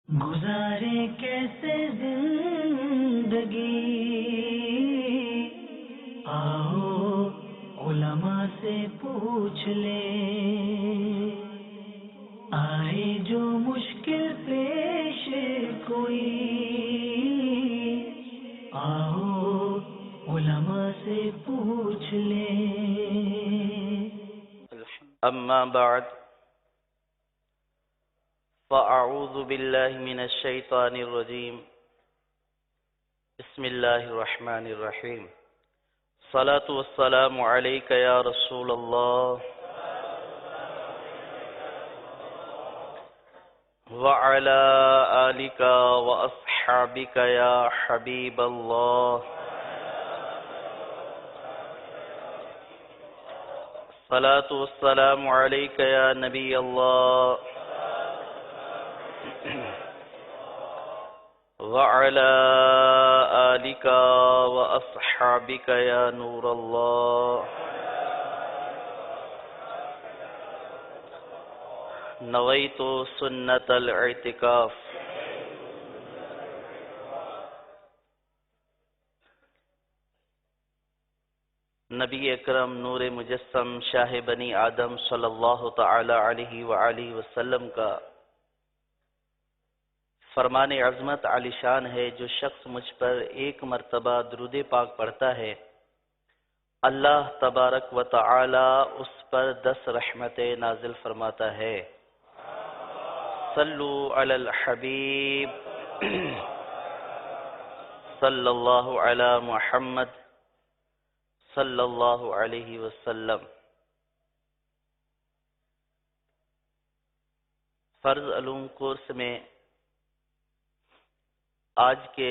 گزارے کیسے زندگی، آؤ علماء سے پوچھ لیں، آئے جو مشکل پیش کوئی، آؤ علماء سے پوچھ لیں۔ اما بعد فاعوذ باللہ من الشیطان الرجیم بسم اللہ الرحمن الرحیم الصلاة والسلام علیک یا رسول اللہ وعلی آلک واصحابک یا حبیب اللہ الصلاة والسلام علیک یا نبی اللہ وعلى آلك وأصحابك يا نور الله نويت سنة الاعتكاف۔ نبی اکرم نور مجسم شاہ بنی آدم صلی اللہ تعالی علیہ وآلہ وسلم کا فرمان عظمت عالی شان ہے، جو شخص مجھ پر ایک مرتبہ درود پاک پڑھتا ہے اللہ تبارک و تعالی اس پر 10 رحمتیں نازل فرماتا ہے۔ صلو علی الحبیب صلی اللہ علی محمد صلی اللہ علیہ وسلم۔ فرض علوم کورس میں آج کے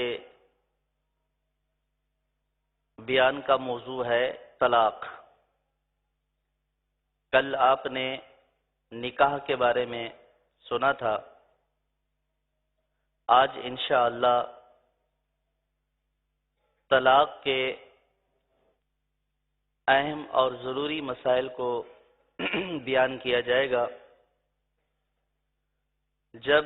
بیان کا موضوع ہے طلاق۔ کل آپ نے نکاح کے بارے میں سنا تھا، آج انشاءاللہ طلاق کے اہم اور ضروری مسائل کو بیان کیا جائے گا۔ جب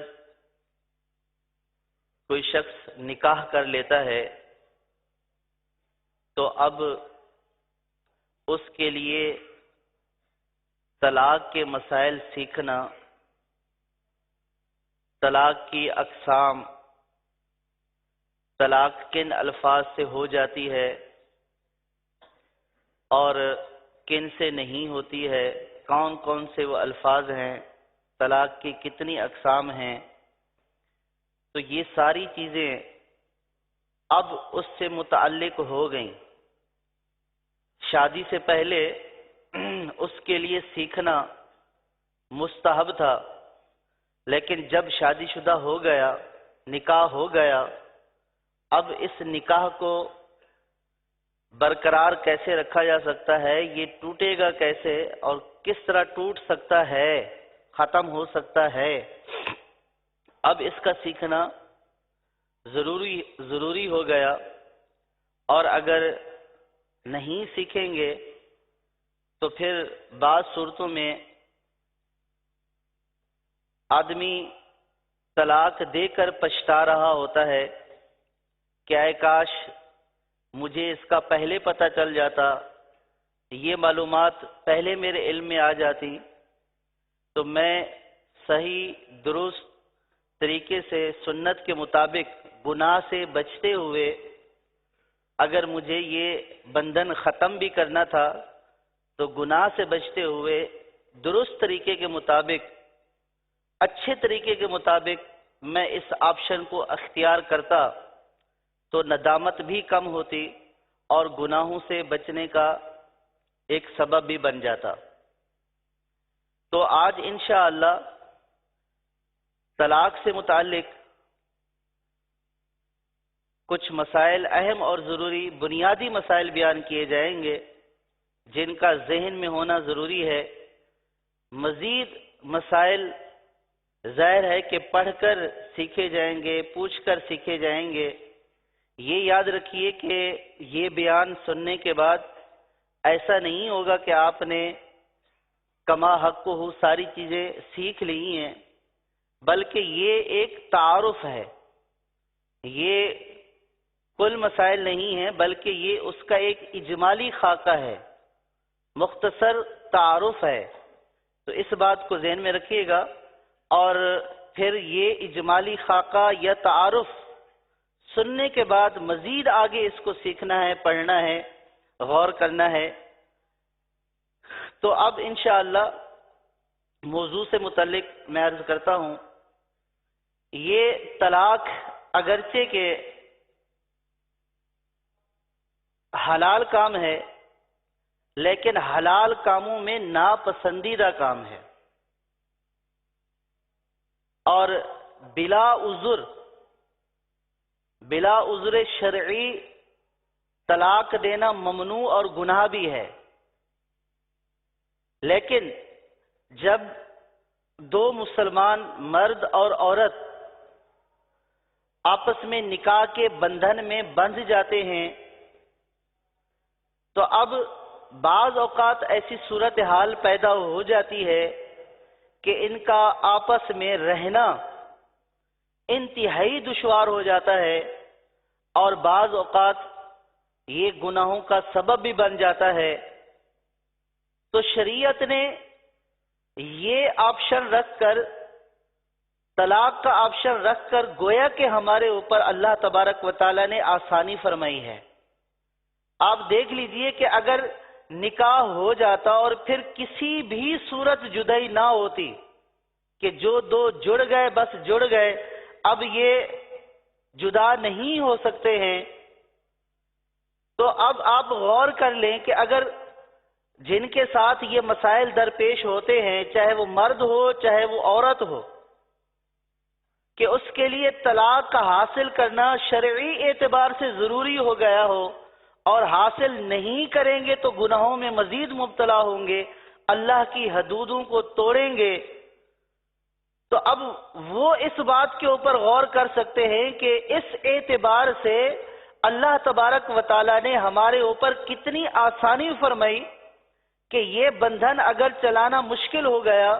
کوئی شخص نکاح کر لیتا ہے تو اب اس کے لیے طلاق کے مسائل سیکھنا، طلاق کی اقسام، طلاق کن الفاظ سے ہو جاتی ہے اور کن سے نہیں ہوتی ہے، کون کون سے وہ الفاظ ہیں، طلاق کی کتنی اقسام ہیں، تو یہ ساری چیزیں اب اس سے متعلق ہو گئیں۔ شادی سے پہلے اس کے لیے سیکھنا مستحب تھا، لیکن جب شادی شدہ ہو گیا، نکاح ہو گیا، اب اس نکاح کو برقرار کیسے رکھا جا سکتا ہے، یہ ٹوٹے گا کیسے اور کس طرح ٹوٹ سکتا ہے، ختم ہو سکتا ہے، اب اس کا سیکھنا ضروری ہو گیا۔ اور اگر نہیں سیکھیں گے تو پھر بعض صورتوں میں آدمی طلاق دے کر پچھتا رہا ہوتا ہے کہ اے کاش مجھے اس کا پہلے پتہ چل جاتا، یہ معلومات پہلے میرے علم میں آ جاتی تو میں صحیح درست طریقے سے سنت کے مطابق گناہ سے بچتے ہوئے اگر مجھے یہ بندھن ختم بھی کرنا تھا تو گناہ سے بچتے ہوئے درست طریقے کے مطابق، اچھے طریقے کے مطابق میں اس آپشن کو اختیار کرتا تو ندامت بھی کم ہوتی اور گناہوں سے بچنے کا ایک سبب بھی بن جاتا۔ تو آج انشاءاللہ طلاق سے متعلق کچھ مسائل، اہم اور ضروری بنیادی مسائل بیان کیے جائیں گے جن کا ذہن میں ہونا ضروری ہے۔ مزید مسائل ظاہر ہے کہ پڑھ کر سیکھے جائیں گے، پوچھ کر سیکھے جائیں گے۔ یہ یاد رکھیے کہ یہ بیان سننے کے بعد ایسا نہیں ہوگا کہ آپ نے کما حق ہو ساری چیزیں سیکھ لی ہیں، بلکہ یہ ایک تعارف ہے، یہ کل مسائل نہیں ہیں، بلکہ یہ اس کا ایک اجمالی خاکہ ہے، مختصر تعارف ہے۔ تو اس بات کو ذہن میں رکھیے گا، اور پھر یہ اجمالی خاکہ یا تعارف سننے کے بعد مزید آگے اس کو سیکھنا ہے، پڑھنا ہے، غور کرنا ہے۔ تو اب انشاءاللہ موضوع سے متعلق میں عرض کرتا ہوں، یہ طلاق اگرچہ کہ حلال کام ہے، لیکن حلال کاموں میں ناپسندیدہ کام ہے، اور بلا عذر شرعی طلاق دینا ممنوع اور گناہ بھی ہے۔ لیکن جب دو مسلمان مرد اور عورت آپس میں نکاح کے بندھن میں بندھ جاتے ہیں، تو اب بعض اوقات ایسی صورتحال پیدا ہو جاتی ہے کہ ان کا آپس میں رہنا انتہائی دشوار ہو جاتا ہے، اور بعض اوقات یہ گناہوں کا سبب بھی بن جاتا ہے۔ تو شریعت نے یہ آپشن رکھ کر، طلاق کا آپشن رکھ کر، گویا کہ ہمارے اوپر اللہ تبارک و تعالیٰ نے آسانی فرمائی ہے۔ آپ دیکھ لیجئے کہ اگر نکاح ہو جاتا اور پھر کسی بھی صورت جدائی نہ ہوتی، کہ جو دو جڑ گئے بس جڑ گئے، اب یہ جدا نہیں ہو سکتے ہیں، تو اب آپ غور کر لیں کہ اگر جن کے ساتھ یہ مسائل درپیش ہوتے ہیں، چاہے وہ مرد ہو چاہے وہ عورت ہو، کہ اس کے لیے طلاق کا حاصل کرنا شرعی اعتبار سے ضروری ہو گیا ہو، اور حاصل نہیں کریں گے تو گناہوں میں مزید مبتلا ہوں گے، اللہ کی حدودوں کو توڑیں گے، تو اب وہ اس بات کے اوپر غور کر سکتے ہیں کہ اس اعتبار سے اللہ تبارک و تعالیٰ نے ہمارے اوپر کتنی آسانی فرمائی کہ یہ بندھن اگر چلانا مشکل ہو گیا،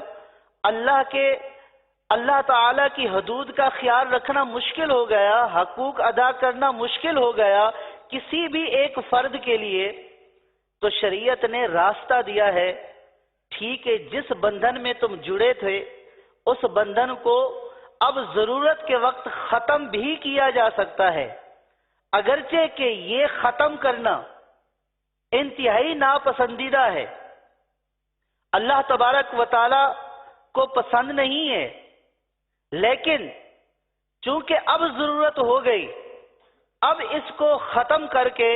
اللہ تعالیٰ کی حدود کا خیال رکھنا مشکل ہو گیا، حقوق ادا کرنا مشکل ہو گیا کسی بھی ایک فرد کے لیے، تو شریعت نے راستہ دیا ہے، ٹھیک ہے جس بندھن میں تم جڑے تھے اس بندھن کو اب ضرورت کے وقت ختم بھی کیا جا سکتا ہے، اگرچہ کہ یہ ختم کرنا انتہائی ناپسندیدہ ہے، اللہ تبارک و تعالی کو پسند نہیں ہے، لیکن چونکہ اب ضرورت ہو گئی، اب اس کو ختم کر کے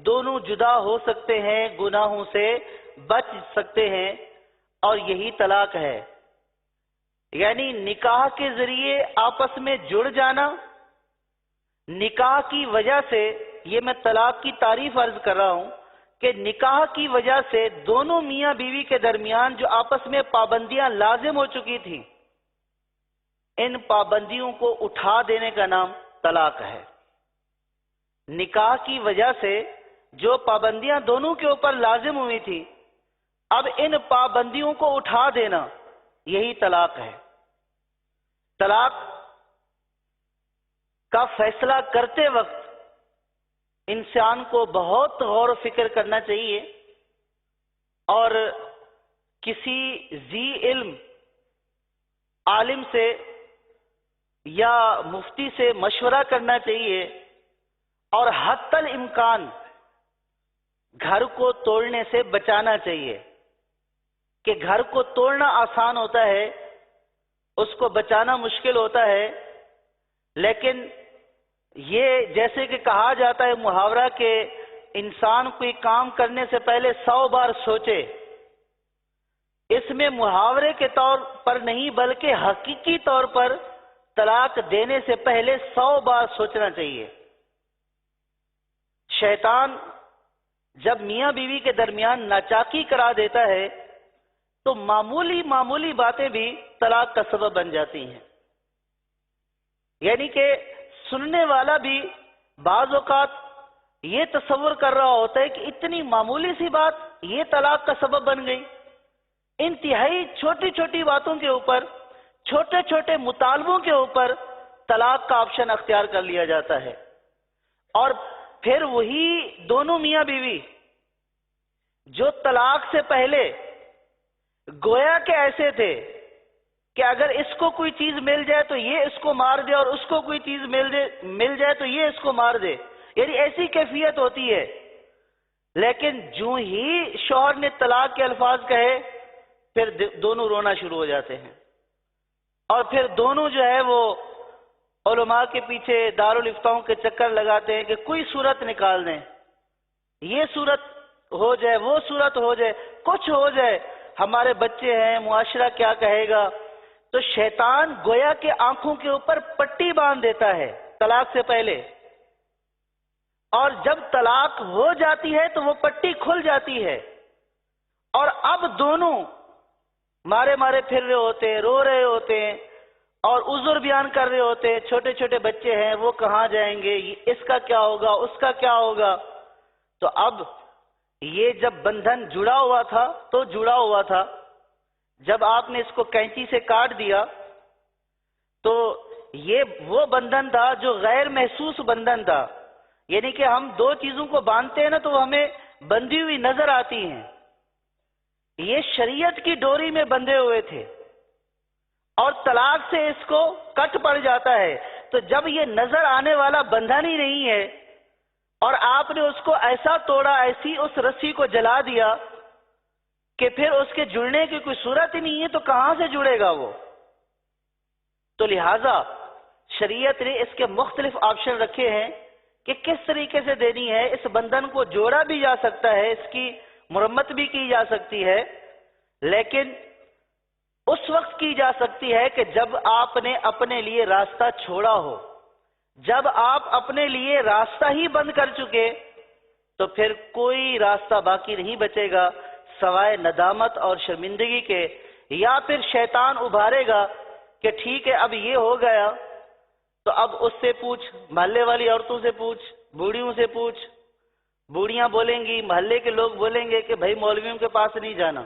دونوں جدا ہو سکتے ہیں، گناہوں سے بچ سکتے ہیں، اور یہی طلاق ہے۔ یعنی نکاح کے ذریعے آپس میں جڑ جانا، نکاح کی وجہ سے، یہ میں طلاق کی تعریف عرض کر رہا ہوں کہ نکاح کی وجہ سے دونوں میاں بیوی کے درمیان جو آپس میں پابندیاں لازم ہو چکی تھیں، ان پابندیوں کو اٹھا دینے کا نام طلاق ہے۔ نکاح کی وجہ سے جو پابندیاں دونوں کے اوپر لازم ہوئی تھی، اب ان پابندیوں کو اٹھا دینا، یہی طلاق ہے۔ طلاق کا فیصلہ کرتے وقت انسان کو بہت غور و فکر کرنا چاہیے، اور کسی ذی علم عالم سے یا مفتی سے مشورہ کرنا چاہیے، اور حتی الامکان گھر کو توڑنے سے بچانا چاہیے، کہ گھر کو توڑنا آسان ہوتا ہے، اس کو بچانا مشکل ہوتا ہے، لیکن یہ جیسے کہ کہا جاتا ہے محاورہ کہ انسان کوئی کام کرنے سے پہلے 100 بار سوچے، اس میں محاورے کے طور پر نہیں بلکہ حقیقی طور پر طلاق دینے سے پہلے 100 بار سوچنا چاہیے۔ شیطان جب میاں بیوی کے درمیان ناچاکی کرا دیتا ہے تو معمولی باتیں بھی طلاق کا سبب بن جاتی ہیں، یعنی کہ سننے والا بھی بعض اوقات یہ تصور کر رہا ہوتا ہے کہ اتنی معمولی سی بات یہ طلاق کا سبب بن گئی۔ انتہائی چھوٹی چھوٹی باتوں کے اوپر، چھوٹے چھوٹے مطالبوں کے اوپر طلاق کا آپشن اختیار کر لیا جاتا ہے. اور پھر وہی دونوں میاں بیوی جو طلاق سے پہلے گویا کہ ایسے تھے کہ اگر اس کو کوئی چیز مل جائے تو یہ اس کو مار دے، اور اس کو کوئی چیز مل جائے تو یہ اس کو مار دے، یعنی ایسی کیفیت ہوتی ہے. لیکن جو ہی شوہر نے طلاق کے الفاظ کہے پھر دونوں رونا شروع ہو جاتے ہیں، اور پھر دونوں جو ہے وہ علماء کے پیچھے دارالفتاؤں کے چکر لگاتے ہیں کہ کوئی صورت نکال دیں، یہ صورت ہو جائے، وہ صورت ہو جائے، کچھ ہو جائے، ہمارے بچے ہیں، معاشرہ کیا کہے گا. تو شیطان گویا کہ آنکھوں کے اوپر پٹی باندھ دیتا ہے طلاق سے پہلے، اور جب طلاق ہو جاتی ہے تو وہ پٹی کھل جاتی ہے، اور اب دونوں مارے مارے پھر رہے ہوتے ہیں، رو رہے ہوتے ہیں، اور عذر بیان کر رہے ہوتے ہیں. چھوٹے چھوٹے بچے ہیں، وہ کہاں جائیں گے، اس کا کیا ہوگا، اس کا کیا ہوگا. تو اب یہ جب بندھن جڑا ہوا تھا تو جڑا ہوا تھا، جب آپ نے اس کو کینچی سے کاٹ دیا تو یہ وہ بندھن تھا جو غیر محسوس بندھن تھا. یعنی کہ ہم دو چیزوں کو باندھتے ہیں نا تو وہ ہمیں بندھی ہوئی نظر آتی ہیں. یہ شریعت کی ڈوری میں بندھے ہوئے تھے، اور طلاق سے اس کو کٹ پڑ جاتا ہے. تو جب یہ نظر آنے والا بندھن ہی نہیں ہے اور آپ نے اس کو ایسا توڑا، ایسی اس رسی کو جلا دیا کہ پھر اس کے جڑنے کی کوئی صورت ہی نہیں ہے، تو کہاں سے جڑے گا وہ. تو لہٰذا شریعت نے اس کے مختلف آپشن رکھے ہیں کہ کس طریقے سے دینی ہے. اس بندھن کو جوڑا بھی جا سکتا ہے، اس کی مرمت بھی کی جا سکتی ہے، لیکن اس وقت کی جا سکتی ہے کہ جب آپ نے اپنے لیے راستہ چھوڑا ہو. جب آپ اپنے لیے راستہ ہی بند کر چکے تو پھر کوئی راستہ باقی نہیں بچے گا سوائے ندامت اور شرمندگی کے. یا پھر شیطان ابھارے گا کہ ٹھیک ہے اب یہ ہو گیا تو اب اس سے پوچھ، محلے والی عورتوں سے پوچھ، بوڑھیوں سے پوچھ. بوڑھیاں بولیں گی، محلے کے لوگ بولیں گے کہ بھائی مولویوں کے پاس نہیں جانا،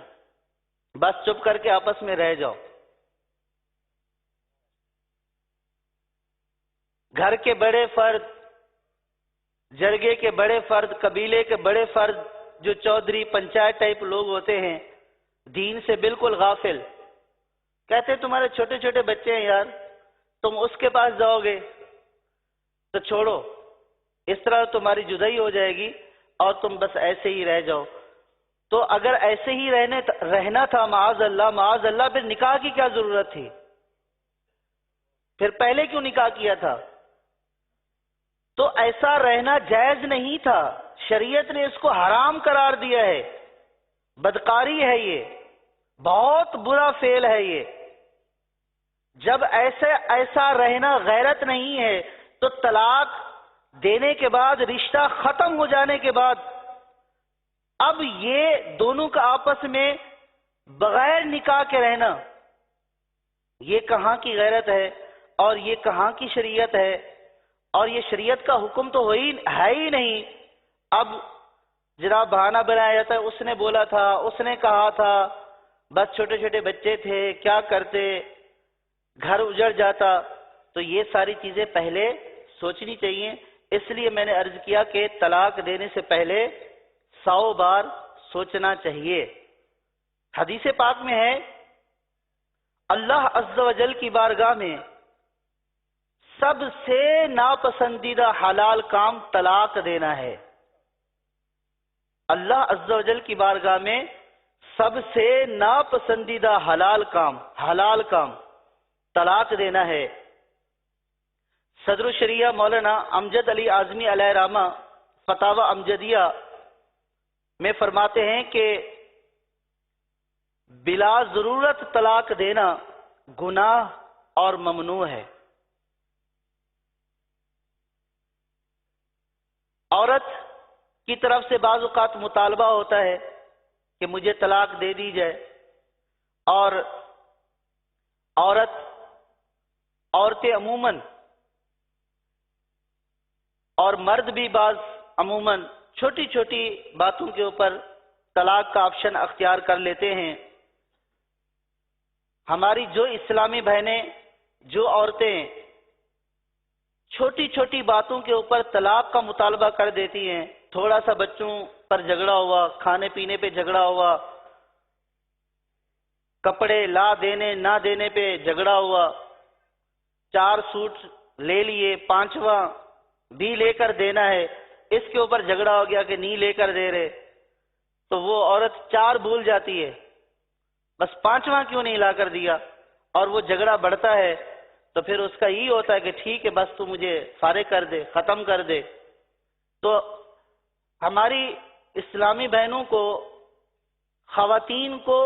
بس چپ کر کے آپس میں رہ جاؤ. گھر کے بڑے فرد، جرگے کے بڑے فرد، قبیلے کے بڑے فرد جو چودھری پنچایت ٹائپ لوگ ہوتے ہیں، دین سے بالکل غافل، کہتے ہیں تمہارے چھوٹے چھوٹے بچے ہیں یار، تم اس کے پاس جاؤ گے تو چھوڑو، اس طرح تمہاری جدائی ہو جائے گی اور تم بس ایسے ہی رہ جاؤ. تو اگر ایسے ہی رہنا تھا معاذ اللہ، پھر نکاح کی کیا ضرورت تھی؟ پھر پہلے کیوں نکاح کیا تھا؟ تو ایسا رہنا جائز نہیں تھا، شریعت نے اس کو حرام قرار دیا ہے. بدکاری ہے، یہ بہت برا فعل ہے. یہ جب ایسا رہنا غیرت نہیں ہے تو طلاق دینے کے بعد، رشتہ ختم ہو جانے کے بعد، اب یہ دونوں کا آپس میں بغیر نکاح کے رہنا، یہ کہاں کی غیرت ہے اور یہ کہاں کی شریعت ہے؟ اور یہ شریعت کا حکم تو ہے ہی نہیں. اب جناب بہانہ بنایا جاتا ہے، اس نے بولا تھا، اس نے کہا تھا، بس چھوٹے چھوٹے بچے تھے، کیا کرتے، گھر اجڑ جاتا. تو یہ ساری چیزیں پہلے سوچنی چاہیے. اس لیے میں نے عرض کیا کہ طلاق دینے سے پہلے 100 بار سوچنا چاہیے. حدیث پاک میں ہے اللہ عز و جل کی بارگاہ میں سب سے ناپسندیدہ حلال کام طلاق دینا ہے. اللہ عز و جل کی بارگاہ میں سب سے ناپسندیدہ حلال کام طلاق دینا ہے. صدر الشریعہ مولانا امجد علی اعظمی علیہ رحمہ فتاوی امجدیہ میں فرماتے ہیں کہ بلا ضرورت طلاق دینا گناہ اور ممنوع ہے. عورت کی طرف سے بعض اوقات مطالبہ ہوتا ہے کہ مجھے طلاق دے دی جائے، اور عورتیں عموماً اور مرد بھی بعض عموماً چھوٹی چھوٹی باتوں کے اوپر طلاق کا آپشن اختیار کر لیتے ہیں. ہماری جو اسلامی بہنیں، جو عورتیں چھوٹی چھوٹی باتوں کے اوپر طلاق کا مطالبہ کر دیتی ہیں، تھوڑا سا بچوں پر جھگڑا ہوا، کھانے پینے پہ جھگڑا ہوا، کپڑے لا دینے نہ دینے پہ جھگڑا ہوا، 4 سوٹ لے لیے، 5واں بھی لے کر دینا ہے، اس کے اوپر جھگڑا ہو گیا کہ نہیں لے کر دے رہے، تو وہ عورت 4 بھول جاتی ہے، بس 5واں کیوں نہیں لا کر دیا، اور وہ جھگڑا بڑھتا ہے، تو پھر اس کا یہ ہوتا ہے کہ ٹھیک ہے بس تو مجھے فارغ کر دے، ختم کر دے۔ تو ہماری اسلامی بہنوں کو، خواتین کو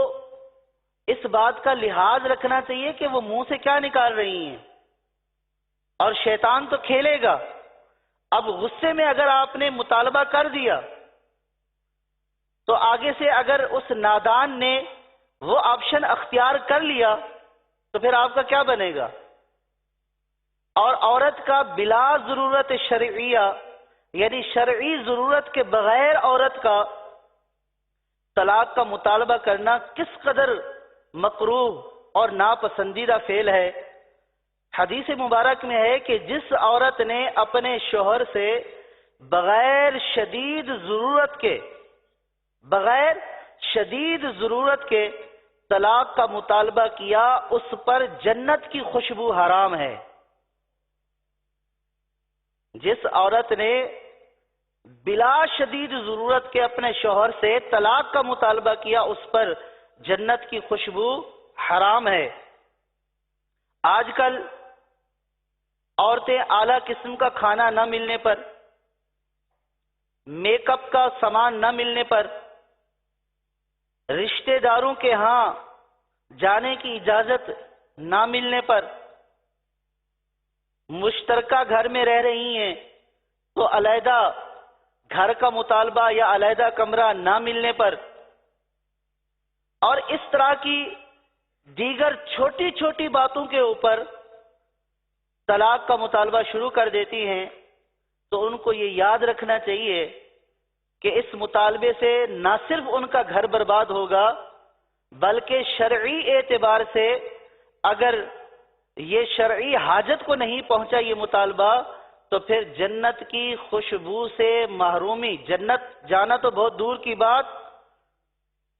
اس بات کا لحاظ رکھنا چاہیے کہ وہ منہ سے کیا نکال رہی ہیں، اور شیطان تو کھیلے گا۔ اب غصے میں اگر آپ نے مطالبہ کر دیا تو آگے سے اگر اس نادان نے وہ آپشن اختیار کر لیا تو پھر آپ کا کیا بنے گا؟ اور عورت کا بلا ضرورت شرعیہ، یعنی شرعی ضرورت کے بغیر عورت کا طلاق کا مطالبہ کرنا کس قدر مکروہ اور ناپسندیدہ فعل ہے۔ حدیث مبارک میں ہے کہ جس عورت نے اپنے شوہر سے بغیر شدید ضرورت کے طلاق کا مطالبہ کیا، اس پر جنت کی خوشبو حرام ہے۔ جس عورت نے بلا شدید ضرورت کے اپنے شوہر سے طلاق کا مطالبہ کیا، اس پر جنت کی خوشبو حرام ہے۔ آج کل عورتیں اعلیٰ قسم کا کھانا نہ ملنے پر، میک اپ کا سامان نہ ملنے پر، رشتہ داروں کے ہاں جانے کی اجازت نہ ملنے پر، مشترکہ گھر میں رہ رہی ہیں تو علیحدہ گھر کا مطالبہ یا علیحدہ کمرہ نہ ملنے پر، اور اس طرح کی دیگر چھوٹی چھوٹی باتوں کے اوپر طلاق کا مطالبہ شروع کر دیتی ہیں، تو ان کو یہ یاد رکھنا چاہیے کہ اس مطالبے سے نہ صرف ان کا گھر برباد ہوگا، بلکہ شرعی اعتبار سے اگر یہ شرعی حاجت کو نہیں پہنچا یہ مطالبہ، تو پھر جنت کی خوشبو سے محرومی، جنت جانا تو بہت دور کی بات،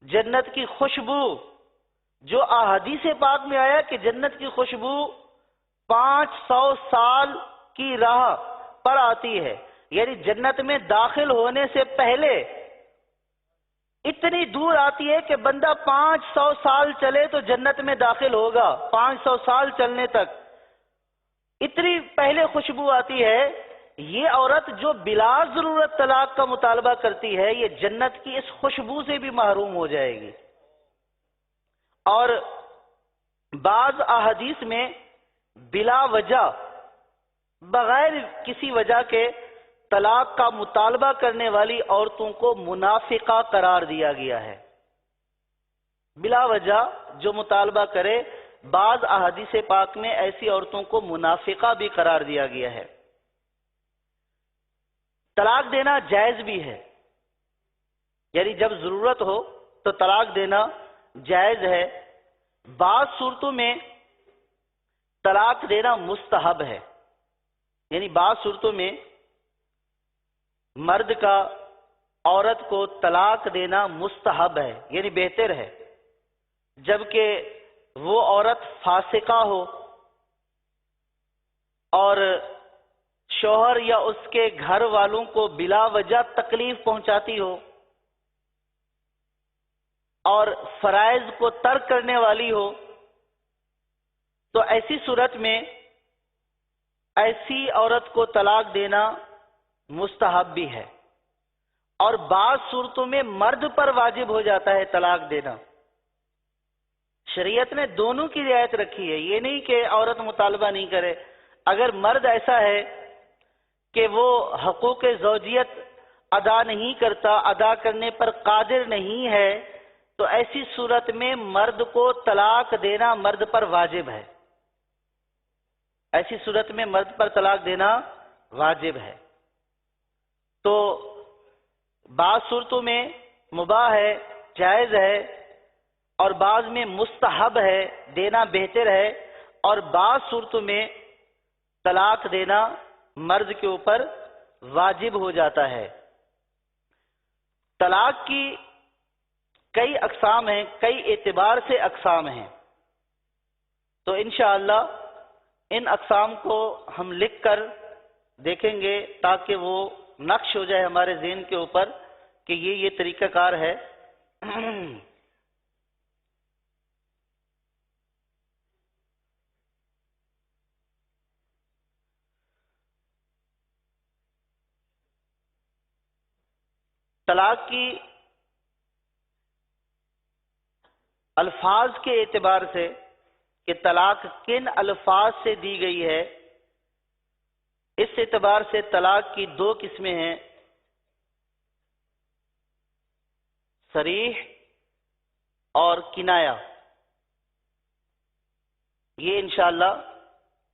جنت کی خوشبو جو احادیث پاک میں آیا کہ جنت کی خوشبو 500 سال کی راہ پر آتی ہے، یعنی جنت میں داخل ہونے سے پہلے اتنی دور آتی ہے کہ بندہ 500 سال چلے تو جنت میں داخل ہوگا، 500 سال چلنے تک اتنی پہلے خوشبو آتی ہے۔ یہ عورت جو بلا ضرورت طلاق کا مطالبہ کرتی ہے، یہ جنت کی اس خوشبو سے بھی محروم ہو جائے گی۔ اور بعض احادیث میں بلا وجہ، بغیر کسی وجہ کے طلاق کا مطالبہ کرنے والی عورتوں کو منافقہ قرار دیا گیا ہے۔ بلا وجہ جو مطالبہ کرے، بعض احادیث پاک میں ایسی عورتوں کو منافقہ بھی قرار دیا گیا ہے۔ طلاق دینا جائز بھی ہے، یعنی جب ضرورت ہو تو طلاق دینا جائز ہے۔ بعض صورتوں میں طلاق دینا مستحب ہے، یعنی بعض صورتوں میں مرد کا عورت کو طلاق دینا مستحب ہے، یعنی بہتر ہے، جبکہ وہ عورت فاسقہ ہو اور شوہر یا اس کے گھر والوں کو بلا وجہ تکلیف پہنچاتی ہو اور فرائض کو ترک کرنے والی ہو، تو ایسی صورت میں ایسی عورت کو طلاق دینا مستحب بھی ہے۔ اور بعض صورتوں میں مرد پر واجب ہو جاتا ہے طلاق دینا۔ شریعت نے دونوں کی رعایت رکھی ہے، یہ نہیں کہ عورت مطالبہ نہیں کرے۔ اگر مرد ایسا ہے کہ وہ حقوق زوجیت ادا نہیں کرتا، ادا کرنے پر قادر نہیں ہے، تو ایسی صورت میں مرد کو طلاق دینا مرد پر واجب ہے۔ ایسی صورت میں مرد پر طلاق دینا واجب ہے۔ تو بعض صورتوں میں مباح ہے، جائز ہے، اور بعض میں مستحب ہے، دینا بہتر ہے، اور بعض صورتوں میں طلاق دینا مرد کے اوپر واجب ہو جاتا ہے۔ طلاق کی کئی اقسام ہیں، کئی اعتبار سے اقسام ہیں، تو انشاءاللہ ان اقسام کو ہم لکھ کر دیکھیں گے تاکہ وہ نقش ہو جائے ہمارے ذہن کے اوپر کہ یہ طریقہ کار ہے۔ طلاق کی الفاظ کے اعتبار سے کہ طلاق کن الفاظ سے دی گئی ہے، اس اعتبار سے طلاق کی دو قسمیں ہیں، صریح اور کنایہ۔ یہ انشاءاللہ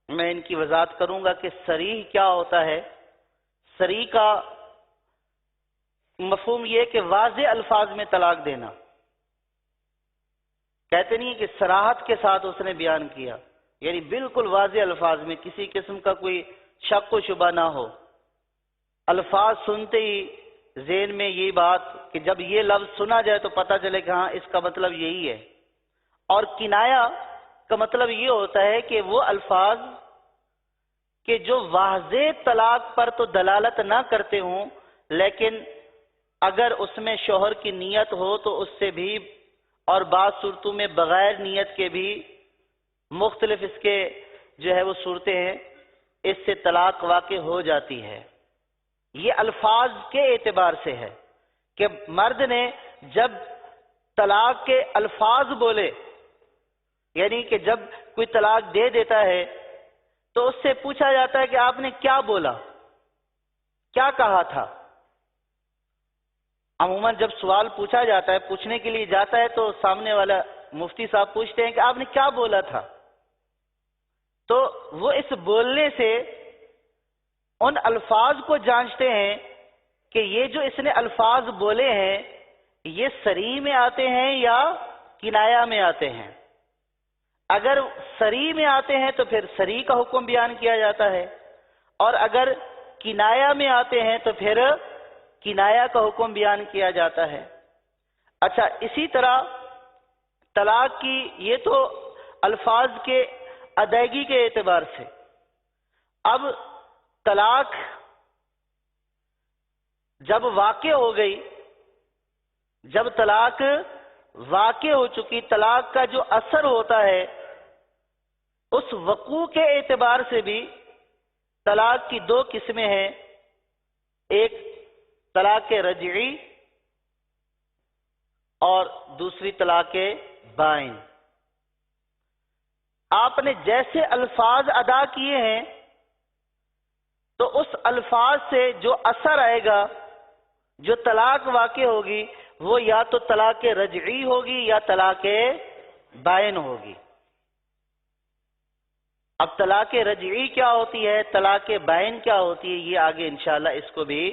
میں ان کی وضاحت کروں گا کہ صریح کیا ہوتا ہے۔ صریح کا مفہوم یہ کہ واضح الفاظ میں طلاق دینا، کہتے نہیں کہ صراحت کے ساتھ اس نے بیان کیا، یعنی بالکل واضح الفاظ میں کسی قسم کا کوئی شک و شبہ نہ ہو، الفاظ سنتے ہی ذہن میں یہ بات کہ جب یہ لفظ سنا جائے تو پتہ چلے کہ ہاں اس کا مطلب یہی ہے۔ اور کنایہ کا مطلب یہ ہوتا ہے کہ وہ الفاظ کہ جو واضح طلاق پر تو دلالت نہ کرتے ہوں، لیکن اگر اس میں شوہر کی نیت ہو تو اس سے بھی، اور بعض صورتوں میں بغیر نیت کے بھی مختلف اس کے جو ہے وہ صورتیں ہیں، اس سے طلاق واقع ہو جاتی ہے۔ یہ الفاظ کے اعتبار سے ہے کہ مرد نے جب طلاق کے الفاظ بولے، یعنی کہ جب کوئی طلاق دے دیتا ہے تو اس سے پوچھا جاتا ہے کہ آپ نے کیا بولا، کیا کہا تھا۔ عموماً جب سوال پوچھا جاتا ہے، پوچھنے کے لیے جاتا ہے تو سامنے والا مفتی صاحب پوچھتے ہیں کہ آپ نے کیا بولا تھا، تو وہ اس بولنے سے ان الفاظ کو جانچتے ہیں کہ یہ جو اس نے الفاظ بولے ہیں یہ صریح میں آتے ہیں یا کنایہ میں آتے ہیں۔ اگر صریح میں آتے ہیں تو پھر صریح کا حکم بیان کیا جاتا ہے، اور اگر کنایہ میں آتے ہیں تو پھر کنایہ کا حکم بیان کیا جاتا ہے۔ اچھا، اسی طرح طلاق کی یہ تو الفاظ کے ادائیگی کے اعتبار سے۔ اب طلاق جب واقع ہو گئی، جب طلاق واقع ہو چکی، طلاق کا جو اثر ہوتا ہے اس وقوع کے اعتبار سے بھی طلاق کی دو قسمیں ہیں، ایک طلاق رجعی اور دوسری طلاق بائن۔ آپ نے جیسے الفاظ ادا کیے ہیں تو اس الفاظ سے جو اثر آئے گا، جو طلاق واقع ہوگی، وہ یا تو طلاق رجعی ہوگی یا طلاق بائن ہوگی۔ اب طلاق رجعی کیا ہوتی ہے، طلاق بائن کیا ہوتی ہے، یہ آگے انشاءاللہ اس کو بھی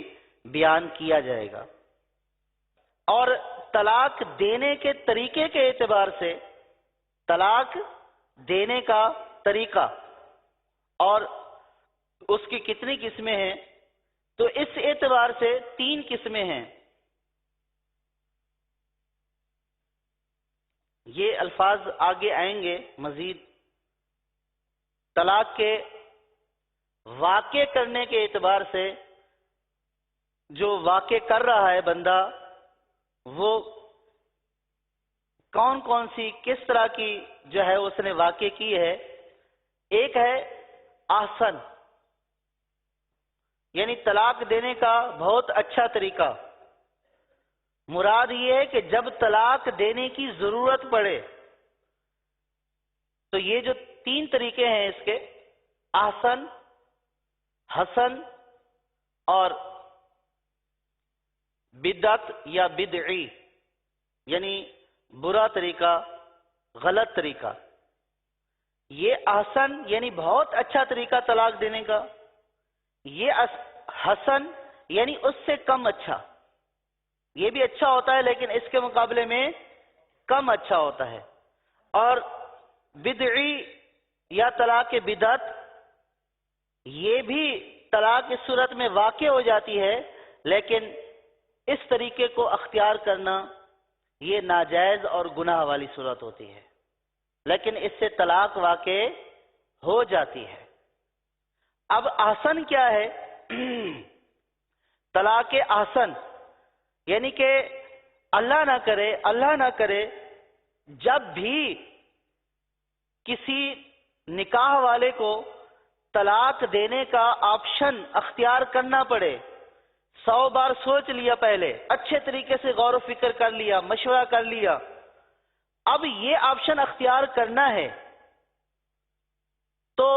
بیان کیا جائے گا۔ اور طلاق دینے کے طریقے کے اعتبار سے، طلاق دینے کا طریقہ اور اس کی کتنی قسمیں ہیں، تو اس اعتبار سے 3 قسمیں ہیں۔ یہ الفاظ آگے آئیں گے مزید۔ طلاق کے واقع کرنے کے اعتبار سے، جو واقع کر رہا ہے بندہ، وہ کون کون سی کس طرح کی جو ہے اس نے واقع کی ہے۔ ایک ہے احسن، یعنی طلاق دینے کا بہت اچھا طریقہ۔ مراد یہ ہے کہ جب طلاق دینے کی ضرورت پڑے تو یہ جو 3 طریقے ہیں اس کے، احسن، حسن اور بدعت یا بدعی، یعنی برا طریقہ، غلط طریقہ۔ یہ احسن یعنی بہت اچھا طریقہ طلاق دینے کا، یہ حسن یعنی اس سے کم اچھا۔ یہ بھی اچھا ہوتا ہے لیکن اس کے مقابلے میں کم اچھا ہوتا ہے. اور بدعی یا طلاق بدعت یہ بھی طلاق اس صورت میں واقع ہو جاتی ہے، لیکن اس طریقے کو اختیار کرنا یہ ناجائز اور گناہ والی صورت ہوتی ہے، لیکن اس سے طلاق واقع ہو جاتی ہے. اب احسن کیا ہے؟ طلاق احسن یعنی کہ اللہ نہ کرے جب بھی کسی نکاح والے کو طلاق دینے کا آپشن اختیار کرنا پڑے، 100 بار سوچ لیا، پہلے اچھے طریقے سے غور و فکر کر لیا، مشورہ کر لیا، اب یہ آپشن اختیار کرنا ہے، تو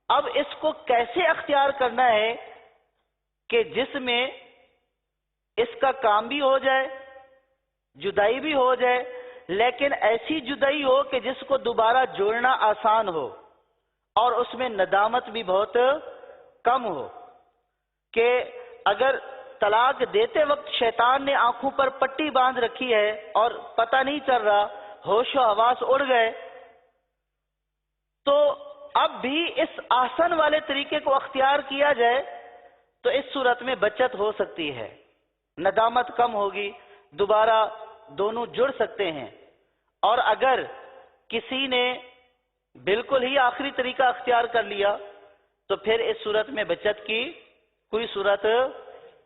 اب اس کو کیسے اختیار کرنا ہے کہ جس میں اس کا کام بھی ہو جائے، جدائی بھی ہو جائے، لیکن ایسی جدائی ہو کہ جس کو دوبارہ جوڑنا آسان ہو اور اس میں ندامت بھی بہت کم ہو. کہ اگر طلاق دیتے وقت شیطان نے آنکھوں پر پٹی باندھ رکھی ہے اور پتہ نہیں چل رہا، ہوش و حواس اڑ گئے، تو اب بھی اس آسن والے طریقے کو اختیار کیا جائے تو اس صورت میں بچت ہو سکتی ہے، ندامت کم ہوگی، دوبارہ دونوں جڑ سکتے ہیں. اور اگر کسی نے بالکل ہی آخری طریقہ اختیار کر لیا تو پھر اس صورت میں بچت کی کوئی صورت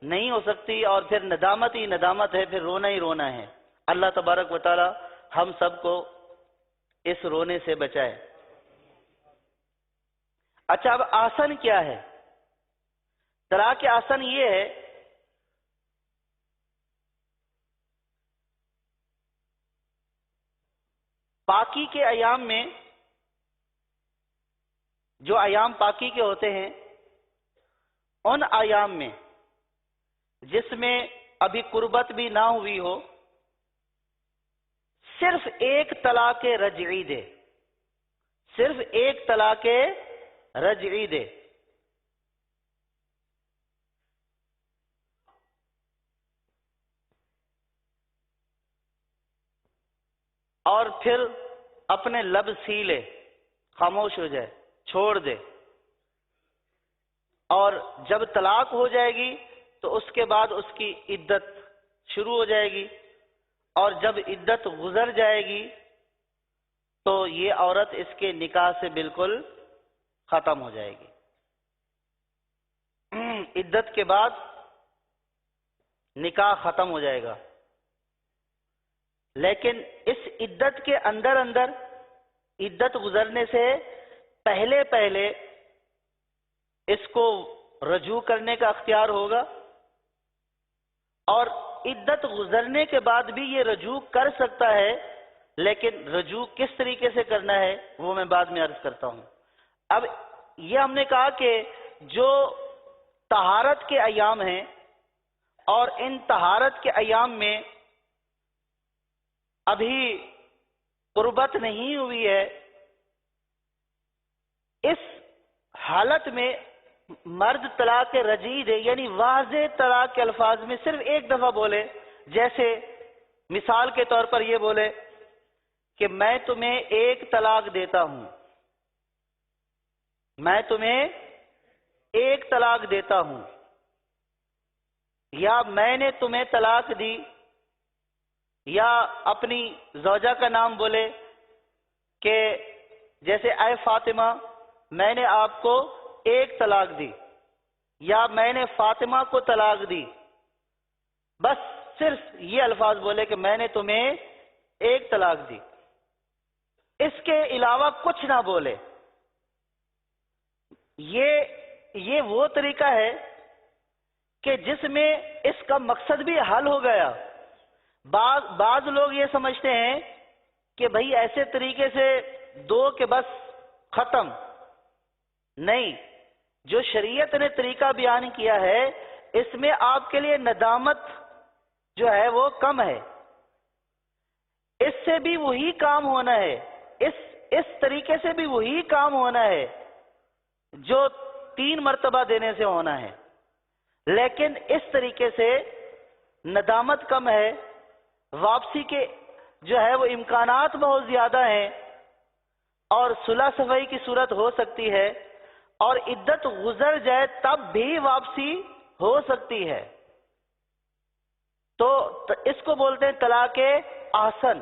نہیں ہو سکتی، اور پھر ندامت ہی ندامت ہے، پھر رونا ہی رونا ہے. اللہ تبارک و تعالی ہم سب کو اس رونے سے بچائے. اچھا، اب آسن کیا ہے؟ طلاق آسن یہ ہے پاکی کے ایام میں، جو ایام پاکی کے ہوتے ہیں، ان ایام میں جس میں ابھی قربت بھی نہ ہوئی ہو، صرف ایک طلاق رجعی دے، صرف ایک طلاق رجعی دے. اور پھر اپنے لب سی لے، خاموش ہو جائے، چھوڑ دے. اور جب طلاق ہو جائے گی تو اس کے بعد اس کی عدت شروع ہو جائے گی، اور جب عدت گزر جائے گی تو یہ عورت اس کے نکاح سے بالکل ختم ہو جائے گی. عدت کے بعد نکاح ختم ہو جائے گا، لیکن اس عدت کے اندر عدت گزرنے سے پہلے اس کو رجوع کرنے کا اختیار ہوگا، اور عدت گزرنے کے بعد بھی یہ رجوع کر سکتا ہے، لیکن رجوع کس طریقے سے کرنا ہے وہ میں بعد میں عرض کرتا ہوں. اب یہ ہم نے کہا کہ جو طہارت کے ایام ہیں، اور ان طہارت کے ایام میں ابھی قربت نہیں ہوئی ہے، اس حالت میں مرد طلاق رجعی دے، یعنی واضح طلاق کے الفاظ میں صرف ایک دفعہ بولے. جیسے مثال کے طور پر یہ بولے کہ میں تمہیں ایک طلاق دیتا ہوں، میں تمہیں ایک طلاق دیتا ہوں، یا میں نے تمہیں طلاق دی، یا اپنی زوجہ کا نام بولے کہ جیسے اے فاطمہ میں نے آپ کو ایک طلاق دی، یا میں نے فاطمہ کو طلاق دی. بس صرف یہ الفاظ بولے کہ میں نے تمہیں ایک طلاق دی، اس کے علاوہ کچھ نہ بولے. یہ وہ طریقہ ہے کہ جس میں اس کا مقصد بھی حل ہو گیا. بعض لوگ یہ سمجھتے ہیں کہ بھئی ایسے طریقے سے دو کہ بس ختم. نہیں، جو شریعت نے طریقہ بیان کیا ہے اس میں آپ کے لیے ندامت جو ہے وہ کم ہے. اس سے بھی وہی کام ہونا ہے، اس طریقے سے بھی وہی کام ہونا ہے جو 3 مرتبہ دینے سے ہونا ہے، لیکن اس طریقے سے ندامت کم ہے واپسی کے جو ہے وہ امکانات بہت زیادہ ہیں اور صلح صفائی کی صورت ہو سکتی ہے اور عدت گزر جائے تب بھی واپسی ہو سکتی ہے، تو اس کو بولتے ہیں طلاق احسن۔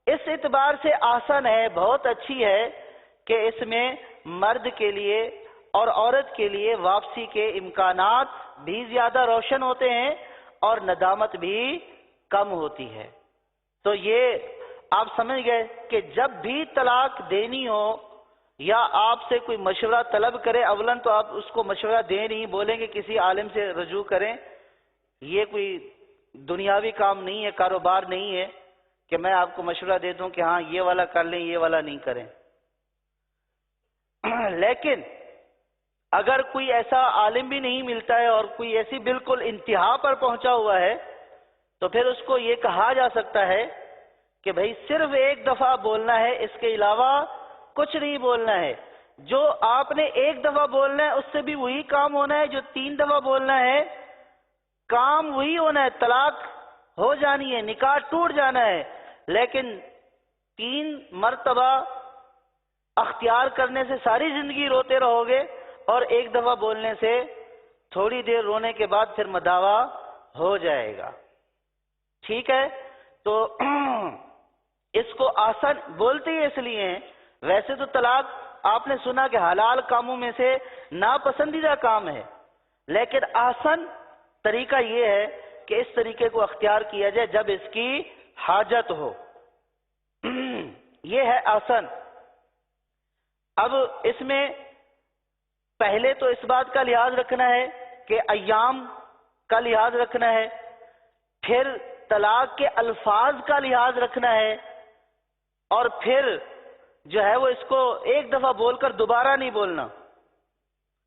اس اعتبار سے احسن ہے، بہت اچھی ہے کہ اس میں مرد کے لیے اور عورت کے لیے واپسی کے امکانات بھی زیادہ روشن ہوتے ہیں اور ندامت بھی کم ہوتی ہے۔ تو یہ آپ سمجھ گئے کہ جب بھی طلاق دینی ہو یا آپ سے کوئی مشورہ طلب کرے، اولاً تو آپ اس کو مشورہ دیں نہیں، بولیں کہ کسی عالم سے رجوع کریں، یہ کوئی دنیاوی کام نہیں ہے، کاروبار نہیں ہے کہ میں آپ کو مشورہ دے دوں کہ ہاں یہ والا کر لیں یہ والا نہیں کریں۔ لیکن اگر کوئی ایسا عالم بھی نہیں ملتا ہے اور کوئی ایسی بالکل انتہا پر پہنچا ہوا ہے تو پھر اس کو یہ کہا جا سکتا ہے کہ بھئی صرف ایک دفعہ بولنا ہے، اس کے علاوہ کچھ نہیں بولنا ہے۔ جو آپ نے ایک دفعہ بولنا ہے اس سے بھی وہی کام ہونا ہے، جو 3 دفعہ بولنا ہے کام وہی ہونا ہے، طلاق ہو جانی ہے، نکاح ٹوٹ جانا ہے۔ لیکن 3 مرتبہ اختیار کرنے سے ساری زندگی روتے رہو گے اور ایک دفعہ بولنے سے تھوڑی دیر رونے کے بعد پھر مداوا ہو جائے گا۔ ٹھیک ہے، تو اس کو آسان بولتے ہی اس لیے ہیں۔ ویسے تو طلاق آپ نے سنا کہ حلال کاموں میں سے ناپسندیدہ کام ہے، لیکن آسان طریقہ یہ ہے کہ اس طریقے کو اختیار کیا جائے جب اس کی حاجت ہو، یہ ہے آسان۔ اب اس میں پہلے تو اس بات کا لحاظ رکھنا ہے کہ ایام کا لحاظ رکھنا ہے، پھر طلاق کے الفاظ کا لحاظ رکھنا ہے، اور پھر جو ہے وہ اس کو ایک دفعہ بول کر دوبارہ نہیں بولنا۔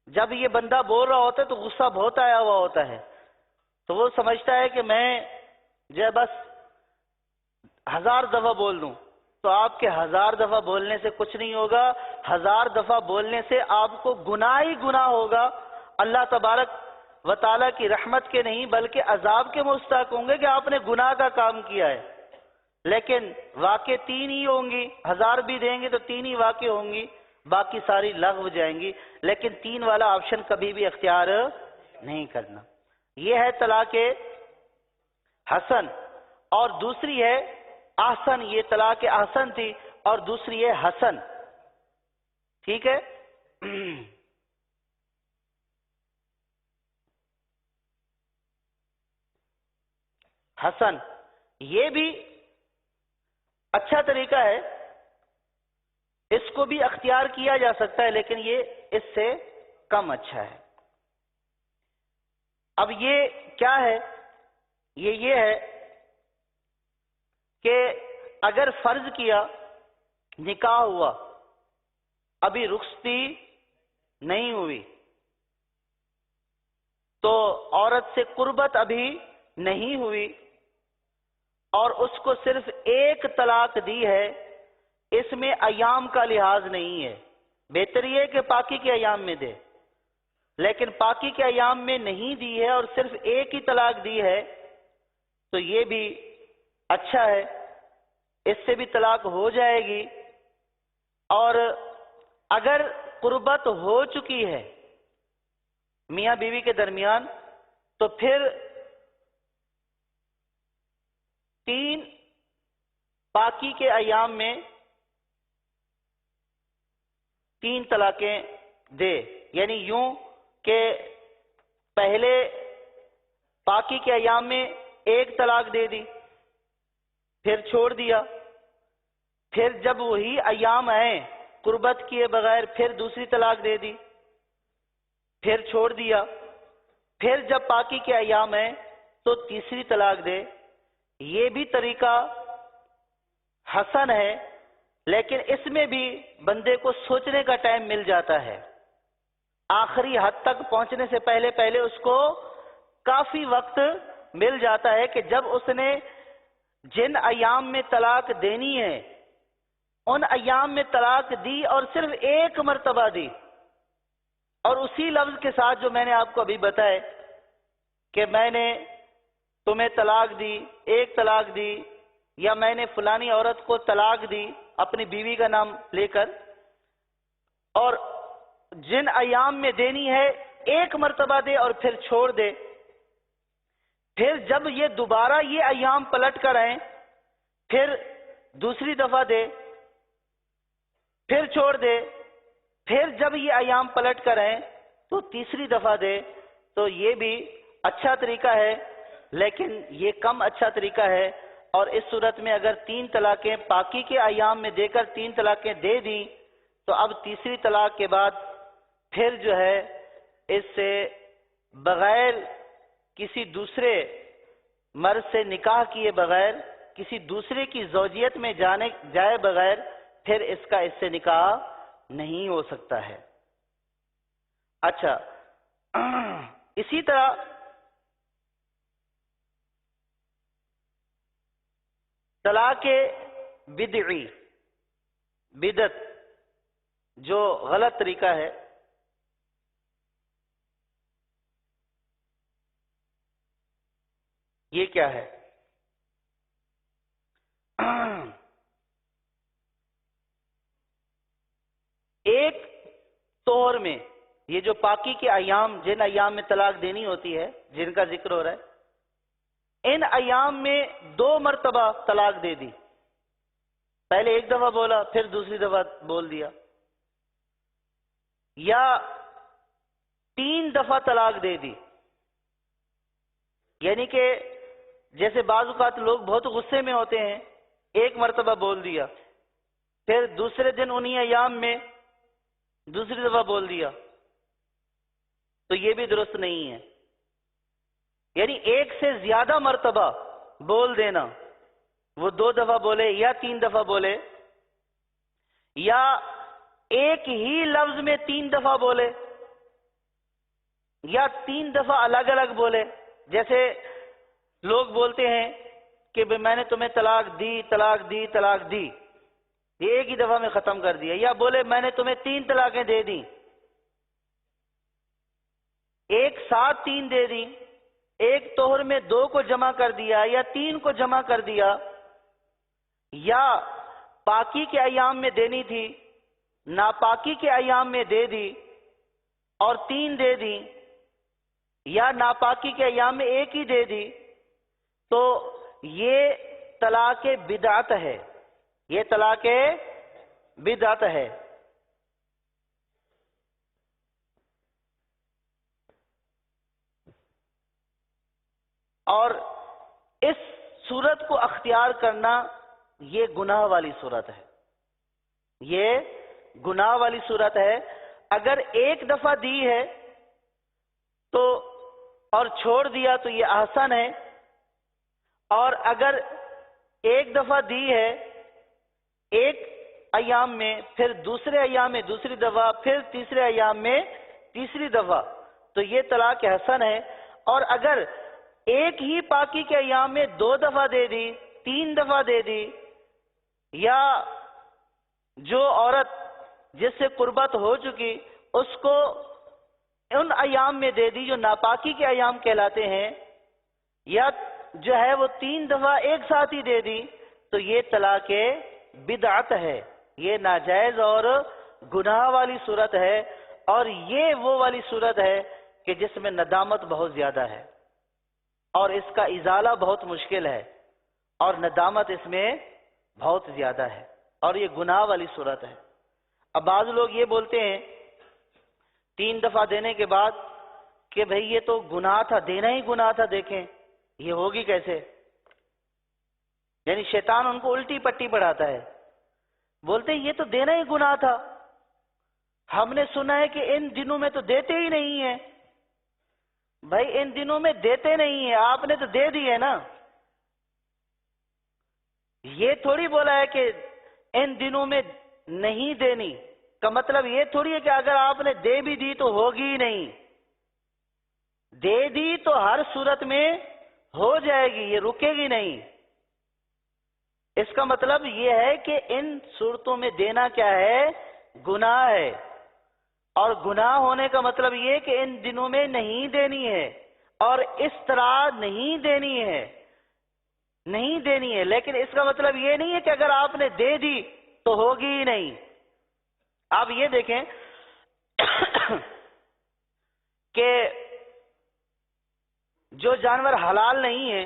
جب یہ بندہ بول رہا ہوتا ہے تو غصہ بہت آیا ہوا ہوتا ہے، تو وہ سمجھتا ہے کہ میں جو ہے بس 1000 دفعہ بول دوں، تو آپ کے 1000 دفعہ بولنے سے کچھ نہیں ہوگا۔ 1000 دفعہ بولنے سے آپ کو گناہ ہی گناہ ہوگا، اللہ تبارک و تعالیٰ کی رحمت کے نہیں بلکہ عذاب کے مستحق ہوں گے کہ آپ نے گناہ کا کام کیا ہے۔ لیکن واقع 3 ہی ہوں گی، 1000 بھی دیں گے تو 3 ہی واقع ہوں گی، باقی ساری لغو جائیں گی، لیکن 3 والا آپشن کبھی بھی اختیار نہیں کرنا۔ یہ ہے طلاق حسن، اور دوسری ہے احسن۔ یہ طلاق احسن تھی اور دوسری ہے حسن، ٹھیک ہے۔ حسن یہ بھی اچھا طریقہ ہے، اس کو بھی اختیار کیا جا سکتا ہے، لیکن یہ اس سے کم اچھا ہے۔ اب یہ کیا ہے؟ یہ ہے کہ اگر فرض کیا نکاح ہوا، ابھی رخصتی نہیں ہوئی، تو عورت سے قربت ابھی نہیں ہوئی اور اس کو صرف ایک طلاق دی ہے، اس میں ایام کا لحاظ نہیں ہے۔ بہتر یہ ہے کہ پاکی کے ایام میں دے، لیکن پاکی کے ایام میں نہیں دی ہے اور صرف ایک ہی طلاق دی ہے، تو یہ بھی اچھا ہے، اس سے بھی طلاق ہو جائے گی۔ اور اگر قربت ہو چکی ہے میاں بیوی کے درمیان تو پھر 3 پاکی کے ایام میں 3 طلاقیں دے، یعنی یوں کہ پہلے پاکی کے ایام میں 1 طلاق دے دی، پھر چھوڑ دیا، پھر جب وہی ایام آئے قربت کیے بغیر پھر دوسری طلاق دے دی، پھر چھوڑ دیا، پھر جب پاکی کے ایام آئے تو تیسری طلاق دے۔ یہ بھی طریقہ حسن ہے، لیکن اس میں بھی بندے کو سوچنے کا ٹائم مل جاتا ہے۔ آخری حد تک پہنچنے سے پہلے پہلے اس کو کافی وقت مل جاتا ہے کہ جب اس نے جن ایام میں طلاق دینی ہے ان ایام میں طلاق دی اور صرف 1 مرتبہ دی، اور اسی لفظ کے ساتھ جو میں نے آپ کو ابھی بتایا کہ میں نے تمہیں طلاق دی، ایک طلاق دی، یا میں نے فلانی عورت کو طلاق دی اپنی بیوی کا نام لے کر، اور جن ایام میں دینی ہے ایک مرتبہ دے اور پھر چھوڑ دے، پھر جب یہ دوبارہ یہ ایام پلٹ کر آئیں پھر دوسری دفعہ دے، پھر چھوڑ دے، پھر جب یہ ایام پلٹ کر آئیں تو تیسری دفعہ دے، تو یہ بھی اچھا طریقہ ہے، لیکن یہ کم اچھا طریقہ ہے۔ اور اس صورت میں اگر 3 طلاقیں پاکی کے ایام میں دے کر 3 طلاقیں دے دیں تو اب تیسری طلاق کے بعد پھر جو ہے اس سے بغیر کسی دوسرے مرد سے نکاح کیے بغیر، کسی دوسرے کی زوجیت میں جائے بغیر پھر اس کا اس سے نکاح نہیں ہو سکتا ہے۔ اچھا، اسی طرح طلاق بدعی، بدعت جو غلط طریقہ ہے، یہ کیا ہے؟ ایک طور میں یہ جو پاکی کے ایام، جن ایام میں طلاق دینی ہوتی ہے، جن کا ذکر ہو رہا ہے، ان ایام میں 2 مرتبہ طلاق دے دی، پہلے ایک دفعہ بولا پھر دوسری دفعہ بول دیا، یا 3 دفعہ طلاق دے دی، یعنی کہ جیسے بعض اوقات لوگ بہت غصے میں ہوتے ہیں، ایک مرتبہ بول دیا، پھر دوسرے دن انہی ایام میں دوسری دفعہ بول دیا، تو یہ بھی درست نہیں ہے۔ یعنی ایک سے زیادہ مرتبہ بول دینا، وہ 2 دفعہ بولے یا 3 دفعہ بولے، یا ایک ہی لفظ میں 3 دفعہ بولے، یا 3 دفعہ الگ الگ بولے، جیسے لوگ بولتے ہیں کہ میں نے تمہیں طلاق دی، طلاق دی، طلاق دی، یہ ایک ہی دفعہ میں ختم کر دیا، یا بولے میں نے تمہیں 3 طلاقیں دے دیں، ایک ساتھ 3 دے دی، ایک طہر میں 2 کو جمع کر دیا یا 3 کو جمع کر دیا، یا پاکی کے ایام میں دینی تھی ناپاکی کے ایام میں دے دی اور 3 دے دی، یا ناپاکی کے ایام میں 1 ہی دے دی، تو یہ طلاق بدعت ہے، یہ طلاق بدعت ہے۔ اور اس صورت کو اختیار کرنا یہ گناہ والی صورت ہے، یہ گناہ والی صورت ہے۔ اگر ایک دفعہ دی ہے تو اور چھوڑ دیا تو یہ احسن ہے، اور اگر ایک دفعہ دی ہے ایک ایام میں، پھر دوسرے ایام میں دوسری دفعہ، پھر تیسرے ایام میں تیسری دفعہ، تو یہ طلاق حسن ہے۔ اور اگر ایک ہی پاکی کے ایام میں 2 دفعہ دے دی، 3 دفعہ دے دی، یا جو عورت جس سے قربت ہو چکی اس کو ان ایام میں دے دی جو ناپاکی کے ایام کہلاتے ہیں، یا جو ہے وہ 3 دفعہ ایک ساتھ ہی دے دی، تو یہ طلاق بدعت ہے، یہ ناجائز اور گناہ والی صورت ہے، اور یہ وہ والی صورت ہے کہ جس میں ندامت بہت زیادہ ہے اور اس کا ازالہ بہت مشکل ہے، اور ندامت اس میں بہت زیادہ ہے، اور یہ گناہ والی صورت ہے۔ اب بعض لوگ یہ بولتے ہیں 3 دفعہ دینے کے بعد کہ بھئی یہ تو گناہ تھا، دینا ہی گناہ تھا، دیکھیں یہ ہوگی کیسے؟ یعنی شیطان ان کو الٹی پٹی پڑھاتا ہے، بولتے ہیں یہ تو دینا ہی گناہ تھا، ہم نے سنا ہے کہ ان دنوں میں تو دیتے ہی نہیں ہیں۔ بھائی ان دنوں میں دیتے نہیں ہیں، آپ نے تو دے دی ہے نا، یہ تھوڑی بولا ہے کہ ان دنوں میں نہیں دینی، کا مطلب یہ تھوڑی ہے کہ اگر آپ نے دے بھی دی تو ہوگی ہی نہیں، دے دی تو ہر صورت میں ہو جائے گی، یہ رکے گی نہیں۔ اس کا مطلب یہ ہے کہ ان صورتوں میں دینا کیا ہے؟ گناہ ہے، اور گناہ ہونے کا مطلب یہ کہ ان دنوں میں نہیں دینی ہے، اور اس طرح نہیں دینی ہے، نہیں دینی ہے، لیکن اس کا مطلب یہ نہیں ہے کہ اگر آپ نے دے دی تو ہوگی ہی نہیں۔ آپ یہ دیکھیں کہ جو جانور حلال نہیں ہے،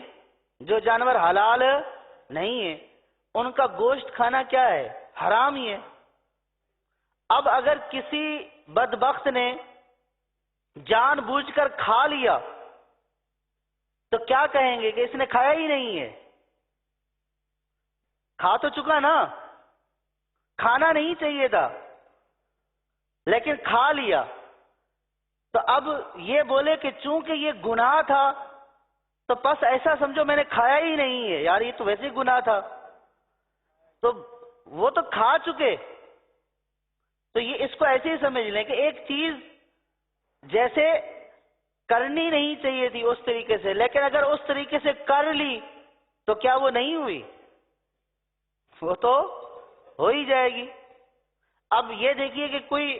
جو جانور حلال نہیں ہے، ان کا گوشت کھانا کیا ہے؟ حرام ہی ہے۔ اب اگر کسی بدبخت نے جان بوجھ کر کھا لیا تو کیا کہیں گے کہ اس نے کھایا ہی نہیں ہے؟ کھا تو چکا نا، کھانا نہیں چاہیے تھا لیکن کھا لیا، تو اب یہ بولے کہ چونکہ یہ گناہ تھا تو بس ایسا سمجھو میں نے کھایا ہی نہیں ہے، یار یہ تو ویسے ہی گناہ تھا، تو وہ تو کھا چکے۔ تو یہ اس کو ایسے ہی سمجھ لیں کہ ایک چیز جیسے کرنی نہیں چاہیے تھی اس طریقے سے، لیکن اگر اس طریقے سے کر لی تو کیا وہ نہیں ہوئی؟ وہ تو ہو ہی جائے گی۔ اب یہ دیکھیے کہ کوئی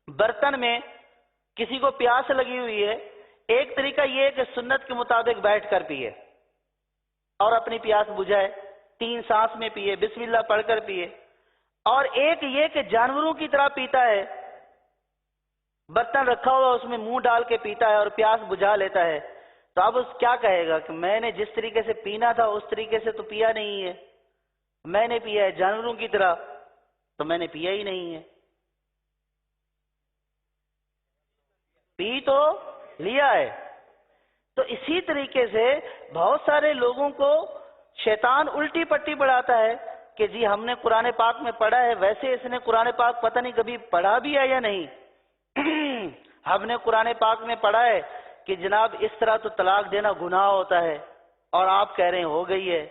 برتن میں کسی کو پیاس لگی ہوئی ہے، ایک طریقہ یہ ہے کہ سنت کے مطابق بیٹھ کر پیے اور اپنی پیاس بجھائے، 3 سانس میں پیے، بسم اللہ پڑھ کر پیے، اور ایک یہ کہ جانوروں کی طرح پیتا ہے، برتن رکھا ہوا اس میں منہ ڈال کے پیتا ہے اور پیاس بجھا لیتا ہے، تو اب اس کیا کہے گا کہ میں نے جس طریقے سے پینا تھا اس طریقے سے تو پیا نہیں ہے، میں نے پیا ہے جانوروں کی طرح، تو میں نے پیا ہی نہیں ہے۔ پی تو لیا ہے۔ تو اسی طریقے سے بہت سارے لوگوں کو شیطان الٹی پٹی پڑھاتا ہے کہ جی ہم نے قرآن پاک میں پڑھا ہے، ویسے اس نے قرآن پاک پتہ نہیں کبھی پڑھا بھی ہے یا نہیں۔ ہم نے قرآن پاک میں پڑھا ہے کہ جناب اس طرح تو طلاق دینا گناہ ہوتا ہے، اور آپ کہہ رہے ہیں ہو گئی ہے،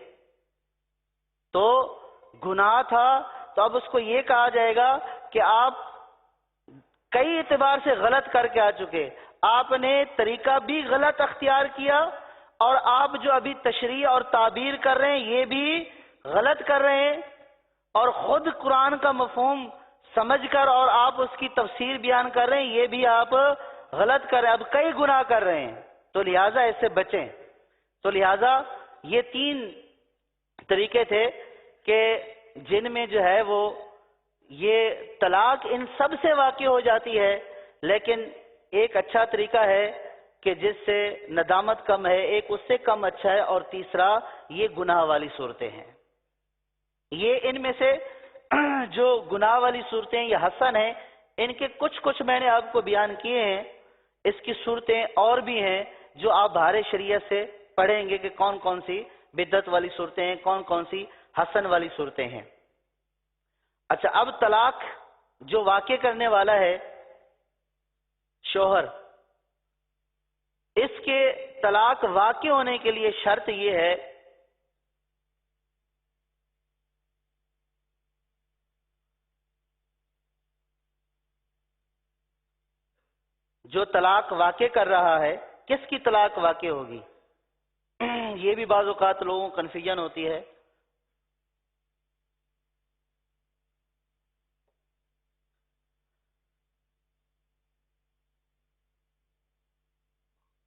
تو گناہ تھا تو اب اس کو یہ کہا جائے گا کہ آپ کئی اعتبار سے غلط کر کے آ چکے، آپ نے طریقہ بھی غلط اختیار کیا، اور آپ جو ابھی تشریح اور تعبیر کر رہے ہیں یہ بھی غلط کر رہے ہیں، اور خود قرآن کا مفہوم سمجھ کر اور آپ اس کی تفسیر بیان کر رہے ہیں یہ بھی آپ غلط کر رہے ہیں، اب کئی گناہ کر رہے ہیں، تو لہٰذا اس سے بچیں۔ تو لہٰذا یہ 3 طریقے تھے کہ جن میں جو ہے وہ یہ طلاق ان سب سے واقع ہو جاتی ہے، لیکن ایک اچھا طریقہ ہے کہ جس سے ندامت کم ہے، ایک اس سے کم اچھا ہے، اور تیسرا یہ گناہ والی صورتیں ہیں۔ یہ ان میں سے جو گناہ والی صورتیں یہ حسن ہیں، ان کے کچھ میں نے آپ کو بیان کیے ہیں، اس کی صورتیں اور بھی ہیں جو آپ بہار شریعت سے پڑھیں گے کہ کون کون سی بدعت والی صورتیں ہیں، کون کون سی حسن والی صورتیں ہیں۔ اچھا، اب طلاق جو واقع کرنے والا ہے شوہر، اس کے طلاق واقع ہونے کے لیے شرط یہ ہے جو طلاق واقع کر رہا ہے کس کی طلاق واقع ہوگی؟ یہ بھی بعض اوقات لوگوں کو کنفیوژن ہوتی ہے۔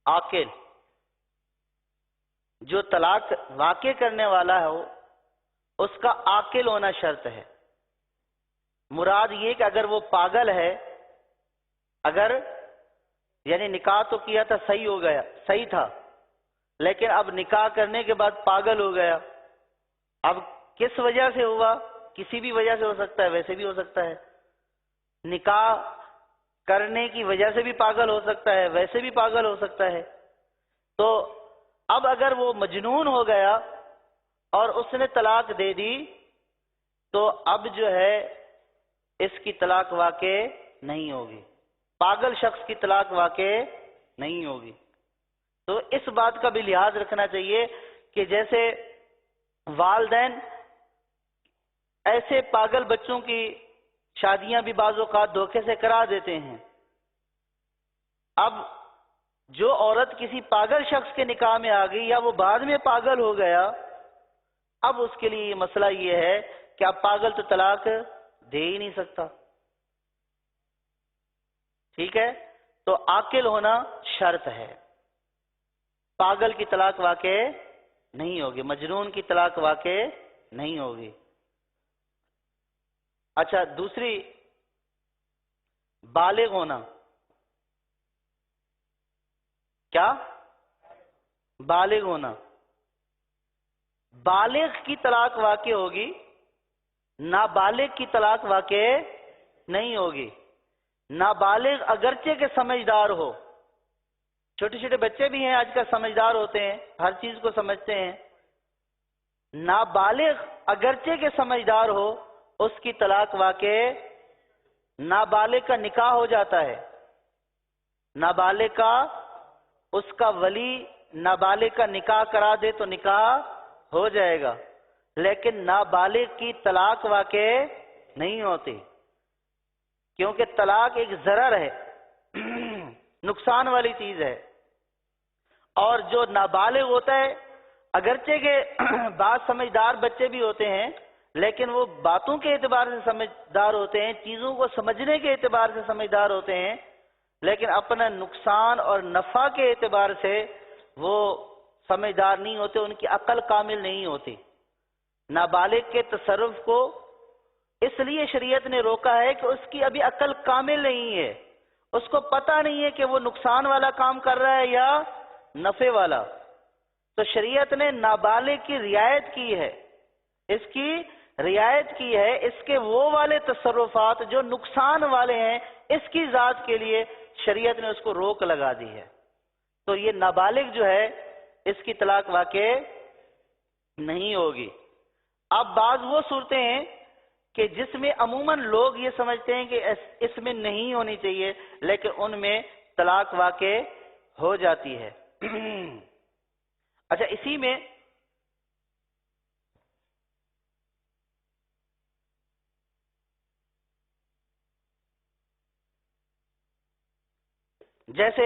عاقل، جو طلاق واقع کرنے والا ہو اس کا عاقل ہونا شرط ہے۔ مراد یہ کہ اگر وہ پاگل ہے، اگر یعنی نکاح تو کیا تھا صحیح ہو گیا، صحیح تھا، لیکن اب نکاح کرنے کے بعد پاگل ہو گیا، اب کس وجہ سے ہوا؟ کسی بھی وجہ سے ہو سکتا ہے، ویسے بھی ہو سکتا ہے، نکاح کرنے کی وجہ سے بھی پاگل ہو سکتا ہے، ویسے بھی پاگل ہو سکتا ہے۔ تو اب اگر وہ مجنون ہو گیا اور اس نے طلاق دے دی تو اب جو ہے اس کی طلاق واقع نہیں ہوگی، پاگل شخص کی طلاق واقع نہیں ہوگی۔ تو اس بات کا بھی لحاظ رکھنا چاہیے کہ جیسے والدین ایسے پاگل بچوں کی شادیاں بھی بعض اوقات دھوکے سے کرا دیتے ہیں، اب جو عورت کسی پاگل شخص کے نکاح میں آ گئی یا وہ بعد میں پاگل ہو گیا، اب اس کے لیے مسئلہ یہ ہے کہ اب پاگل تو طلاق دے ہی نہیں سکتا، ٹھیک ہے؟ تو عاقل ہونا شرط ہے۔ پاگل کی طلاق واقع نہیں ہوگی، مجنون کی طلاق واقع نہیں ہوگی۔ اچھا دوسری، بالغ ہونا، کیا؟ بالغ ہونا، بالغ کی طلاق واقع ہوگی، نابالغ کی طلاق واقع نہیں ہوگی۔ نابالغ اگرچہ کہ سمجھدار ہو، چھوٹے چھوٹے بچے بھی ہیں آج کل سمجھدار ہوتے ہیں، ہر چیز کو سمجھتے ہیں، نابالغ اگرچہ کہ سمجھدار ہو اس کی طلاق واقع، نابالغ کا نکاح ہو جاتا ہے، نابالغ کا، اس کا ولی نابالغ کا نکاح کرا دے تو نکاح ہو جائے گا، لیکن نابالغ کی طلاق واقع نہیں ہوتی، کیونکہ طلاق ایک ضرر ہے، نقصان والی چیز ہے۔ اور جو نابالغ ہوتا ہے، اگرچہ کہ بعض سمجھدار بچے بھی ہوتے ہیں لیکن وہ باتوں کے اعتبار سے سمجھدار ہوتے ہیں، چیزوں کو سمجھنے کے اعتبار سے سمجھدار ہوتے ہیں، لیکن اپنا نقصان اور نفع کے اعتبار سے وہ سمجھدار نہیں ہوتے، ان کی عقل کامل نہیں ہوتی۔ نابالغ کے تصرف کو اس لیے شریعت نے روکا ہے کہ اس کی ابھی عقل کامل نہیں ہے، اس کو پتہ نہیں ہے کہ وہ نقصان والا کام کر رہا ہے یا نفع والا، تو شریعت نے نابالغ کی رعایت کی ہے، اس کی رعایت کی ہے، اس کے وہ والے تصرفات جو نقصان والے ہیں اس کی ذات کے لیے شریعت نے اس کو روک لگا دی ہے، تو یہ نابالغ جو ہے اس کی طلاق واقع نہیں ہوگی۔ اب بعض وہ صورتیں ہیں کہ جس میں عموماً لوگ یہ سمجھتے ہیں کہ اس میں نہیں ہونی چاہیے، لیکن ان میں طلاق واقع ہو جاتی ہے۔ اچھا اسی میں جیسے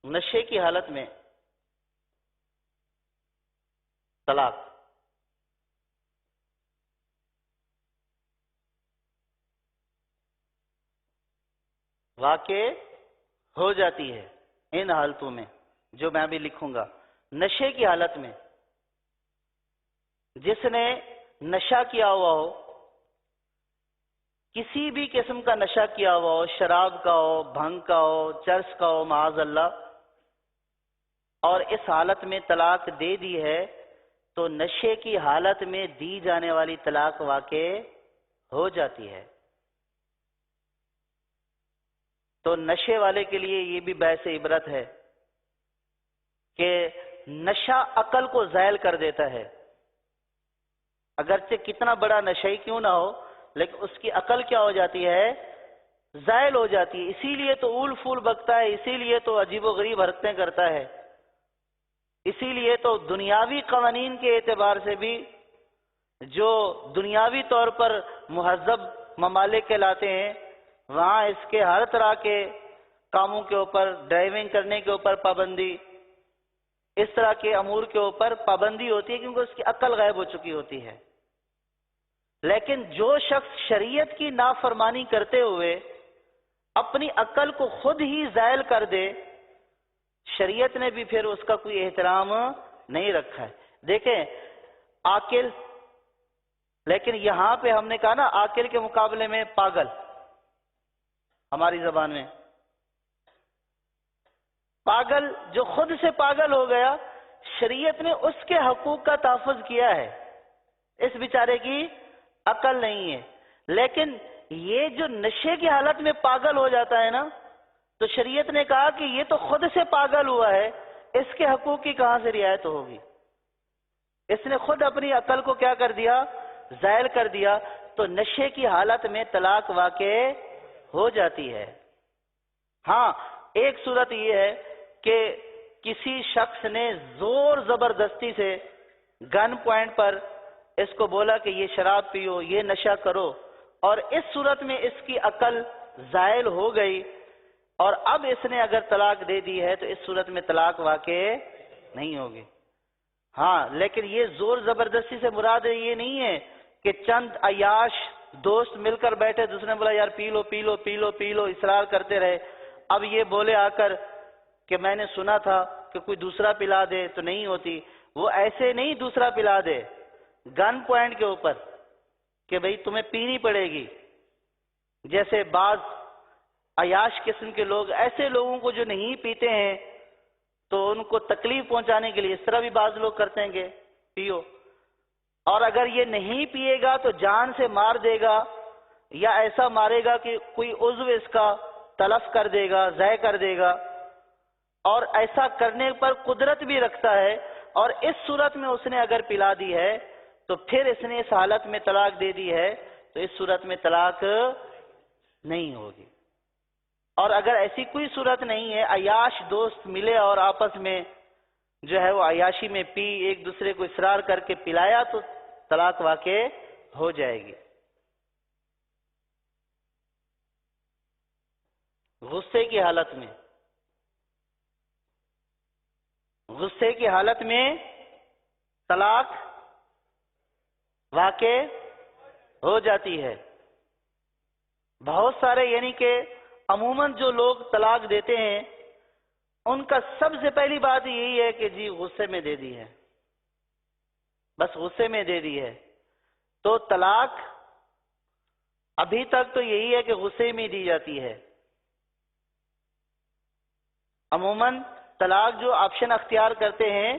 نشے کی حالت میں طلاق، واقع ہو جاتی ہے ان حالتوں میں جو میں بھی لکھوں گا۔ نشے کی حالت میں جس نے نشہ کیا ہوا ہو، کسی بھی قسم کا نشہ کیا ہوا ہو، شراب کا ہو، بھنگ کا ہو، چرس کا ہو، معاذ اللہ، اور اس حالت میں طلاق دے دی ہے، تو نشے کی حالت میں دی جانے والی طلاق واقع ہو جاتی ہے۔ تو نشے والے کے لیے یہ بھی باعث عبرت ہے کہ نشہ عقل کو زائل کر دیتا ہے، اگرچہ کتنا بڑا نشئی کیوں نہ ہو لیکن اس کی عقل کیا ہو جاتی ہے؟ زائل ہو جاتی ہے، اسی لیے تو اول پھول بکتا ہے، اسی لیے تو عجیب و غریب حرکتیں کرتا ہے، اسی لیے تو دنیاوی قوانین کے اعتبار سے بھی جو دنیاوی طور پر مہذب ممالک کہلاتے ہیں وہاں اس کے ہر طرح کے کاموں کے اوپر، ڈرائیونگ کرنے کے اوپر پابندی، اس طرح کے امور کے اوپر پابندی ہوتی ہے کیونکہ اس کی عقل غائب ہو چکی ہوتی ہے۔ لیکن جو شخص شریعت کی نافرمانی کرتے ہوئے اپنی عقل کو خود ہی زائل کر دے، شریعت نے بھی پھر اس کا کوئی احترام نہیں رکھا ہے۔ دیکھیں عاقل، لیکن یہاں پہ ہم نے کہا نا عاقل کے مقابلے میں پاگل، ہماری زبان میں پاگل، جو خود سے پاگل ہو گیا، شریعت نے اس کے حقوق کا تحفظ کیا ہے، اس بیچارے کی عقل نہیں ہے۔ لیکن یہ جو نشے کی حالت میں پاگل ہو جاتا ہے نا، تو شریعت نے کہا کہ یہ تو خود سے پاگل ہوا ہے، اس کے حقوق کی کہاں سے رعایت ہوگی؟ اس نے خود اپنی عقل کو کیا کر دیا؟ زائل کر دیا، تو نشے کی حالت میں طلاق واقع ہو جاتی ہے۔ ہاں ایک صورت یہ ہے کہ کسی شخص نے زور زبردستی سے گن پوائنٹ پر اس کو بولا کہ یہ شراب پیو، یہ نشہ کرو، اور اس صورت میں اس کی عقل زائل ہو گئی اور اب اس نے اگر طلاق دے دی ہے تو اس صورت میں طلاق واقع نہیں ہوگی۔ ہاں لیکن یہ زور زبردستی سے مراد یہ نہیں ہے کہ چند عیاش دوست مل کر بیٹھے، دوسرے نے بولا یار پی لو پی لو پی لو پی لو، اصرار کرتے رہے. اب یہ بولے آ کر کہ میں نے سنا تھا کہ کوئی دوسرا پلا دے تو نہیں ہوتی. وہ ایسے نہیں دوسرا پلا دے، گن پوائنٹ کے اوپر کہ بھئی تمہیں پینی پڑے گی. جیسے بعض عیاش قسم کے لوگ، ایسے لوگوں کو جو نہیں پیتے ہیں تو ان کو تکلیف پہنچانے کے لیے اس طرح بھی بعض لوگ کرتے ہیں کہ پیو، اور اگر یہ نہیں پیے گا تو جان سے مار دے گا، یا ایسا مارے گا کہ کوئی عضو اس کا تلف کر دے گا، ضائع کر دے گا. اور ایسا کرنے پر قدرت بھی رکھتا ہے. اور اس صورت میں اس نے اگر پلا دی ہے تو پھر اس نے اس حالت میں طلاق دے دی ہے تو اس صورت میں طلاق نہیں ہوگی. اور اگر ایسی کوئی صورت نہیں ہے، عیاش دوست ملے اور آپس میں جو ہے وہ عیاشی میں پی، ایک دوسرے کو اصرار کر کے پلایا، تو طلاق واقع ہو جائے گی. غصے کی حالت میں، غصے کی حالت میں طلاق واقع ہو جاتی ہے. بہت سارے، یعنی کہ عموماً جو لوگ طلاق دیتے ہیں ان کا سب سے پہلی بات یہی ہے کہ جی غصے میں دے دی ہے، بس غصے میں دے دی ہے. تو طلاق ابھی تک تو یہی ہے کہ غصے میں دی جاتی ہے. عموماً طلاق جو آپشن اختیار کرتے ہیں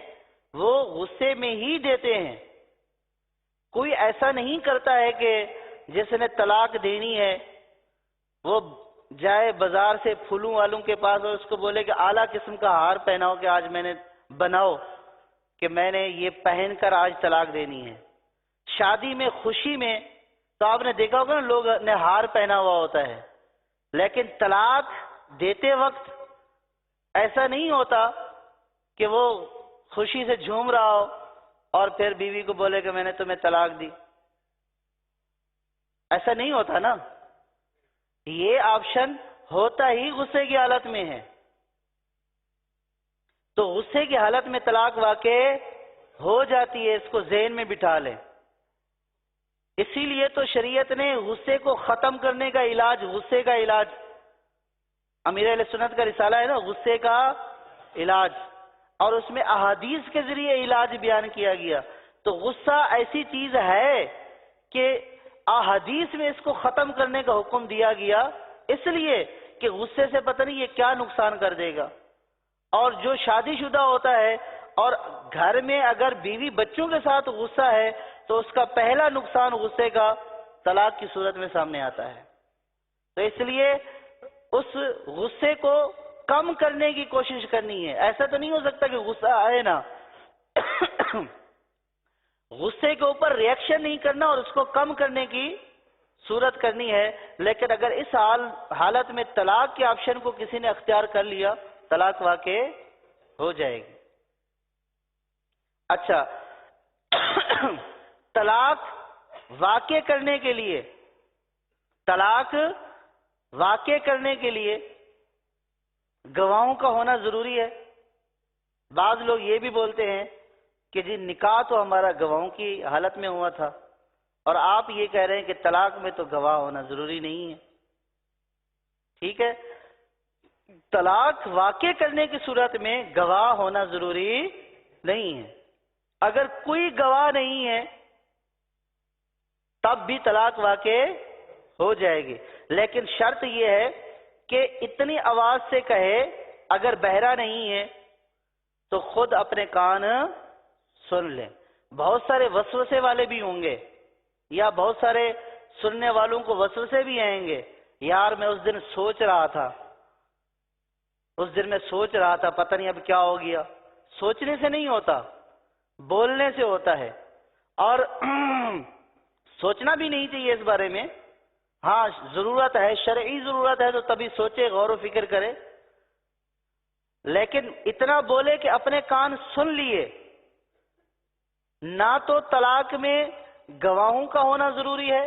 وہ غصے میں ہی دیتے ہیں. کوئی ایسا نہیں کرتا ہے کہ جس نے طلاق دینی ہے وہ جائے بازار سے پھولوں والوں کے پاس اور اس کو بولے کہ اعلیٰ قسم کا ہار پہناؤ کہ آج میں نے بناؤ کہ میں نے یہ پہن کر آج طلاق دینی ہے. شادی میں، خوشی میں تو آپ نے دیکھا ہوگا نا، لوگ نے ہار پہنا ہوا ہوتا ہے، لیکن طلاق دیتے وقت ایسا نہیں ہوتا کہ وہ خوشی سے جھوم رہا ہو اور پھر بیوی کو بولے کہ میں نے تمہیں طلاق دی. ایسا نہیں ہوتا نا. یہ آپشن ہوتا ہی غصے کی حالت میں ہے. تو غصے کی حالت میں طلاق واقع ہو جاتی ہے، اس کو ذہن میں بٹھا لیں. اسی لیے تو شریعت نے غصے کو ختم کرنے کا علاج، غصے کا علاج، امیر اہل سنت کا رسالہ ہے نا، غصے کا علاج، اور اس میں احادیث کے ذریعے علاج بیان کیا گیا. تو غصہ ایسی چیز ہے کہ احادیث میں اس کو ختم کرنے کا حکم دیا گیا، اس لیے کہ غصے سے پتہ نہیں یہ کیا نقصان کر دے گا. اور جو شادی شدہ ہوتا ہے اور گھر میں اگر بیوی بچوں کے ساتھ غصہ ہے تو اس کا پہلا نقصان غصے کا طلاق کی صورت میں سامنے آتا ہے. تو اس لیے اس غصے کو کم کرنے کی کوشش کرنی ہے. ایسا تو نہیں ہو سکتا کہ غصہ آئے نا غصے کے اوپر ریئیکشن نہیں کرنا اور اس کو کم کرنے کی صورت کرنی ہے. لیکن اگر اس حالت میں طلاق کے آپشن کو کسی نے اختیار کر لیا، طلاق واقع ہو جائے گی. اچھا، طلاق واقع کرنے کے لیے، طلاق واقع کرنے کے لیے گواہوں کا ہونا ضروری ہے. بعض لوگ یہ بھی بولتے ہیں کہ جی نکاح تو ہمارا گواہوں کی حالت میں ہوا تھا، اور آپ یہ کہہ رہے ہیں کہ طلاق میں تو گواہ ہونا ضروری نہیں ہے. ٹھیک ہے، طلاق واقع کرنے کی صورت میں گواہ ہونا ضروری نہیں ہے. اگر کوئی گواہ نہیں ہے تب بھی طلاق واقع ہو جائے گی. لیکن شرط یہ ہے کہ اتنی آواز سے کہے، اگر بہرا نہیں ہے تو خود اپنے کان سن لیں. بہت سارے وسوسے والے بھی ہوں گے، یا بہت سارے سننے والوں کو وسوسے بھی آئیں گے. یار میں اس دن سوچ رہا تھا، پتہ نہیں اب کیا ہو گیا. سوچنے سے نہیں ہوتا، بولنے سے ہوتا ہے. اور سوچنا بھی نہیں چاہیے اس بارے میں. ہاں ضرورت ہے، شرعی ضرورت ہے تو تبھی سوچے، غور و فکر کرے. لیکن اتنا بولے کہ اپنے کان سن لیے. نہ تو طلاق میں گواہوں کا ہونا ضروری ہے،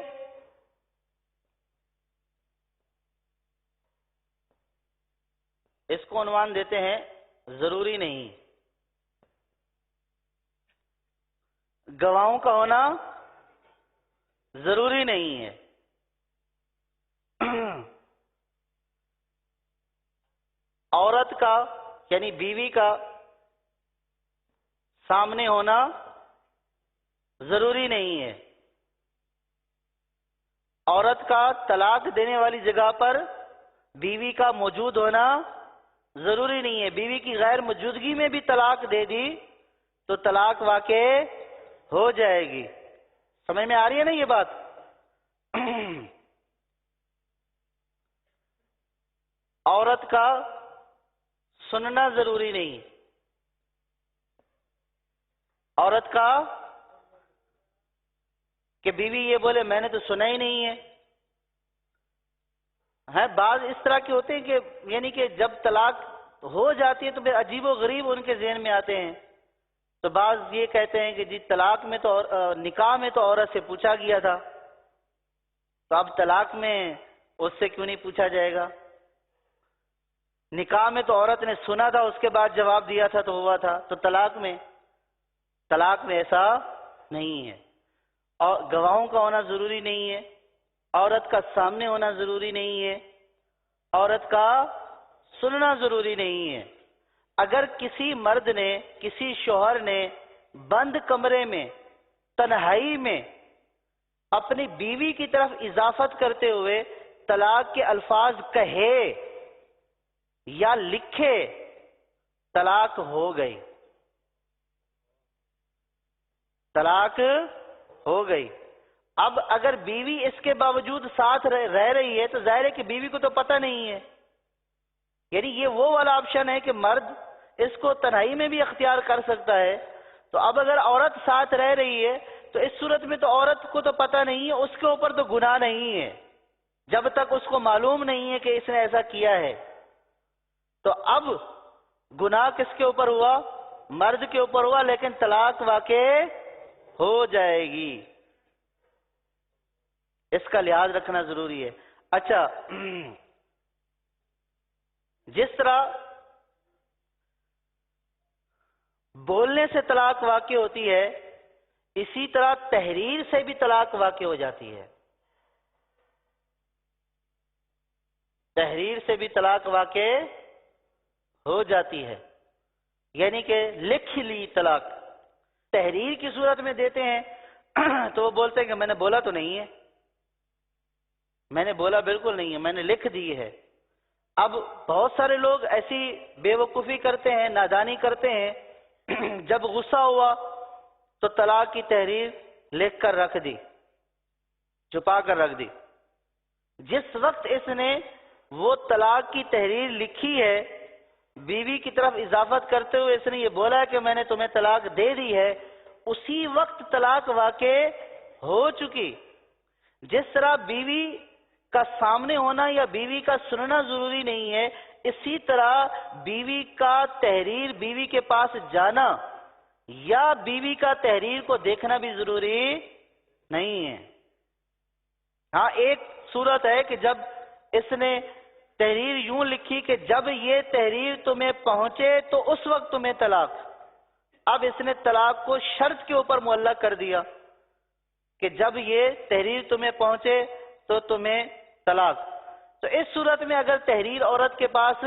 اس کو عنوان دیتے ہیں ضروری نہیں. گواہوں کا ہونا ضروری نہیں ہے. عورت کا یعنی بیوی کا سامنے ہونا ضروری نہیں ہے. عورت کا طلاق دینے والی جگہ پر بیوی کا موجود ہونا ضروری نہیں ہے. بیوی کی غیر موجودگی میں بھی طلاق دے دی تو طلاق واقع ہو جائے گی. سمجھ میں آ رہی ہے نا یہ بات؟ عورت کا سننا ضروری نہیں. عورت کا کہ بیوی یہ بولے میں نے تو سنا ہی نہیں ہے. بعض اس طرح کے ہوتے ہیں کہ یعنی کہ جب طلاق ہو جاتی ہے تو پھر عجیب و غریب ان کے ذہن میں آتے ہیں. تو بعض یہ کہتے ہیں کہ جی طلاق میں تو نکاح میں تو عورت سے پوچھا گیا تھا تو اب طلاق میں اس سے کیوں نہیں پوچھا جائے گا؟ نکاح میں تو عورت نے سنا تھا اس کے بعد جواب دیا تھا تو ہوا تھا. تو طلاق میں ایسا نہیں ہے. اور گواہوں کا ہونا ضروری نہیں ہے. عورت کا سامنے ہونا ضروری نہیں ہے. عورت کا سننا ضروری نہیں ہے. اگر کسی مرد نے کسی شوہر نے بند کمرے میں تنہائی میں اپنی بیوی کی طرف اضافت کرتے ہوئے طلاق کے الفاظ کہے یا لکھے طلاق ہو گئی. طلاق ہو گئی. اب اگر بیوی اس کے باوجود ساتھ رہ رہی ہے تو ظاہر ہے کہ بیوی کو تو پتہ نہیں ہے. یعنی یہ وہ والا آپشن ہے کہ مرد اس کو تنہائی میں بھی اختیار کر سکتا ہے. تو اب اگر عورت ساتھ رہ رہی ہے تو اس صورت میں تو عورت کو تو پتہ نہیں ہے, اس کے اوپر تو گناہ نہیں ہے جب تک اس کو معلوم نہیں ہے کہ اس نے ایسا کیا ہے. تو اب گناہ کس کے اوپر ہوا؟ مرد کے اوپر ہوا, لیکن طلاق واقع ہو جائے گی. اس کا لحاظ رکھنا ضروری ہے. اچھا, جس طرح بولنے سے طلاق واقع ہوتی ہے اسی طرح تحریر سے بھی طلاق واقع ہو جاتی ہے. تحریر سے بھی طلاق واقع ہو جاتی ہے, یعنی کہ لکھ لی طلاق. تحریر کی صورت میں دیتے ہیں تو وہ بولتے ہیں کہ میں نے بولا تو نہیں ہے, میں نے بولا بالکل نہیں ہے, میں نے لکھ دی ہے. اب بہت سارے لوگ ایسی بے وقوفی کرتے ہیں, نادانی کرتے ہیں, جب غصہ ہوا تو طلاق کی تحریر لکھ کر رکھ دی, چھپا کر رکھ دی. جس وقت اس نے وہ طلاق کی تحریر لکھی ہے بیوی کی طرف اضافت کرتے ہوئے اس نے یہ بولا کہ میں نے تمہیں طلاق دے دی ہے, اسی وقت طلاق واقع ہو چکی. جس طرح بیوی کا سامنے ہونا یا بیوی کا سننا ضروری نہیں ہے, اسی طرح بیوی کا تحریر بیوی کے پاس جانا یا بیوی کا تحریر کو دیکھنا بھی ضروری نہیں ہے. ہاں, ایک صورت ہے کہ جب اس نے تحریر یوں لکھی کہ جب یہ تحریر تمہیں پہنچے تو اس وقت تمہیں طلاق. اب اس نے طلاق کو شرط کے اوپر معلق کر دیا کہ جب یہ تحریر تمہیں پہنچے تو تمہیں طلاق. تو اس صورت میں اگر تحریر عورت کے پاس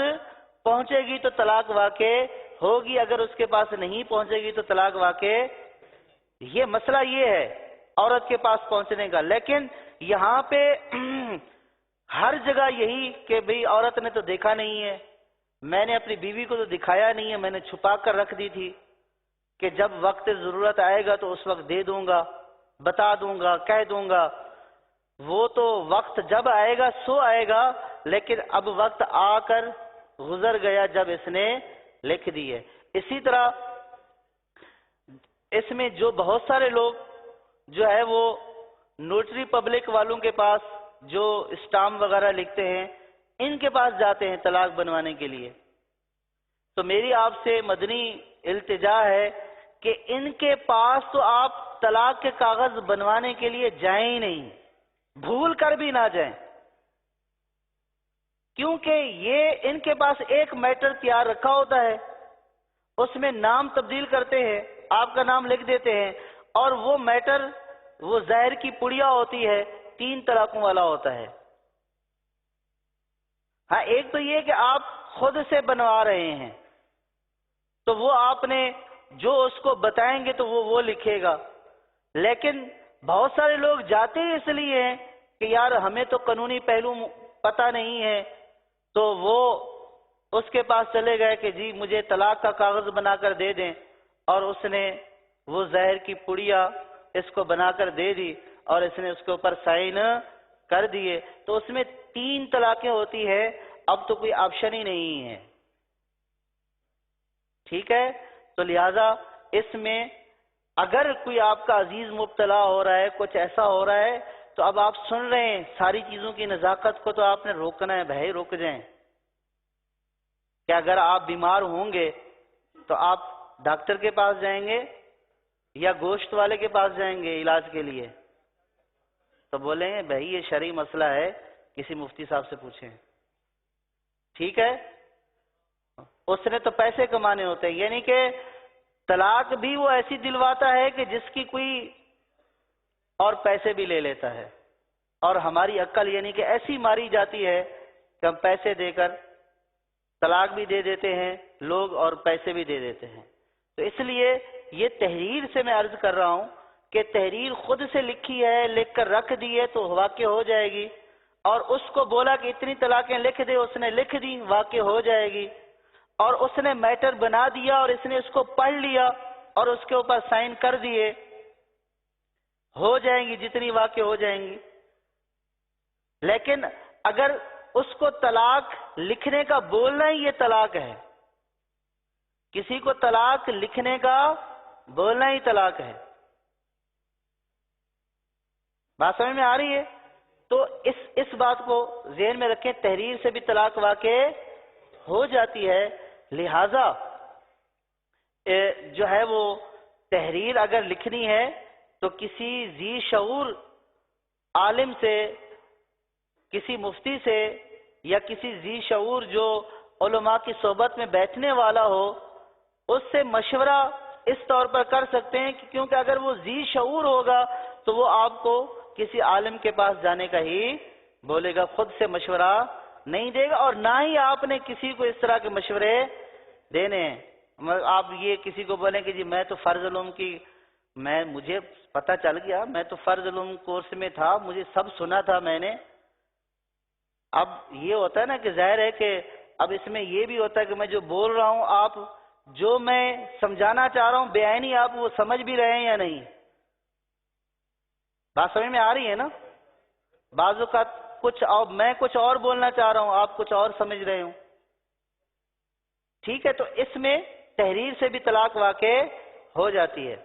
پہنچے گی تو طلاق واقع ہوگی, اگر اس کے پاس نہیں پہنچے گی تو طلاق واقع. یہ مسئلہ یہ ہے عورت کے پاس پہنچنے کا. لیکن یہاں پہ ہر جگہ یہی کہ بھئی عورت نے تو دیکھا نہیں ہے, میں نے اپنی بیوی کو تو دکھایا نہیں ہے, میں نے چھپا کر رکھ دی تھی کہ جب وقت ضرورت آئے گا تو اس وقت دے دوں گا, بتا دوں گا, کہہ دوں گا. وہ تو وقت جب آئے گا سو آئے گا, لیکن اب وقت آ کر گزر گیا جب اس نے لکھ دی ہے. اسی طرح اس میں جو بہت سارے لوگ جو ہے وہ نوٹری پبلک والوں کے پاس جو اسٹامپ وغیرہ لکھتے ہیں ان کے پاس جاتے ہیں طلاق بنوانے کے لیے. تو میری آپ سے مدنی التجا ہے کہ ان کے پاس تو آپ طلاق کے کاغذ بنوانے کے لیے جائیں ہی نہیں, بھول کر بھی نہ جائیں, کیونکہ یہ ان کے پاس ایک میٹر تیار رکھا ہوتا ہے, اس میں نام تبدیل کرتے ہیں, آپ کا نام لکھ دیتے ہیں, اور وہ میٹر وہ زہر کی پڑیا ہوتی ہے, 3 طلاقوں والا ہوتا ہے. ہاں, ایک تو یہ کہ آپ خود سے بنوا رہے ہیں، تو وہ آپ نے جو اس کو بتائیں گے تو وہ لکھے گا. لیکن بہت سارے لوگ جاتے ہی اس لیے ہیں کہ یار ہمیں تو قانونی پہلو پتہ نہیں ہے، تو وہ اس کے پاس چلے گئے کہ جی مجھے طلاق کا کاغذ بنا کر دے دیں، اور اس نے وہ زہر کی پڑیا اس کو بنا کر دے دی اور اس نے اس کے اوپر سائن کر دیے، تو اس میں 3 طلاقیں ہوتی ہے. اب تو کوئی آپشن ہی نہیں ہے. ٹھیک ہے، تو لہذا اس میں اگر کوئی آپ کا عزیز مبتلا ہو رہا ہے، کچھ ایسا ہو رہا ہے، تو اب آپ سن رہے ہیں ساری چیزوں کی نزاکت کو، تو آپ نے روکنا ہے. بھائی رک جائیں کہ اگر آپ بیمار ہوں گے تو آپ ڈاکٹر کے پاس جائیں گے یا گوشت والے کے پاس جائیں گے علاج کے لیے؟ تو بولیں گے بھائی یہ شرعی مسئلہ ہے، کسی مفتی صاحب سے پوچھیں. ٹھیک ہے، اس نے تو پیسے کمانے ہوتے ہیں. یعنی کہ طلاق بھی وہ ایسی دلواتا ہے کہ جس کی کوئی اور پیسے بھی لے لیتا ہے. اور ہماری عقل یعنی کہ ایسی ماری جاتی ہے کہ ہم پیسے دے کر طلاق بھی دے دیتے ہیں لوگ اور پیسے بھی دے دیتے ہیں. تو اس لیے یہ تحریر سے میں عرض کر رہا ہوں کہ تحریر خود سے لکھی ہے، لکھ کر رکھ دی ہے تو واقع ہو جائے گی. اور اس کو بولا کہ اتنی طلاقیں لکھ دے، اس نے لکھ دی، واقع ہو جائے گی. اور اس نے میٹر بنا دیا اور اس نے اس کو پڑھ لیا اور اس کے اوپر سائن کر دیے، ہو جائیں گی جتنی واقع ہو جائیں گی. لیکن اگر اس کو طلاق لکھنے کا بولنا ہی یہ طلاق ہے، کسی کو طلاق لکھنے کا بولنا ہی طلاق ہے. بات سمجھ میں آ رہی ہے؟ تو اس بات کو ذہن میں رکھیں، تحریر سے بھی طلاق واقع ہو جاتی ہے. لہذا جو ہے وہ تحریر اگر لکھنی ہے تو کسی ذی شعور عالم سے، کسی مفتی سے یا کسی ذی شعور جو علماء کی صحبت میں بیٹھنے والا ہو، اس سے مشورہ اس طور پر کر سکتے ہیں کہ کیونکہ اگر وہ ذی شعور ہوگا تو وہ آپ کو کسی عالم کے پاس جانے کا ہی بولے گا، خود سے مشورہ نہیں دے گا. اور نہ ہی آپ نے کسی کو اس طرح کے مشورے دینے ہیں. آپ یہ کسی کو بولیں کہ جی میں تو فرض علوم کی، مجھے پتہ چل گیا، میں تو فرض علوم کورس میں تھا، مجھے سب سنا تھا میں نے. اب یہ ہوتا ہے نا کہ ظاہر ہے کہ اب اس میں یہ بھی ہوتا ہے کہ میں جو بول رہا ہوں، آپ جو میں سمجھانا چاہ رہا ہوں بے عینی آپ وہ سمجھ بھی رہے ہیں یا نہیں. بات سمجھ میں آ رہی ہے نا؟ بعض اوقات میں کچھ اور بولنا چاہ رہا ہوں، آپ کچھ اور سمجھ رہے ہوں. ٹھیک ہے، تو اس میں تحریر سے بھی طلاق واقع ہو جاتی ہے.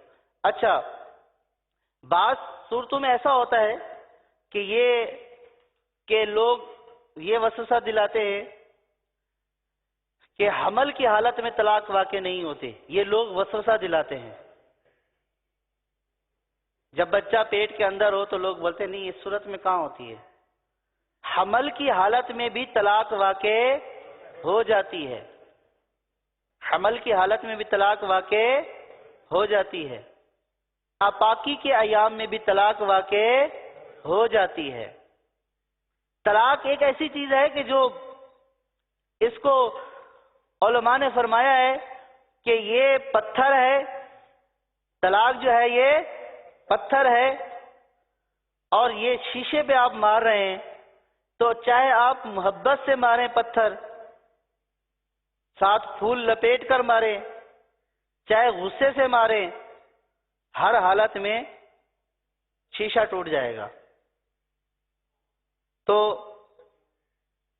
اچھا، بعض صورتوں میں ایسا ہوتا ہے کہ لوگ یہ وسوسہ دلاتے ہیں کہ حمل کی حالت میں طلاق واقع نہیں ہوتے. یہ لوگ وسوسہ دلاتے ہیں. جب بچہ پیٹ کے اندر ہو تو لوگ بولتے ہیں نہیں اس صورت میں کہاں ہوتی ہے. حمل کی حالت میں بھی طلاق واقع ہو جاتی ہے. حمل کی حالت میں بھی طلاق واقع ہو جاتی ہے. آپاکی کے ایام میں بھی طلاق واقع ہو جاتی ہے. طلاق ایک ایسی چیز ہے کہ جو اس کو علماء نے فرمایا ہے کہ یہ پتھر ہے. طلاق جو ہے یہ پتھر ہے، اور یہ شیشے پہ آپ مار رہے ہیں تو چاہے آپ محبت سے ماریں پتھر، ساتھ پھول لپیٹ کر ماریں، چاہے غصے سے ماریں، ہر حالت میں شیشہ ٹوٹ جائے گا. تو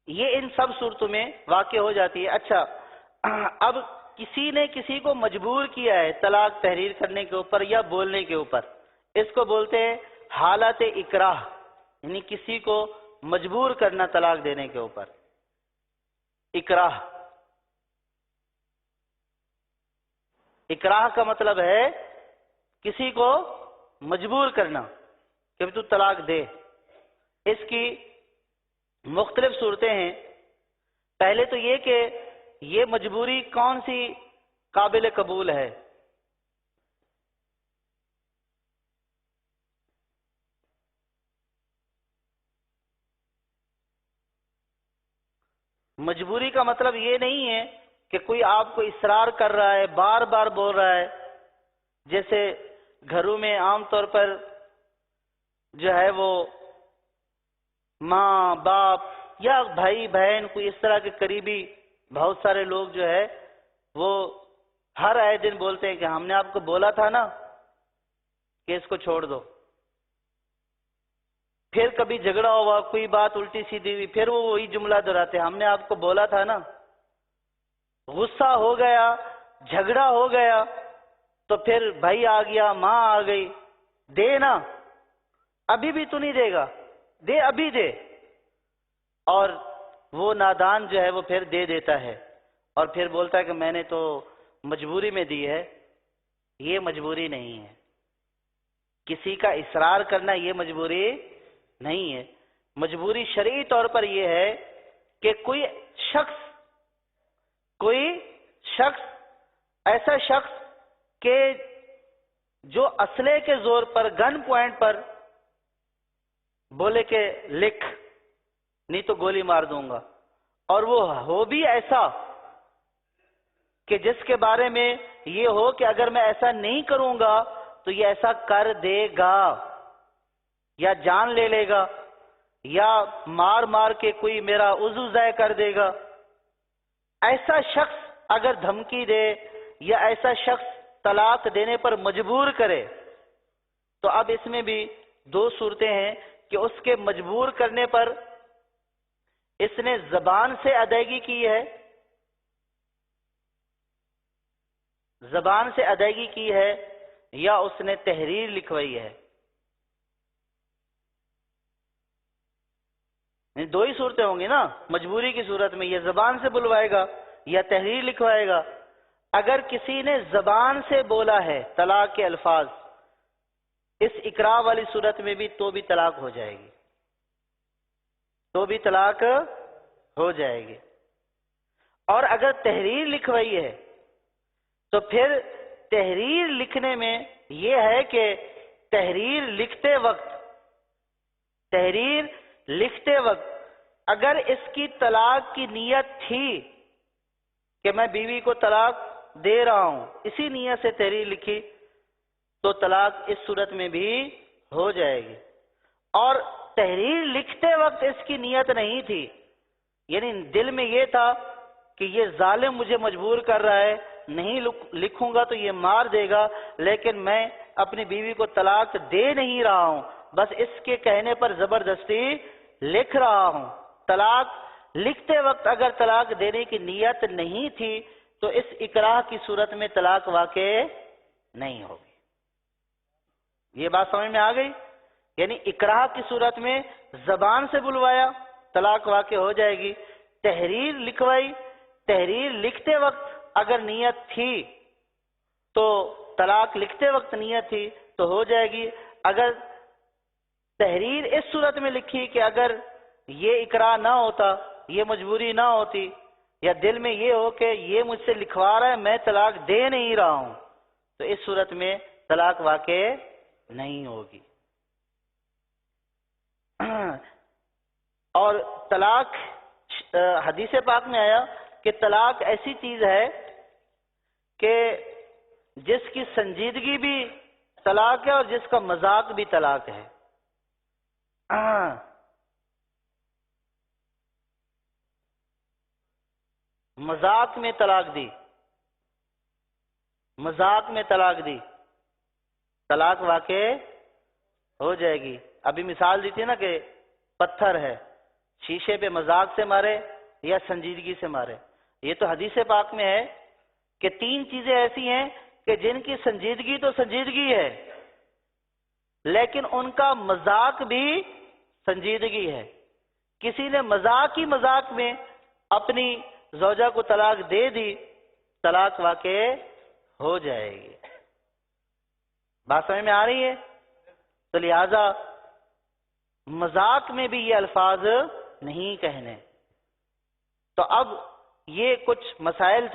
یہ ان سب صورتوں میں واقع ہو جاتی ہے. اچھا، اب کسی نے کسی کو مجبور کیا ہے طلاق تحریر کرنے کے اوپر یا بولنے کے اوپر، اس کو بولتے ہیں حالت اکراہ، یعنی کسی کو مجبور کرنا طلاق دینے کے اوپر. اکراہ کا مطلب ہے کسی کو مجبور کرنا کہ تو طلاق دے. اس کی مختلف صورتیں ہیں. پہلے تو یہ کہ یہ مجبوری کون سی قابل قبول ہے. مجبوری کا مطلب یہ نہیں ہے کہ کوئی آپ کو اصرار کر رہا ہے، بار بار بول رہا ہے. جیسے گھروں میں عام طور پر جو ہے وہ ماں باپ یا بھائی بہن کوئی اس طرح کے قریبی بہت سارے لوگ جو ہے وہ ہر آئے دن بولتے ہیں کہ ہم نے آپ کو بولا تھا نا کہ اس کو چھوڑ دو. پھر کبھی جھگڑا ہوا، کوئی بات الٹی سیدھی ہوئی، پھر وہ وہی جملہ دہراتے ہیں، ہم نے آپ کو بولا تھا نا. غصہ ہو گیا، جھگڑا ہو گیا تو پھر بھائی آ گیا، ماں آ گئی، دے نا، ابھی بھی تو نہیں دے گا، دے ابھی دے. اور وہ نادان جو ہے وہ پھر دے دیتا ہے اور پھر بولتا ہے کہ میں نے تو مجبوری میں دی ہے. یہ مجبوری نہیں ہے. کسی کا اصرار کرنا یہ مجبوری نہیں ہے. مجبوری شرعی طور پر یہ ہے کہ کوئی شخص ایسا شخص کہ جو اسلحے کے زور پر، گن پوائنٹ پر بولے کہ لکھ نہیں تو گولی مار دوں گا، اور وہ ہو بھی ایسا کہ جس کے بارے میں یہ ہو کہ اگر میں ایسا نہیں کروں گا تو یہ ایسا کر دے گا، یا جان لے لے گا، یا مار مار کے کوئی میرا عضو ضائع کر دے گا. ایسا شخص اگر دھمکی دے یا ایسا شخص طلاق دینے پر مجبور کرے تو اب اس میں بھی دو صورتیں ہیں کہ اس کے مجبور کرنے پر اس نے زبان سے ادائیگی کی ہے، یا اس نے تحریر لکھوائی ہے. دو ہی صورتیں ہوں گی نا. مجبوری کی صورت میں یہ زبان سے بلوائے گا یا تحریر لکھوائے گا. اگر کسی نے زبان سے بولا ہے طلاق کے الفاظ اس اقرار والی صورت میں بھی تو بھی طلاق ہو جائے گی، اور اگر تحریر لکھوائی ہے تو پھر تحریر لکھنے میں یہ ہے کہ تحریر لکھتے وقت اگر اس کی طلاق کی نیت تھی کہ میں بیوی کو طلاق دے رہا ہوں، اسی نیت سے تحریر لکھی تو طلاق اس صورت میں بھی ہو جائے گی. اور تحریر لکھتے وقت اس کی نیت نہیں تھی، یعنی دل میں یہ تھا کہ یہ ظالم مجھے مجبور کر رہا ہے، نہیں لکھوں گا تو یہ مار دے گا، لیکن میں اپنی بیوی کو طلاق دے نہیں رہا ہوں، بس اس کے کہنے پر زبردستی لکھ رہا ہوں. طلاق لکھتے وقت اگر طلاق دینے کی نیت نہیں تھی تو اس اکراہ کی صورت میں طلاق واقع نہیں ہوگی. یہ بات سمجھ میں آ گئی؟ یعنی اکراہ کی صورت میں زبان سے بلوایا طلاق واقع ہو جائے گی. تحریر لکھوائی، تحریر لکھتے وقت اگر نیت تھی تو طلاق لکھتے وقت نیت تھی تو ہو جائے گی. اگر تحریر اس صورت میں لکھی کہ اگر یہ اقرار نہ ہوتا، یہ مجبوری نہ ہوتی، یا دل میں یہ ہو کہ یہ مجھ سے لکھوا رہا ہے میں طلاق دے نہیں رہا ہوں، تو اس صورت میں طلاق واقع نہیں ہوگی. اور طلاق حدیث پاک میں آیا کہ طلاق ایسی چیز ہے کہ جس کی سنجیدگی بھی طلاق ہے اور جس کا مذاق بھی طلاق ہے. مذاق میں طلاق دی، طلاق واقع ہو جائے گی. ابھی مثال دی تھی نا کہ پتھر ہے، شیشے پہ مذاق سے مارے یا سنجیدگی سے مارے. یہ تو حدیث پاک میں ہے کہ تین چیزیں ایسی ہیں کہ جن کی سنجیدگی تو سنجیدگی ہے لیکن ان کا مذاق بھی سنجیدگی ہے. کسی نے مذاق میں اپنی زوجہ کو طلاق دے دی، طلاق واقع ہو جائے گی. بات سمجھ میں آ رہی ہے؟ تو لہذا مذاق میں بھی یہ الفاظ نہیں کہنے. تو اب یہ کچھ مسائل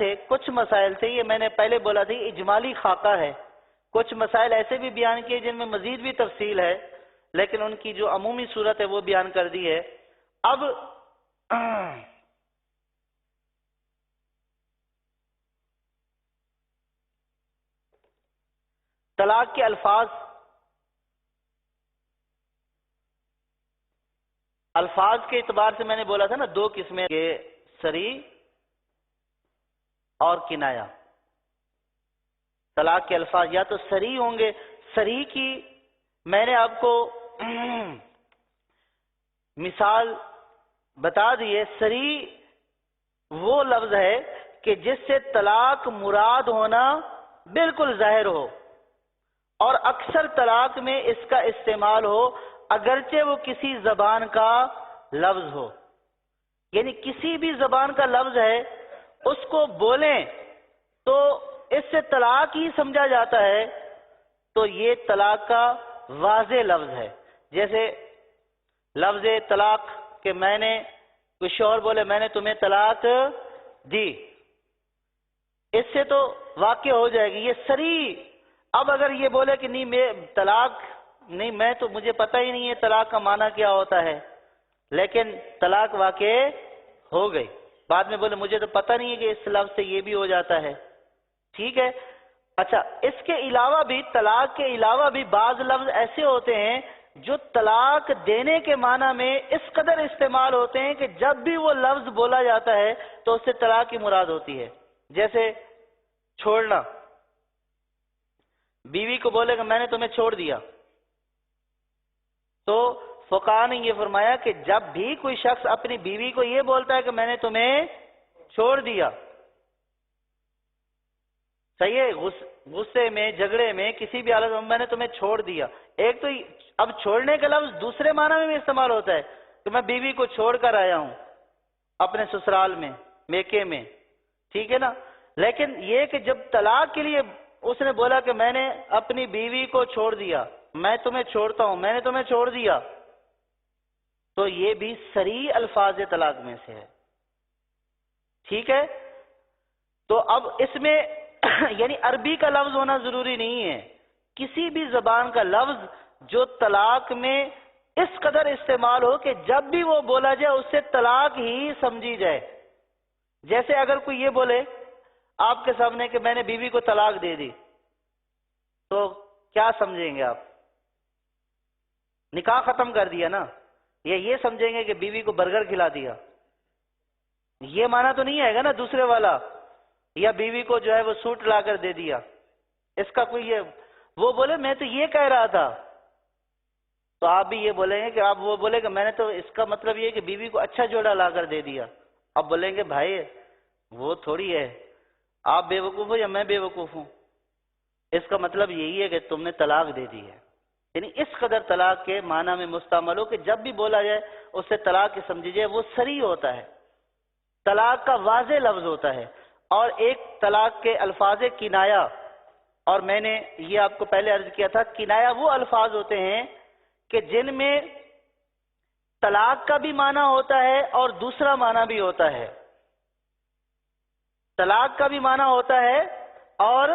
تھے، یہ میں نے پہلے بولا تھی اجمالی خاکہ ہے. کچھ مسائل ایسے بھی بیان کیے جن میں مزید بھی تفصیل ہے، لیکن ان کی جو عمومی صورت ہے وہ بیان کر دی ہے. اب طلاق کے الفاظ کے اعتبار سے میں نے بولا تھا نا، دو قسمیں کے صریح اور کنایا۔ طلاق کے الفاظ یا تو صریح ہوں گے، صریح کی میں نے آپ کو مثال بتا دی ہے۔ صریح وہ لفظ ہے کہ جس سے طلاق مراد ہونا بالکل ظاہر ہو، اور اکثر طلاق میں اس کا استعمال ہو اگرچہ وہ کسی زبان کا لفظ ہو، یعنی کسی بھی زبان کا لفظ ہے اس کو بولیں تو اس سے طلاق ہی سمجھا جاتا ہے، تو یہ طلاق کا واضح لفظ ہے۔ جیسے لفظ طلاق کہ میں نے، کوئی شوہر بولے میں نے تمہیں طلاق دی، اس سے تو واقع ہو جائے گی، یہ صریح۔ اب اگر یہ بولے کہ نہیں میں طلاق نہیں، میں تو مجھے پتہ ہی نہیں ہے طلاق کا معنی کیا ہوتا ہے، لیکن طلاق واقع ہو گئی، بعد میں بولے مجھے تو پتہ نہیں ہے کہ اس لفظ سے یہ بھی ہو جاتا ہے، ٹھیک ہے۔ اچھا، اس کے علاوہ بھی، طلاق کے علاوہ بھی بعض لفظ ایسے ہوتے ہیں جو طلاق دینے کے معنی میں اس قدر استعمال ہوتے ہیں کہ جب بھی وہ لفظ بولا جاتا ہے تو اس سے طلاق کی مراد ہوتی ہے۔ جیسے چھوڑنا، بیوی کو بولے کہ میں نے تمہیں چھوڑ دیا، تو فقہاء نے یہ فرمایا کہ جب بھی کوئی شخص اپنی بیوی کو یہ بولتا ہے کہ میں نے تمہیں چھوڑ دیا، صحیح ہے، غصے میں، جھگڑے میں، کسی بھی حالت میں میں نے تمہیں چھوڑ دیا، ایک تو اب چھوڑنے کا لفظ دوسرے معنی میں بھی استعمال ہوتا ہے کہ میں بیوی کو چھوڑ کر آیا ہوں اپنے سسرال میں، میکے میں، ٹھیک ہے نا۔ لیکن یہ کہ جب طلاق کے لیے اس نے بولا کہ میں نے اپنی بیوی کو چھوڑ دیا، میں تمہیں چھوڑتا ہوں، میں نے تمہیں چھوڑ دیا، تو یہ بھی صریح الفاظ طلاق میں سے ہے، ٹھیک ہے۔ تو اب اس میں یعنی عربی کا لفظ ہونا ضروری نہیں ہے، کسی بھی زبان کا لفظ جو طلاق میں اس قدر استعمال ہو کہ جب بھی وہ بولا جائے اس سے طلاق ہی سمجھی جائے۔ جیسے اگر کوئی یہ بولے آپ کے سامنے کہ میں نے بیوی کو طلاق دے دی، تو کیا سمجھیں گے آپ؟ نکاح ختم کر دیا نا، یا یہ سمجھیں گے کہ بیوی کو برگر کھلا دیا؟ یہ معنی تو نہیں آئے گا نا دوسرے والا، یا بیوی کو جو ہے وہ سوٹ لا کر دے دیا، اس کا کوئی یہ، وہ بولے میں تو یہ کہہ رہا تھا، تو آپ بھی یہ بولیں گے کہ آپ وہ بولے کہ میں نے تو، اس کا مطلب یہ کہ بیوی کو اچھا جوڑا لا کر دے دیا۔ اب بولیں گے بھائی وہ تھوڑی ہے، آپ بے وقوف ہو یا میں بے وقوف ہوں، اس کا مطلب یہی ہے کہ تم نے طلاق دے دی ہے، یعنی اس قدر طلاق کے معنی میں مستعمل ہو کہ جب بھی بولا جائے اس سے طلاق کی سمجھی جائے، وہ صریح ہوتا ہے، طلاق کا واضح لفظ ہوتا ہے۔ اور ایک طلاق کے الفاظ کنایا، اور میں نے یہ آپ کو پہلے عرض کیا تھا، کنایا وہ الفاظ ہوتے ہیں کہ جن میں طلاق کا بھی معنی ہوتا ہے اور دوسرا معنی بھی ہوتا ہے، طلاق کا بھی معنی ہوتا ہے اور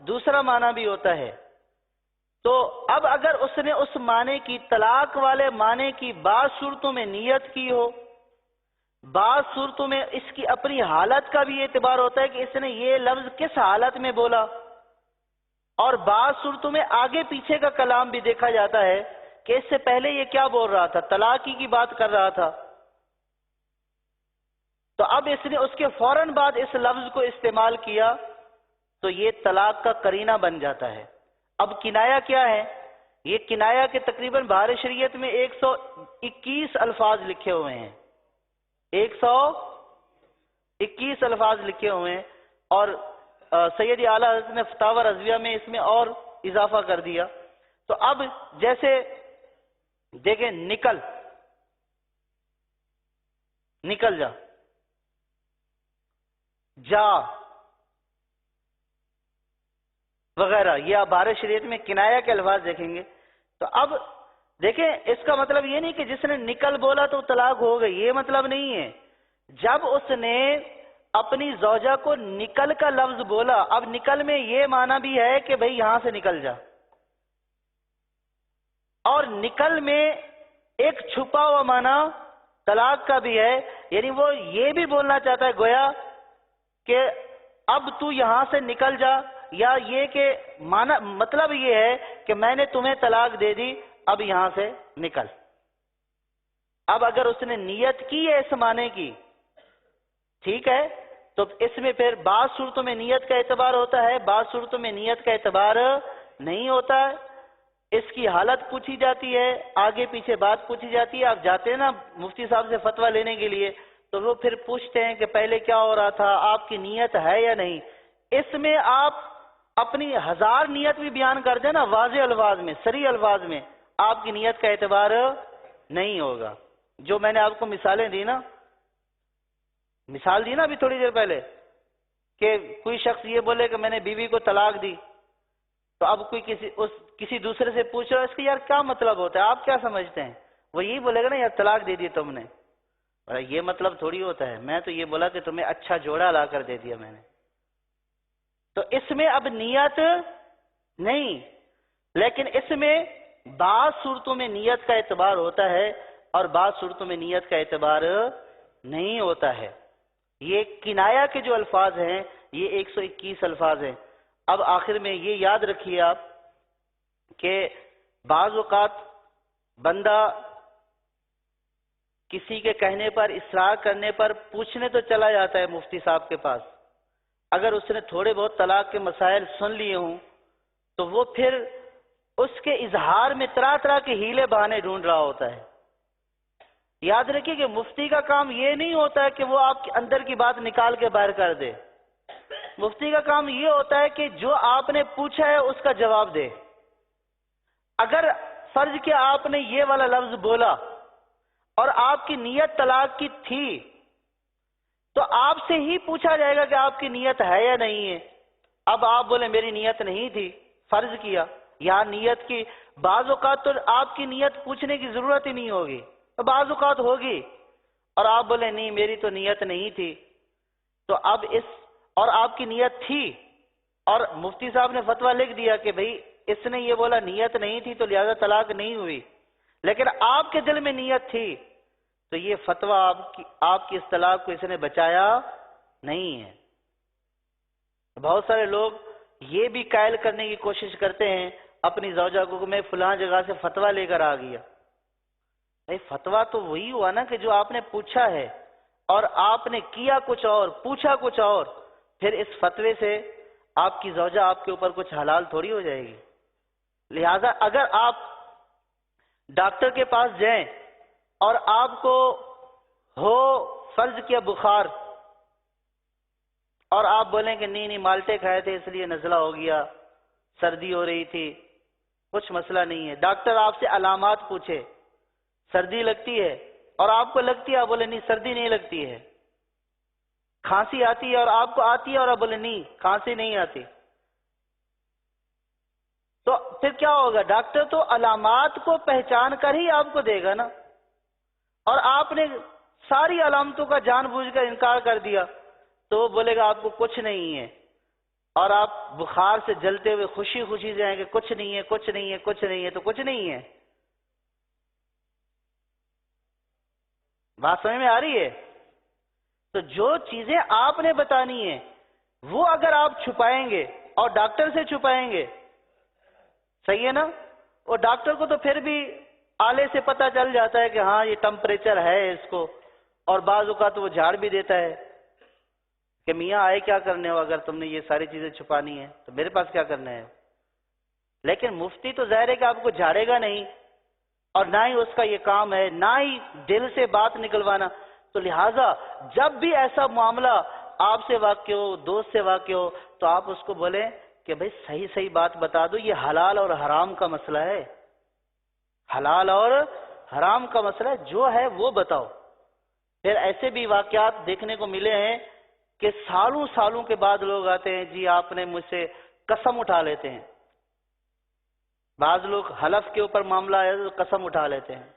دوسرا معنی بھی ہوتا ہے۔ تو اب اگر اس نے اس معنی کی، طلاق والے معنی کی بعض صورتوں میں نیت کی ہو، بعض صورتوں میں اس کی اپنی حالت کا بھی اعتبار ہوتا ہے کہ اس نے یہ لفظ کس حالت میں بولا، اور بعض صورتوں میں آگے پیچھے کا کلام بھی دیکھا جاتا ہے کہ اس سے پہلے یہ کیا بول رہا تھا، طلاق کی بات کر رہا تھا، تو اب اس نے اس کے فوراً بعد اس لفظ کو استعمال کیا تو یہ طلاق کا قرینہ بن جاتا ہے۔ اب کنایا کیا ہے؟ یہ کنایا کے تقریباً بہار شریعت میں 121 الفاظ لکھے ہوئے ہیں، 121 الفاظ لکھے ہوئے ہیں، اور سید اعلیٰ حضرت نے فتاوی رضویہ میں اس میں اور اضافہ کر دیا۔ تو اب جیسے دیکھیں، نکل جا، جا وغیرہ، یہ آپ بہار شریعت میں کنایا کے الفاظ دیکھیں گے۔ تو اب دیکھیں، اس کا مطلب یہ نہیں کہ جس نے نکل بولا تو طلاق ہو گئی، یہ مطلب نہیں ہے۔ جب اس نے اپنی زوجہ کو نکل کا لفظ بولا، اب نکل میں یہ معنی بھی ہے کہ بھئی یہاں سے نکل جا، اور نکل میں ایک چھپا ہوا معنی طلاق کا بھی ہے، یعنی وہ یہ بھی بولنا چاہتا ہے گویا کہ اب تو یہاں سے نکل جا، یا یہ کہ مطلب یہ ہے کہ میں نے تمہیں طلاق دے دی، اب یہاں سے نکل۔ اب اگر اس نے نیت کی ہے اس معنی کی، ٹھیک ہے، تو اس میں پھر بعض صورتوں میں نیت کا اعتبار ہوتا ہے، بعض صورتوں میں نیت کا اعتبار نہیں ہوتا ہے۔ اس کی حالت پوچھی جاتی ہے، آگے پیچھے بات پوچھی جاتی ہے۔ آپ جاتے ہیں نا مفتی صاحب سے فتویٰ لینے کے لیے، تو وہ پھر پوچھتے ہیں کہ پہلے کیا ہو رہا تھا، آپ کی نیت ہے یا نہیں۔ اس میں آپ اپنی ہزار نیت بھی بیان کر دیں نا، واضح الفاظ میں، صریح الفاظ میں، آپ کی نیت کا اعتبار نہیں ہوگا۔ جو میں نے آپ کو مثالیں دی نا، مثال دی نا ابھی تھوڑی دیر پہلے، کہ کوئی شخص یہ بولے کہ میں نے بیوی کو طلاق دی، تو اب کوئی کسی دوسرے سے پوچھ رہا ہے اس کا یار کیا مطلب ہوتا ہے، آپ کیا سمجھتے ہیں؟ وہ یہی بولے گا نا یار طلاق دے دی تم نے۔ یہ مطلب تھوڑی ہوتا ہے، میں تو یہ بولا کہ تمہیں اچھا جوڑا لا کر دے دیا میں نے۔ تو اس میں اب نیت نہیں، لیکن اس میں بعض صورتوں میں نیت کا اعتبار ہوتا ہے اور بعض صورتوں میں نیت کا اعتبار نہیں ہوتا ہے۔ یہ کنایہ کے جو الفاظ ہیں یہ 121 الفاظ ہیں۔ اب آخر میں یہ یاد رکھیے آپ کہ بعض اوقات بندہ کسی کے کہنے پر، اصرار کرنے پر پوچھنے تو چلا جاتا ہے مفتی صاحب کے پاس۔ اگر اس نے تھوڑے بہت طلاق کے مسائل سن لیے ہوں تو وہ پھر اس کے اظہار میں طرح طرح کے ہیلے بہانے ڈھونڈ رہا ہوتا ہے۔ یاد رکھیے کہ مفتی کا کام یہ نہیں ہوتا ہے کہ وہ آپ کے اندر کی بات نکال کے باہر کر دے۔ مفتی کا کام یہ ہوتا ہے کہ جو آپ نے پوچھا ہے اس کا جواب دے۔ اگر فرض کیا آپ نے یہ والا لفظ بولا اور آپ کی نیت طلاق کی تھی تو آپ سے ہی پوچھا جائے گا کہ آپ کی نیت ہے یا نہیں ہے۔ اب آپ بولے میری نیت نہیں تھی، فرض کیا یہاں نیت کی، بعض اوقات تو آپ کی نیت پوچھنے کی ضرورت ہی نہیں ہوگی، تو بعض اوقات ہوگی، اور آپ بولے نہیں میری تو نیت نہیں تھی، تو اب اور آپ کی نیت تھی اور مفتی صاحب نے فتویٰ لکھ دیا کہ بھئی اس نے یہ بولا نیت نہیں تھی تو لہذا طلاق نہیں ہوئی، لیکن آپ کے دل میں نیت تھی، تو یہ فتویٰ آپ کی اس طلاق کو اس نے بچایا نہیں ہے۔ بہت سارے لوگ یہ بھی قائل کرنے کی کوشش کرتے ہیں اپنی زوجہ کو کہ میں فلاں جگہ سے فتویٰ لے کر آ گیا۔ فتویٰ تو وہی ہوا نا کہ جو آپ نے پوچھا ہے، اور آپ نے کیا کچھ اور، پوچھا کچھ اور، پھر اس فتوے سے آپ کی زوجہ آپ کے اوپر کچھ حلال تھوڑی ہو جائے گی۔ لہذا اگر آپ ڈاکٹر کے پاس جائیں اور آپ کو ہو فرض کیا بخار، اور آپ بولیں کہ نہیں مالٹے کھائے تھے اس لیے نزلہ ہو گیا، سردی ہو رہی تھی، کچھ مسئلہ نہیں ہے، ڈاکٹر آپ سے علامات پوچھے، سردی لگتی ہے اور آپ کو لگتی ہے، آپ بولے نہیں سردی نہیں لگتی ہے، کھانسی آتی ہے اور آپ کو آتی ہے اور آپ بولے نہیں کھانسی نہیں آتی، تو پھر کیا ہوگا؟ ڈاکٹر تو علامات کو پہچان کر ہی آپ کو دے گا نا، اور آپ نے ساری علامتوں کا جان بوجھ کر انکار کر دیا تو وہ بولے گا آپ کو کچھ نہیں ہے، اور آپ بخار سے جلتے ہوئے خوشی خوشی سے آئیں کہ کچھ نہیں ہے کچھ نہیں ہے کچھ نہیں ہے، تو کچھ نہیں ہے۔ بات سمجھ میں آ رہی ہے؟ تو جو چیزیں آپ نے بتانی ہیں وہ اگر آپ چھپائیں گے اور ڈاکٹر سے چھپائیں گے، صحیح ہے نا، اور ڈاکٹر کو تو پھر بھی آلے سے پتہ چل جاتا ہے کہ ہاں یہ ٹمپریچر ہے اس کو، اور بعض اوقات وہ جھاڑ بھی دیتا ہے کہ میاں آئے کیا کرنے ہو، اگر تم نے یہ ساری چیزیں چھپانی ہے تو میرے پاس کیا کرنا ہے۔ لیکن مفتی تو ظاہر ہے کہ آپ کو جھاڑے گا نہیں، اور نہ ہی اس کا یہ کام ہے، نہ ہی دل سے بات نکلوانا، تو لہٰذا جب بھی ایسا معاملہ آپ سے واقع ہو، دوست سے واقع ہو، تو آپ اس کو بولیں کہ بھئی صحیح صحیح بات بتا دو، یہ حلال اور حرام کا مسئلہ ہے، حلال اور حرام کا مسئلہ ہے، جو ہے وہ بتاؤ۔ پھر ایسے بھی واقعات دیکھنے کو ملے ہیں کہ سالوں سالوں کے بعد لوگ آتے ہیں، جی آپ نے مجھ سے قسم اٹھا لیتے ہیں، بعض لوگ حلف کے اوپر معاملہ ہے تو قسم اٹھا لیتے ہیں،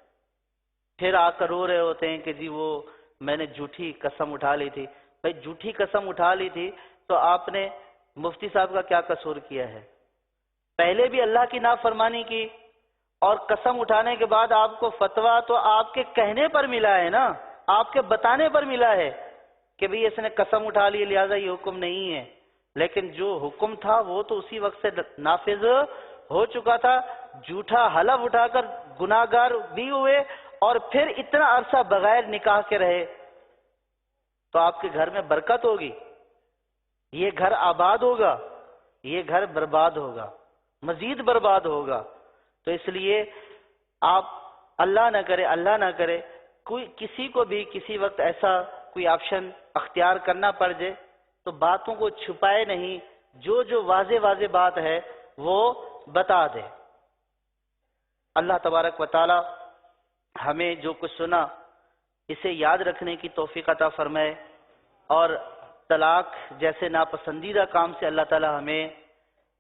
پھر آ کر رو رہے ہوتے ہیں کہ جی وہ میں نے جھوٹی قسم اٹھا لی تھی۔ بھئی جھوٹی قسم اٹھا لی تھی تو آپ نے مفتی صاحب کا کیا قصور کیا ہے؟ پہلے بھی اللہ کی نافرمانی کی، اور قسم اٹھانے کے بعد آپ کو فتویٰ تو آپ کے کہنے پر ملا ہے نا، آپ کے بتانے پر ملا ہے کہ بھئی اس نے قسم اٹھا لی لہذا یہ حکم نہیں ہے، لیکن جو حکم تھا وہ تو اسی وقت سے نافذ ہو چکا تھا. جھوٹا حلف اٹھا کر گناہگار بھی ہوئے اور پھر اتنا عرصہ بغیر نکاح کے رہے تو آپ کے گھر میں برکت ہوگی؟ یہ گھر آباد ہوگا؟ یہ گھر برباد ہوگا، مزید برباد ہوگا. تو اس لیے آپ اللہ نہ کرے کوئی کسی کو بھی کسی وقت ایسا کوئی آپشن اختیار کرنا پڑ جائے تو باتوں کو چھپائے نہیں، جو واضح بات ہے وہ بتا دے. اللہ تبارک و تعالی ہمیں جو کچھ سنا اسے یاد رکھنے کی توفیق عطا فرمائے، اور طلاق جیسے ناپسندیدہ کام سے اللہ تعالی ہمیں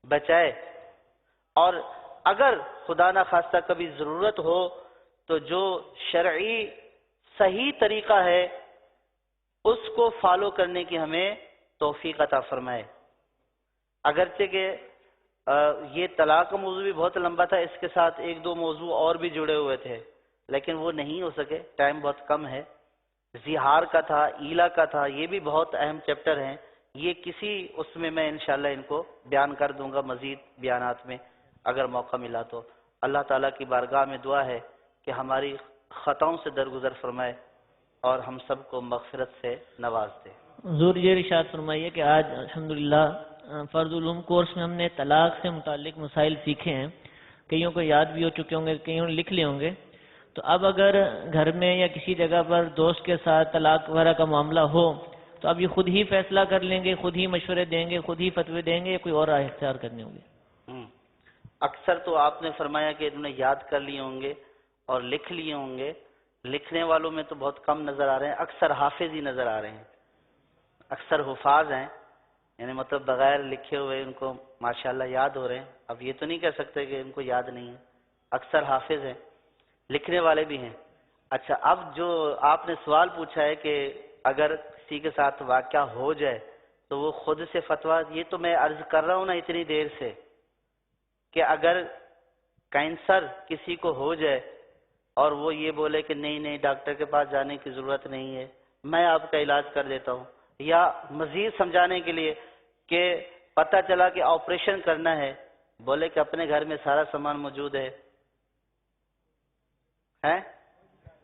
بچائے. اور اگر خدا نہ خواستہ کبھی ضرورت ہو تو جو شرعی صحیح طریقہ ہے اس کو فالو کرنے کی ہمیں توفیق عطا فرمائے. اگرچہ کہ یہ طلاق کا موضوع بھی بہت لمبا تھا، اس کے ساتھ ایک دو موضوع اور بھی جڑے ہوئے تھے لیکن وہ نہیں ہو سکے، ٹائم بہت کم ہے. زہار کا تھا، ایلا کا تھا، یہ بھی بہت اہم چیپٹر ہیں. یہ کسی اس میں انشاءاللہ ان کو بیان کر دوں گا مزید بیانات میں اگر موقع ملا تو. اللہ تعالیٰ کی بارگاہ میں دعا ہے کہ ہماری خطاؤں سے درگزر فرمائے اور ہم سب کو مغفرت سے نواز دے. حضور یہ ارشاد فرمائیے کہ آج الحمدللہ فرض علوم کورس میں ہم نے طلاق سے متعلق مسائل سیکھے ہیں، کئیوں کو یاد بھی ہو چکے ہوں گے، کئیوں نے لکھ لیے ہوں گے. تو اب اگر گھر میں یا کسی جگہ پر دوست کے ساتھ طلاق وغیرہ کا معاملہ ہو تو اب یہ خود ہی فیصلہ کر لیں گے، خود ہی مشورے دیں گے، خود ہی فتوے دیں گے یا کوئی اور راہ اختیار کرنے ہوں گے؟ اکثر تو آپ نے فرمایا کہ انہوں نے یاد کر لیے ہوں گے اور لکھ لیے ہوں گے. لکھنے والوں میں تو بہت کم نظر آ رہے ہیں، اکثر حافظ ہی نظر آ رہے ہیں، اکثر حفاظ ہیں، یعنی مطلب بغیر لکھے ہوئے ان کو ماشاءاللہ یاد ہو رہے ہیں. اب یہ تو نہیں کہہ سکتے کہ ان کو یاد نہیں ہے، اکثر حافظ ہیں، لکھنے والے بھی ہیں. اچھا، اب جو آپ نے سوال پوچھا ہے کہ اگر کسی کے ساتھ واقعہ ہو جائے تو وہ خود سے فتویٰ، یہ تو میں عرض کر رہا ہوں نا اتنی دیر سے کہ اگر کینسر کسی کو ہو جائے اور وہ یہ بولے کہ نہیں ڈاکٹر کے پاس جانے کی ضرورت نہیں ہے، میں آپ کا علاج کر دیتا ہوں، یا مزید سمجھانے کے لیے کہ پتہ چلا کہ آپریشن کرنا ہے، بولے کہ اپنے گھر میں سارا سامان موجود ہے،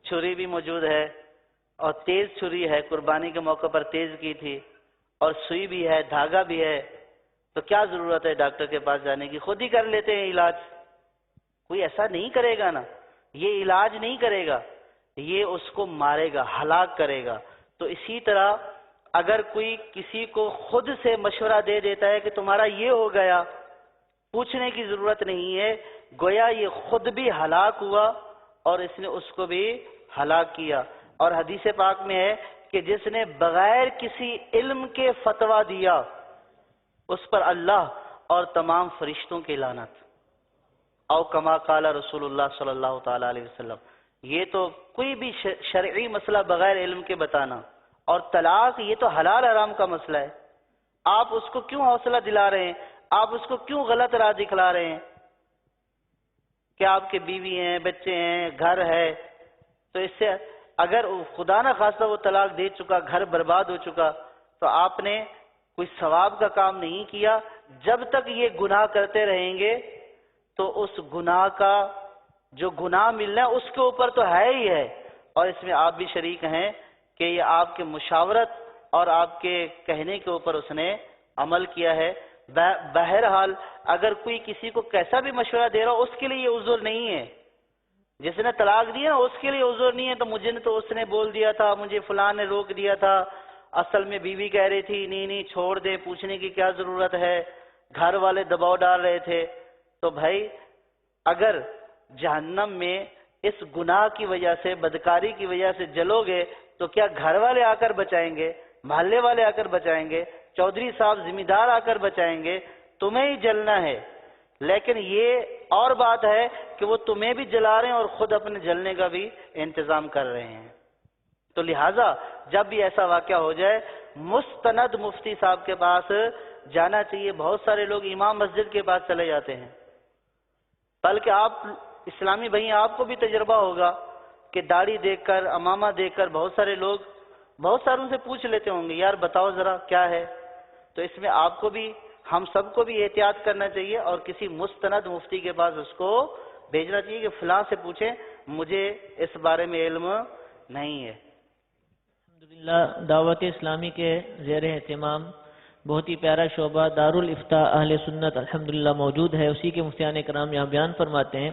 چھری بھی موجود ہے اور تیز چھری ہے، قربانی کے موقع پر تیز کی تھی، اور سوئی بھی ہے، دھاگا بھی ہے، تو کیا ضرورت ہے ڈاکٹر کے پاس جانے کی، خود ہی کر لیتے ہیں علاج. کوئی ایسا نہیں کرے گا نا، یہ علاج نہیں کرے گا، یہ اس کو مارے گا، ہلاک کرے گا. تو اسی طرح اگر کوئی کسی کو خود سے مشورہ دے دیتا ہے کہ تمہارا یہ ہو گیا، پوچھنے کی ضرورت نہیں ہے، گویا یہ خود بھی ہلاک ہوا اور اس نے اس کو بھی ہلاک کیا. اور حدیث پاک میں ہے کہ جس نے بغیر کسی علم کے فتویٰ دیا اس پر اللہ اور تمام فرشتوں کی لعنت، او کما قال رسول اللہ صلی اللہ تعالی علیہ وسلم. یہ تو کوئی بھی شرعی مسئلہ بغیر علم کے بتانا، اور طلاق یہ تو حلال حرام کا مسئلہ ہے. آپ اس کو کیوں حوصلہ دلا رہے ہیں؟ آپ اس کو کیوں غلط راہ دکھلا رہے ہیں کہ آپ کے بیوی ہیں، بچے ہیں، گھر ہے؟ تو اس سے اگر خدا نہ خواستہ وہ طلاق دے چکا، گھر برباد ہو چکا، تو آپ نے کوئی ثواب کا کام نہیں کیا. جب تک یہ گناہ کرتے رہیں گے تو اس گناہ کا جو گناہ ملنا ہے اس کے اوپر تو ہے ہی ہے، اور اس میں آپ بھی شریک ہیں کہ یہ آپ کے مشاورت اور آپ کے کہنے کے اوپر اس نے عمل کیا ہے. بہرحال اگر کوئی کسی کو کیسا بھی مشورہ دے رہا ہو اس کے لیے یہ عذر نہیں ہے. جس نے طلاق دیا اس کے لیے عذر نہیں ہے تو مجھے تو اس نے بول دیا تھا، مجھے فلاں نے روک دیا تھا، اصل میں بیوی کہہ رہی تھی نہیں چھوڑ دے، پوچھنے کی کیا ضرورت ہے، گھر والے دباؤ ڈال رہے تھے. تو بھائی اگر جہنم میں اس گناہ کی وجہ سے، بدکاری کی وجہ سے جلو گے تو کیا گھر والے آ کر بچائیں گے، محلے والے آ کر بچائیں گے، چودھری صاحب ذمہ دار آ کر بچائیں گے؟ تمہیں ہی جلنا ہے. لیکن یہ اور بات ہے کہ وہ تمہیں بھی جلا رہے ہیں اور خود اپنے جلنے کا بھی انتظام کر رہے ہیں. تو لہٰذا جب بھی ایسا واقعہ ہو جائے مستند مفتی صاحب کے پاس جانا چاہیے. بہت سارے لوگ امام مسجد کے پاس چلے جاتے ہیں، بلکہ آپ اسلامی بھائی آپ کو بھی تجربہ ہوگا کہ داڑھی دیکھ کر، امامہ دیکھ کر بہت سارے لوگ بہت ساروں سے پوچھ لیتے ہوں گے یار بتاؤ ذرا کیا ہے، تو اس میں آپ کو بھی ہم سب کو بھی احتیاط کرنا چاہیے اور کسی مستند مفتی کے پاس اس کو بھیجنا چاہیے کہ فلاں سے پوچھیں، مجھے اس بارے میں علم نہیں ہے۔ الحمدللہ دعوت اسلامی کے زیر اہتمام بہت ہی پیارا شعبہ دارالافتاء اہل سنت الحمدللہ موجود ہے، اسی کے مفتیان کرام یہاں بیان فرماتے ہیں۔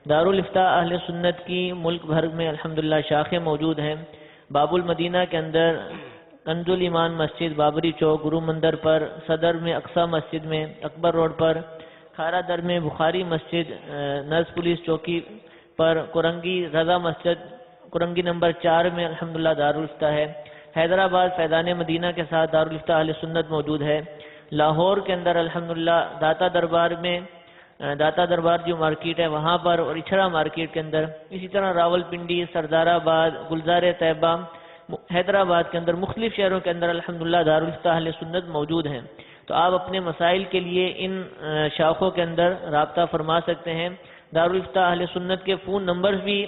دارالافتاء اہل سنت کی ملک بھر میں الحمدللہ شاخیں موجود ہیں۔ باب المدینہ کے اندر کنز الایمان مسجد بابری چوک گرو مندر پر، صدر میں اقصی مسجد میں، اکبر روڈ پر، کھارا در میں بخاری مسجد، نرس پولیس چوکی پر، کرنگی رضا مسجد کرنگی نمبر 4 میں الحمدللہ دارالافتاء ہے۔ حیدرآباد فیضان مدینہ کے ساتھ دارالافتاء اہل سنت موجود ہے۔ لاہور کے اندر الحمدللہ داتا دربار میں، داتا دربار جو مارکیٹ ہے وہاں پر، اور اچھڑا مارکیٹ کے اندر، اسی طرح راول پنڈی، سردار آباد، گلزار طیبہ، حیدرآباد کے اندر، مختلف شہروں کے اندر الحمدللہ دارالافتاء اہل سنت موجود ہیں۔ تو آپ اپنے مسائل کے لیے ان شاخوں کے اندر رابطہ فرما سکتے ہیں۔ دارالافتاء اہل سنت کے فون نمبرز بھی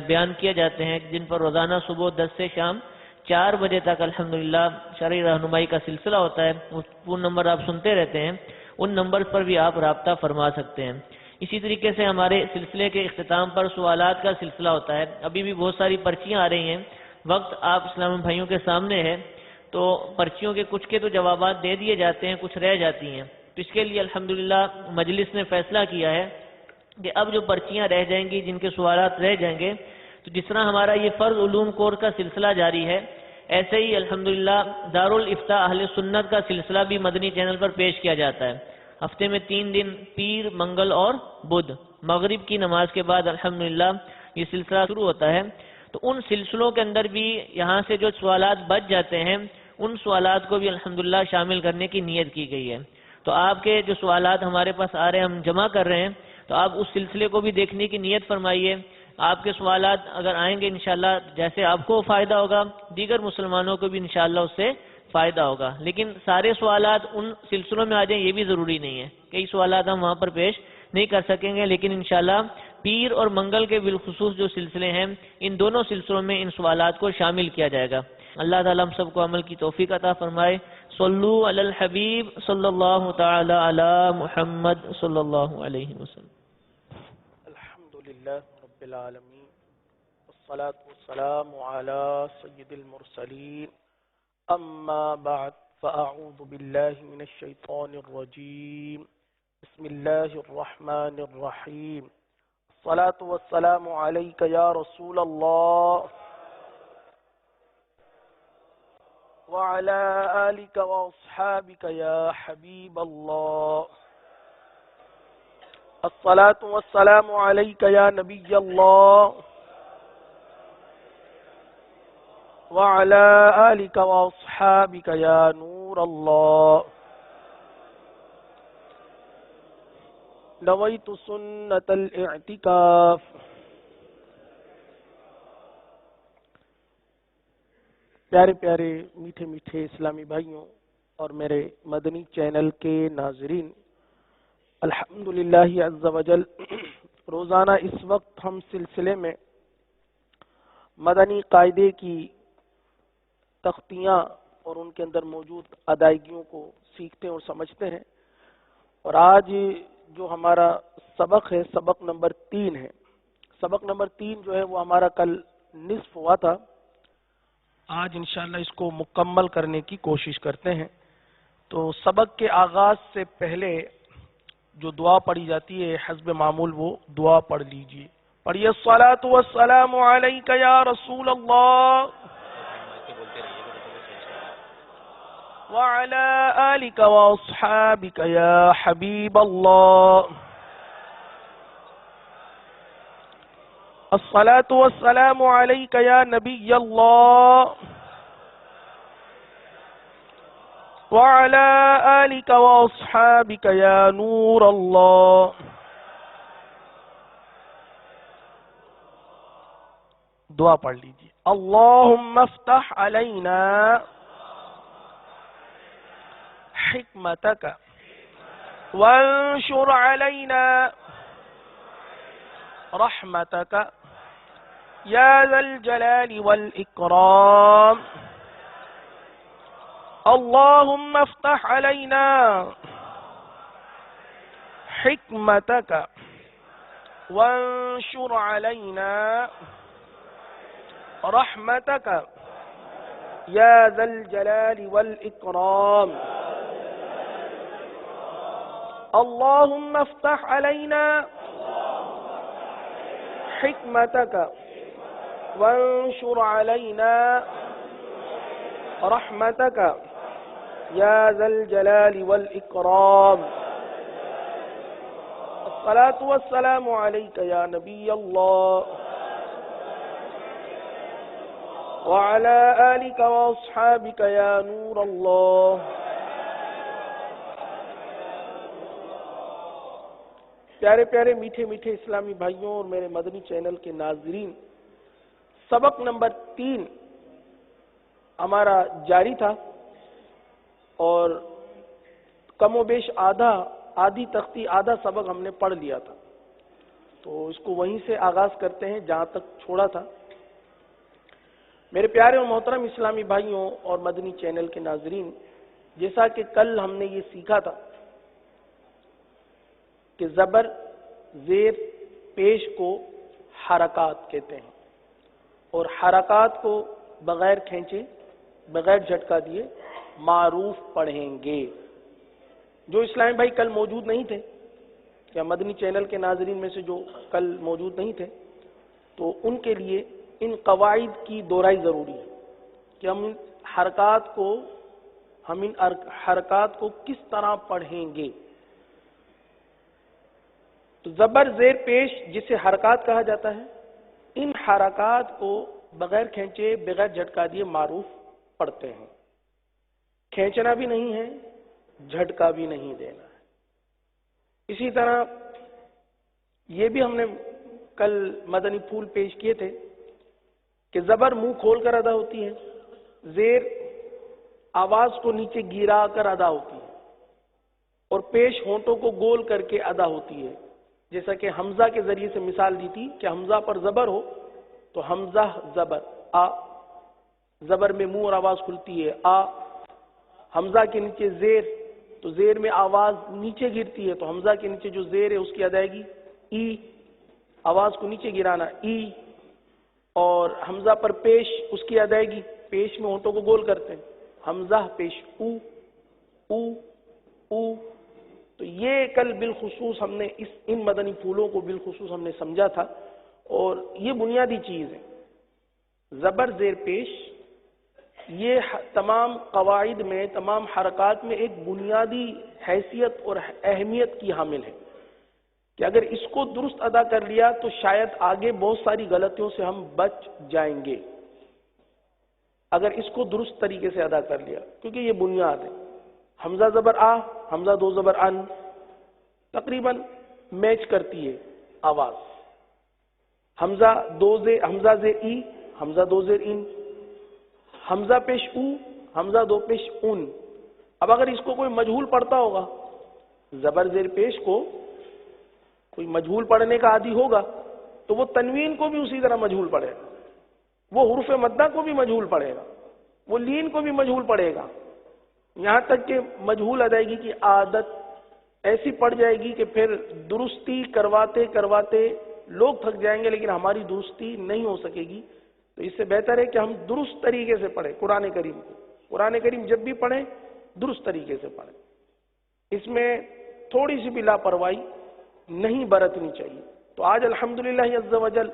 بیان کیے جاتے ہیں جن پر روزانہ صبح 10 سے شام 4 بجے تک الحمدللہ شرعی رہنمائی کا سلسلہ ہوتا ہے۔ فون نمبر آپ سنتے رہتے ہیں، ان نمبرز پر بھی آپ رابطہ فرما سکتے ہیں۔ اسی طریقے سے ہمارے سلسلے کے اختتام پر سوالات کا سلسلہ ہوتا ہے۔ ابھی بھی بہت ساری پرچیاں آ رہی ہیں، وقت آپ اسلامی بھائیوں کے سامنے ہے، تو پرچیوں کے کچھ کے تو جوابات دے دیے جاتے ہیں، کچھ رہ جاتی ہیں۔ تو اس کے لیے الحمدللہ مجلس نے فیصلہ کیا ہے کہ اب جو پرچیاں رہ جائیں گی، جن کے سوالات رہ جائیں گے، تو جس طرح ہمارا یہ فرض علوم کورس کا سلسلہ جاری ہے، ایسے ہی الحمدللہ دارالافتاء اہل سنت کا سلسلہ بھی مدنی چینل پر پیش کیا جاتا ہے۔ ہفتے میں 3 دن پیر، منگل اور بدھ، مغرب کی نماز کے بعد الحمدللہ یہ سلسلہ شروع ہوتا ہے۔ تو ان سلسلوں کے اندر بھی یہاں سے جو سوالات بچ جاتے ہیں، ان سوالات کو بھی الحمدللہ شامل کرنے کی نیت کی گئی ہے۔ تو آپ کے جو سوالات ہمارے پاس آ رہے ہیں، ہم جمع کر رہے ہیں، تو آپ اس سلسلے کو بھی دیکھنے کی نیت فرمائیے۔ آپ کے سوالات اگر آئیں گے انشاءاللہ، جیسے آپ کو فائدہ ہوگا، دیگر مسلمانوں کو بھی انشاءاللہ اس سے فائدہ ہوگا۔ لیکن سارے سوالات ان سلسلوں میں آ جائیں یہ بھی ضروری نہیں ہے، کئی سوالات ہم وہاں پر پیش نہیں کر سکیں گے، لیکن انشاءاللہ پیر اور منگل کے بالخصوص جو سلسلے ہیں، ان دونوں سلسلوں میں ان سوالات کو شامل کیا جائے گا۔ اللہ تعالیٰ ہم سب کو عمل کی توفیق عطا فرمائے۔ صلو علی الحبیب صلی اللہ تعالی علی محمد صلی اللہ علیہ وسلم۔ الحمدللہ رب العالمین والصلاة والسلام علی سید المرسلین، اما بعد فاعوذ باللہ من الشیطان الرجیم، بسم اللہ الرحمن الرحیم، الصلاة والسلام علیک یا رسول اللہ وعلى آلك وأصحابك يا حبيب الله، الصلاة والسلام عليك يا نبي الله وعلى آلك وأصحابك يا نور الله، نويت سنة الاعتكاف۔ پیارے پیارے میٹھے میٹھے اسلامی بھائیوں اور میرے مدنی چینل کے ناظرین، الحمدللہ عز وجل روزانہ اس وقت ہم سلسلے میں مدنی قاعدے کی تختیاں اور ان کے اندر موجود ادائیگیوں کو سیکھتے اور سمجھتے ہیں، اور آج جو ہمارا سبق ہے، سبق نمبر 3 ہے۔ سبق نمبر 3 جو ہے وہ ہمارا کل نصف ہوا تھا، آج انشاءاللہ اس کو مکمل کرنے کی کوشش کرتے ہیں۔ تو سبق کے آغاز سے پہلے جو دعا پڑھی جاتی ہے حسب معمول وہ دعا پڑھ لیجئے۔ پڑھیے الصلاۃ والسلام علیک یا رسول اللہ وعلی آلک واصحابک یا حبیب اللہ، الصلاۃ والسلام علیک یا نبی اللہ وعلی آلک واصحابک یا نور اللہ۔ دعا پڑھ لیجیے۔ اللہم افتح علینا حکمتک وانشر علینا رحمتک یا ذا الجلال والاکرام اللهم افتح علينا حكمتك وانشر علينا رحمتك يا ذا الجلال والإكرام. اللهم افتح علينا حكمتك وانشر علينا رحمتك يا ذا الجلال والإكرام. الصلاة والسلام عليك يا نبي الله وعلى آلك وأصحابك يا نور الله. پیارے پیارے میٹھے میٹھے اسلامی بھائیوں اور میرے مدنی چینل کے ناظرین، سبق نمبر 3 ہمارا جاری تھا اور کم و بیش آدھی تختی آدھا سبق ہم نے پڑھ لیا تھا، تو اس کو وہیں سے آغاز کرتے ہیں جہاں تک چھوڑا تھا. میرے پیارے اور محترم اسلامی بھائیوں اور مدنی چینل کے ناظرین، جیسا کہ کل ہم نے یہ سیکھا تھا کہ زبر زیر پیش کو حرکات کہتے ہیں، اور حرکات کو بغیر کھینچے بغیر جھٹکا دیے معروف پڑھیں گے. جو اسلامی بھائی کل موجود نہیں تھے یا مدنی چینل کے ناظرین میں سے جو کل موجود نہیں تھے، تو ان کے لیے ان قواعد کی دہرائی ضروری ہے کہ ہم ان حرکات کو کس طرح پڑھیں گے. تو زبر زیر پیش جسے حرکات کہا جاتا ہے، ان حرکات کو بغیر کھینچے بغیر جھٹکا دیے معروف پڑھتے ہیں. کھینچنا بھی نہیں ہے، جھٹکا بھی نہیں دینا ہے. اسی طرح یہ بھی ہم نے کل مدنی پھول پیش کیے تھے کہ زبر منہ کھول کر ادا ہوتی ہے، زیر آواز کو نیچے گرا کر ادا ہوتی ہے، اور پیش ہونٹوں کو گول کر کے ادا ہوتی ہے. جیسا کہ حمزہ کے ذریعے سے مثال دی تھی کہ حمزہ پر زبر ہو تو حمزہ زبر آ، زبر میں منہ اور آواز کھلتی ہے آ. حمزہ کے نیچے زیر، تو زیر میں آواز نیچے گرتی ہے، تو حمزہ کے نیچے جو زیر ہے اس کی ادائیگی ای، آواز کو نیچے گرانا ای. اور حمزہ پر پیش، اس کی ادائیگی پیش میں ہونٹوں کو گول کرتے ہیں، حمزہ پیش او او او. تو یہ کل بالخصوص ہم نے ان مدنی پھولوں کو بالخصوص ہم نے سمجھا تھا، اور یہ بنیادی چیز ہے. زبر زیر پیش یہ تمام قواعد میں، تمام حرکات میں ایک بنیادی حیثیت اور اہمیت کی حامل ہے کہ اگر اس کو درست ادا کر لیا تو شاید آگے بہت ساری غلطیوں سے ہم بچ جائیں گے، اگر اس کو درست طریقے سے ادا کر لیا، کیونکہ یہ بنیاد ہے. حمزہ زبر آ، حمزہ دو زبر ان، تقریباً میچ کرتی ہے آواز. حمزہ زیر ای، حمزہ دو زیر ان، حمزہ پیش او، حمزہ دو پیش ان. اب اگر اس کو کوئی مجہول پڑھتا ہوگا، زبر زیر پیش کو کوئی مجہول پڑھنے کا عادی ہوگا تو وہ تنوین کو بھی اسی طرح مجہول پڑھے گا، وہ حروف مدہ کو بھی مجہول پڑھے گا، وہ لین کو بھی مجہول پڑھے گا، یہاں تک کہ مجہول ادائیگی کی عادت ایسی پڑ جائے گی کہ پھر درستی کرواتے کرواتے لوگ تھک جائیں گے، لیکن ہماری درستی نہیں ہو سکے گی. تو اس سے بہتر ہے کہ ہم درست طریقے سے پڑھیں قرآن کریم کو. قرآن کریم جب بھی پڑھیں درست طریقے سے پڑھیں، اس میں تھوڑی سی بھی لاپرواہی نہیں برتنی چاہیے. تو آج الحمدللہ عز و جل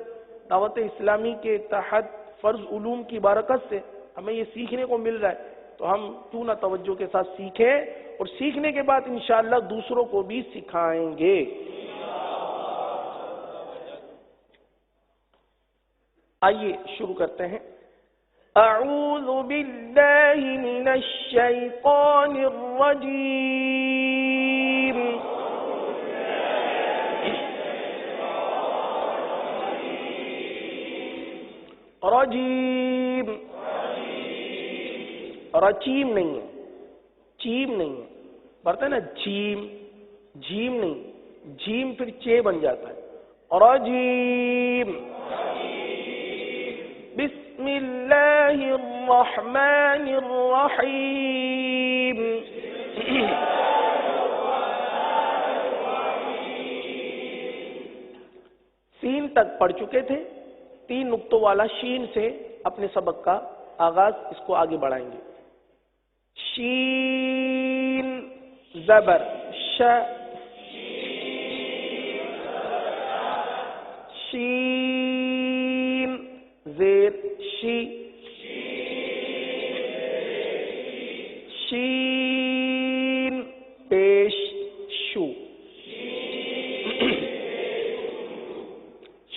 دعوت اسلامی کے تحت فرض علوم کی برکت سے ہمیں یہ سیکھنے کو مل رہا ہے، تو ہم کیوں نہ توجہ کے ساتھ سیکھیں، اور سیکھنے کے بعد انشاءاللہ دوسروں کو بھی سکھائیں گے. آئیے شروع کرتے ہیں. اعوذ باللہ من الشیطان الرجیم. رجیم، رچیم نہیں ہے، چیم نہیں ہے، پڑھتے ہیں نا جیم، جیم نہیں، جیم پھر چے بن جاتا ہے. رجیم. بسم اللہ الله الرحمن الرحيم. سین تک پڑھ چکے تھے. 3 نقطوں والا شین سے اپنے سبق کا آغاز اس کو آگے بڑھائیں گے. شین زبر ش، شین زیر شی، شین پیش شو،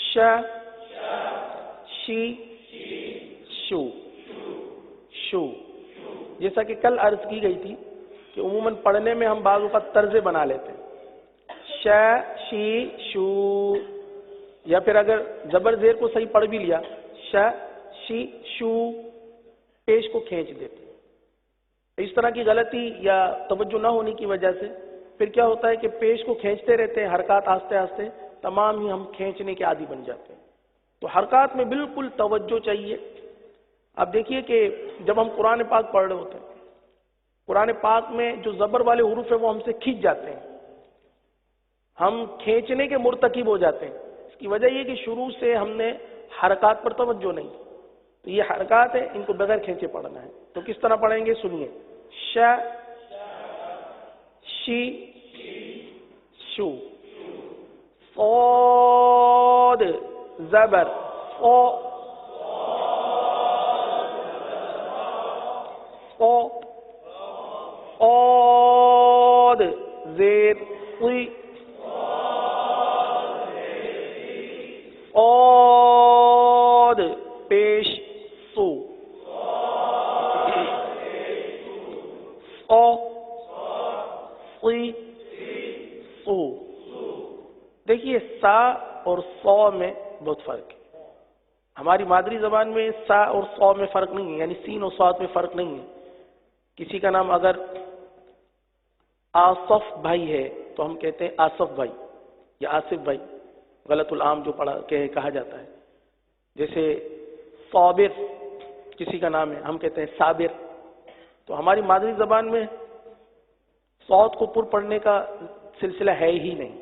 ش شی شو شو. جیسا کہ کل عرض کی گئی تھی کہ عموماً پڑھنے میں ہم بعض اوقات طرزے بنا لیتے ہیں. ش شی شو، یا پھر اگر زبر زیر کو صحیح پڑھ بھی لیا ش شی شو، پیش کو کھینچ دیتے. اس طرح کی غلطی یا توجہ نہ ہونے کی وجہ سے پھر کیا ہوتا ہے کہ پیش کو کھینچتے رہتے ہیں، حرکات آہستہ آہستہ تمام ہی ہم کھینچنے کے عادی بن جاتے ہیں. تو حرکات میں بالکل توجہ چاہیے. اب دیکھیے کہ جب ہم قرآن پاک پڑھ رہے ہوتے ہیں، قرآن پاک میں جو زبر والے حروف ہیں وہ ہم سے کھینچ جاتے ہیں، ہم کھینچنے کے مرتکب ہو جاتے ہیں. اس کی وجہ یہ کہ شروع سے ہم نے حرکات پر توجہ نہیں. تو یہ حرکات ہیں، ان کو بغیر کھینچے پڑھنا ہے. تو کس طرح پڑھیں گے سنیے. ش شی شو، صاد زبر او، او عاد زیر قی، عاد پیش سو، او قی سو. دیکھیے سا اور سو میں بہت فرق ہے. ہماری مادری زبان میں سا اور سو میں فرق نہیں ہے، یعنی سین اور صاد میں فرق نہیں ہے. کسی کا نام اگر آصف بھائی ہے تو ہم کہتے ہیں آصف بھائی یا آصف بھائی، غلط العام جو کہا جاتا ہے. جیسے صابر کسی کا نام ہے، ہم کہتے ہیں صابر. تو ہماری مادری زبان میں صاد کو پر پڑھنے کا سلسلہ ہے ہی نہیں.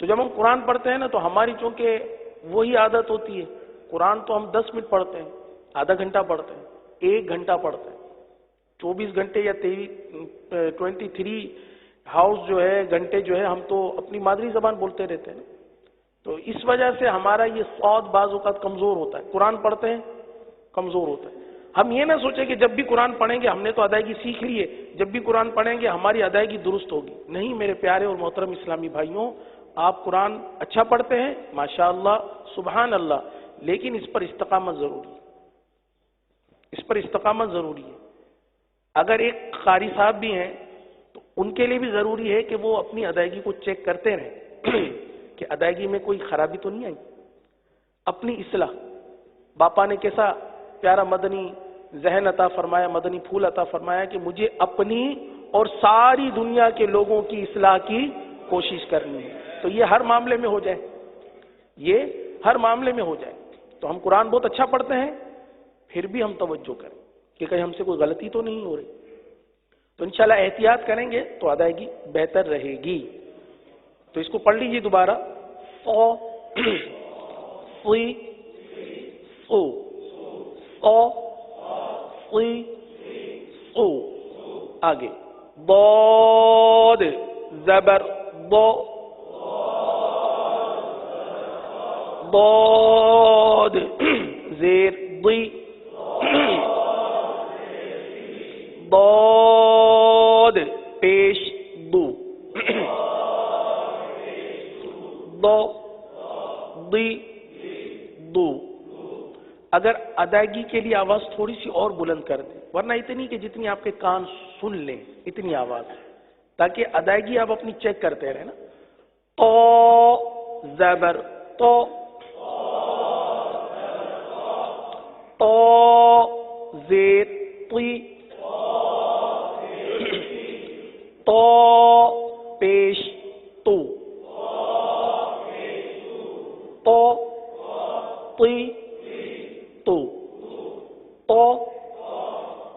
تو جب ہم قرآن پڑھتے ہیں نا تو ہماری چونکہ وہی عادت ہوتی ہے. قرآن تو ہم 10 منٹ پڑھتے ہیں، آدھا گھنٹہ پڑھتے ہیں، 1 گھنٹہ پڑھتے ہیں. 24 گھنٹے یا 23 ہاؤس جو ہے گھنٹے جو ہے ہم تو اپنی مادری زبان بولتے رہتے ہیں. تو اس وجہ سے ہمارا یہ صاد بعض اوقات کمزور ہوتا ہے. قرآن پڑھتے ہیں کمزور ہوتا ہے. ہم یہ نہ سوچیں کہ جب بھی قرآن پڑھیں گے ہم نے تو ادائیگی سیکھ لی ہے، جب بھی قرآن پڑھیں گے ہماری ادائیگی درست ہوگی. نہیں میرے پیارے اور محترم اسلامی بھائیوں، آپ قرآن اچھا پڑھتے ہیں ماشاءاللہ سبحان اللہ، لیکن اس پر استقامت ضروری ہے. اس پر استقامت ضروری ہے. اگر ایک قاری صاحب بھی ہیں تو ان کے لیے بھی ضروری ہے کہ وہ اپنی ادائیگی کو چیک کرتے رہیں کہ ادائیگی میں کوئی خرابی تو نہیں آئی. اپنی اصلاح. باپا نے کیسا پیارا مدنی ذہن عطا فرمایا، مدنی پھول عطا فرمایا کہ مجھے اپنی اور ساری دنیا کے لوگوں کی اصلاح کی کوشش کرنی ہے. تو یہ ہر معاملے میں ہو جائے، یہ ہر معاملے میں ہو جائے. تو ہم قرآن بہت اچھا پڑھتے ہیں، پھر بھی ہم توجہ کریں کہ کہیں ہم سے کوئی غلطی تو نہیں ہو رہی. تو انشاءاللہ احتیاط کریں گے تو ادائیگی بہتر رہے گی. تو اس کو پڑھ لیجیے دوبارہ. او سی او، او سی او. آگے ضاد زبر ضو، ضاد زیر ضی، ضاد پیش دو، ضو ضی دو. اگر ادائیگی کے لیے آواز تھوڑی سی اور بلند کر دیں، ورنہ اتنی کہ جتنی آپ کے کان سن لیں اتنی آواز، تاکہ ادائیگی آپ اپنی چیک کرتے رہیں نا. تو زبر تو، تو زیر تی، تو پیش تو، تو تی تو، تو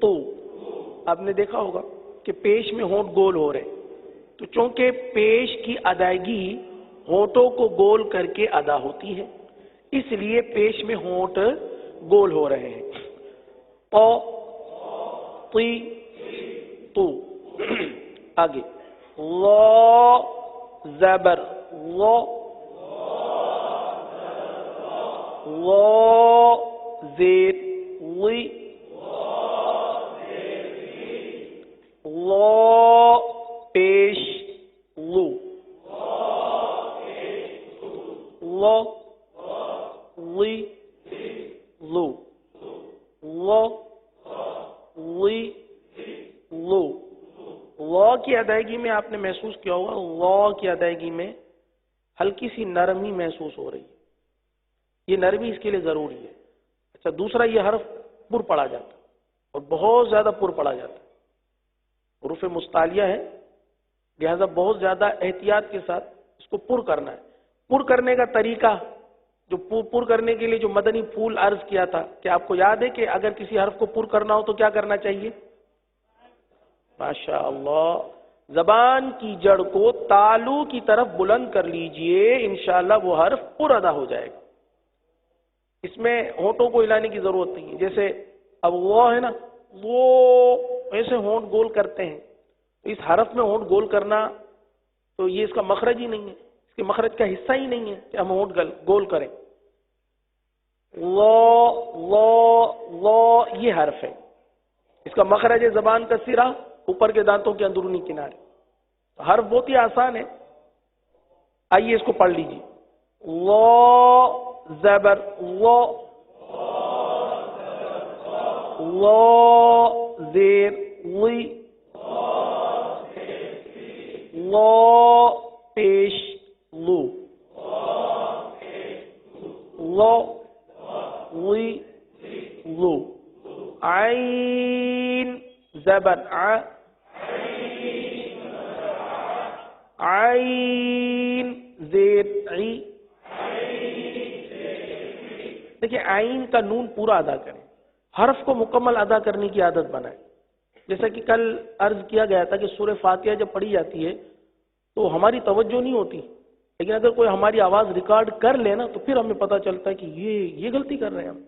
تو آپ نے دیکھا ہوگا کہ پیش میں ہونٹ گول ہو رہے ہیں، تو چونکہ پیش کی ادائیگی ہونٹوں کو گول کر کے ادا ہوتی ہے، اس لیے پیش میں ہونٹ گول ہو رہے ہیں. تو تی تو آگے لا زبر لا لا زیر لی لا پیش لو لا لی لو لا لی لو. لا کی ادائیگی میں آپ نے محسوس کیا ہوگا، لا کی ادائیگی میں ہلکی سی نرمی محسوس ہو رہی ہے، یہ نرمی اس کے لیے ضروری ہے. اچھا دوسرا، یہ حرف پر پڑا جاتا ہے اور بہت زیادہ پر پڑا جاتا ہے، حروف مستعلیہ ہے، لہذا بہت زیادہ احتیاط کے ساتھ اس کو پر کرنا ہے. پر کرنے کا طریقہ، جو پر کرنے کے لیے جو مدنی پھول عرض کیا تھا، کہ آپ کو یاد ہے کہ اگر کسی حرف کو پر کرنا ہو تو کیا کرنا چاہیے؟ ماشاء اللہ، زبان کی جڑ کو تالو کی طرف بلند کر لیجئے، انشاءاللہ وہ حرف پر ادا ہو جائے گا. اس میں ہونٹوں کو ہلانے کی ضرورت نہیں ہے. جیسے اب وہ ہے نا، وہ ایسے ہونٹ گول کرتے ہیں، اس حرف میں ہونٹ گول کرنا تو یہ اس کا مخرج ہی نہیں ہے، اس کے مخرج کا حصہ ہی نہیں ہے کہ ہم ہونٹ گول کریں. لا یہ حرف ہے، اس کا مخرج ہے زبان کا سرا اوپر کے دانتوں کے اندرونی کنارے. حرف بہت ہی آسان ہے، آئیے اس کو پڑھ لیجیے. لا زبر لا لا زیر لی لا پیش لو لا لی لو. عین زبر ع عین زیر عی. دیکھیں عین کا نون پورا ادا کریں، حرف کو مکمل ادا کرنے کی عادت بنائیں. جیسا کہ کل عرض کیا گیا تھا کہ سورہ فاتحہ جب پڑھی جاتی ہے تو ہماری توجہ نہیں ہوتی، لیکن اگر کوئی ہماری آواز ریکارڈ کر لے نا تو پھر ہمیں پتہ چلتا ہے کہ یہ غلطی کر رہے ہیں ہم.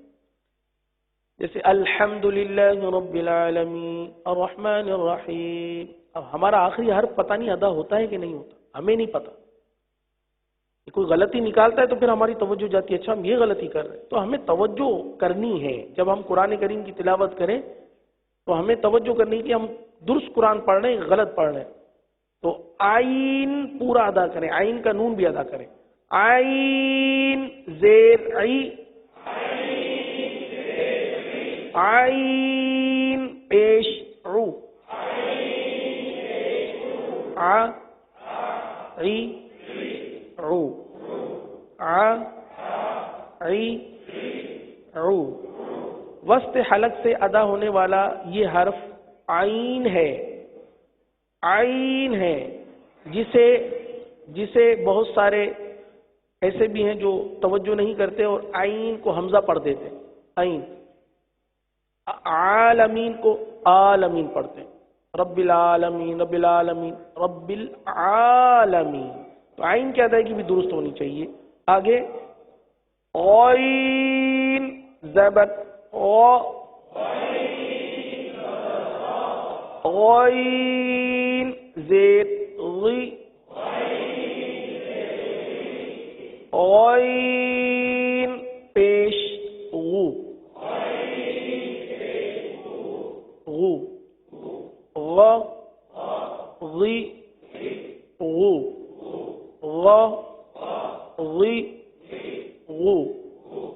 جیسے الحمدللہ رب العالمین الرحمن الرحیم، اب ہمارا آخری حرف پتہ نہیں ادا ہوتا ہے کہ نہیں ہوتا، ہمیں نہیں پتہ. کوئی غلطی نکالتا ہے تو پھر ہماری توجہ جاتی ہے، اچھا ہم یہ غلطی کر رہے ہیں. تو ہمیں توجہ کرنی ہے، جب ہم قرآن کریم کی تلاوت کریں تو ہمیں توجہ کرنی ہے کہ ہم درست قرآن پڑھ رہے ہیں، غلط پڑھ رہے ہیں. تو آئین پورا ادا کریں، آئین کا نون بھی ادا کریں. آئین زیر عی عین پیش عو ع عی عو ع عی عو. وسط حلق سے ادا ہونے والا یہ حرف عین ہے، عین ہے، جسے بہت سارے ایسے بھی ہیں جو توجہ نہیں کرتے اور عین کو حمزہ پڑھ دیتے. عین عالمین کو عالمین پڑھتے ہیں، رب العالمین رب العالمین رب العالمین. تو عین کی ادائیگی بھی درست ہونی چاہیے. آگے عین زبر عین زیر غی عین پیش غو غو غ غی غو غ غی غو.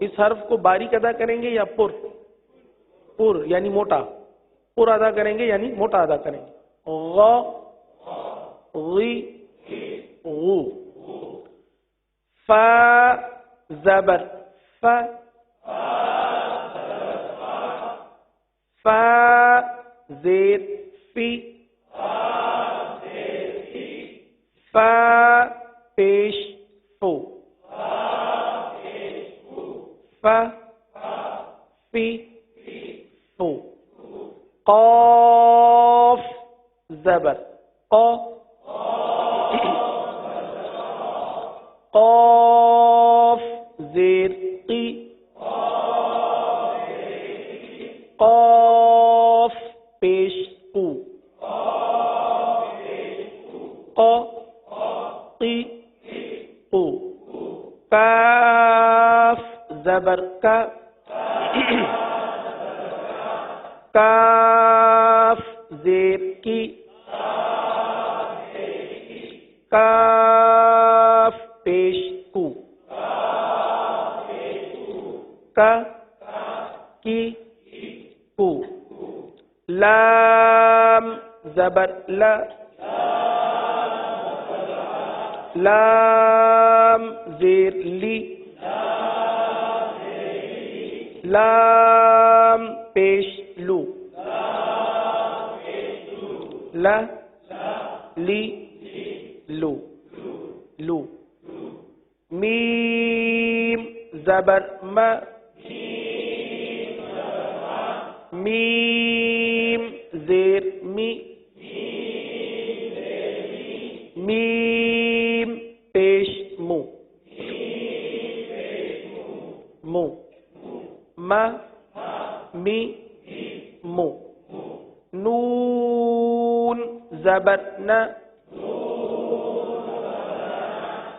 اس حرف کو باریک ادا کریں گے یا پر یعنی موٹا؟ پر ادا کریں گے یعنی موٹا ادا کریں گے. غ غی غو. ف زبر ف ف زیر فی ف پیش فو ف فی او قاف زبر قا قاف زیر قی قاف پیش قو قا قی قو کاف زبر کا کاف زیر کی کاف پیش کو کا کی کو لام زبر لا لام زیر لی لام پیش لو لا لی لو لو میم زبر ما میم زیر می میم پیش مو مو ما می مو نون زبر نا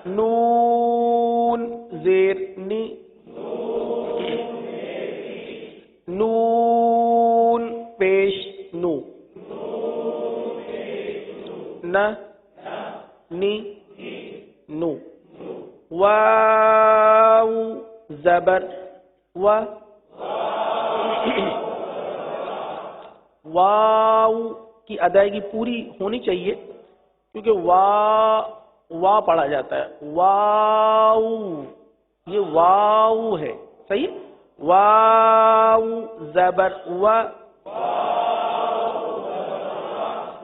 نون زیر نی نون پیش نو نا نی نو واو زبر و واو کی ادائیگی پوری ہونی چاہیے کیونکہ وا پڑھا جاتا ہے واو یہ واو ہے صحیح واو زبر و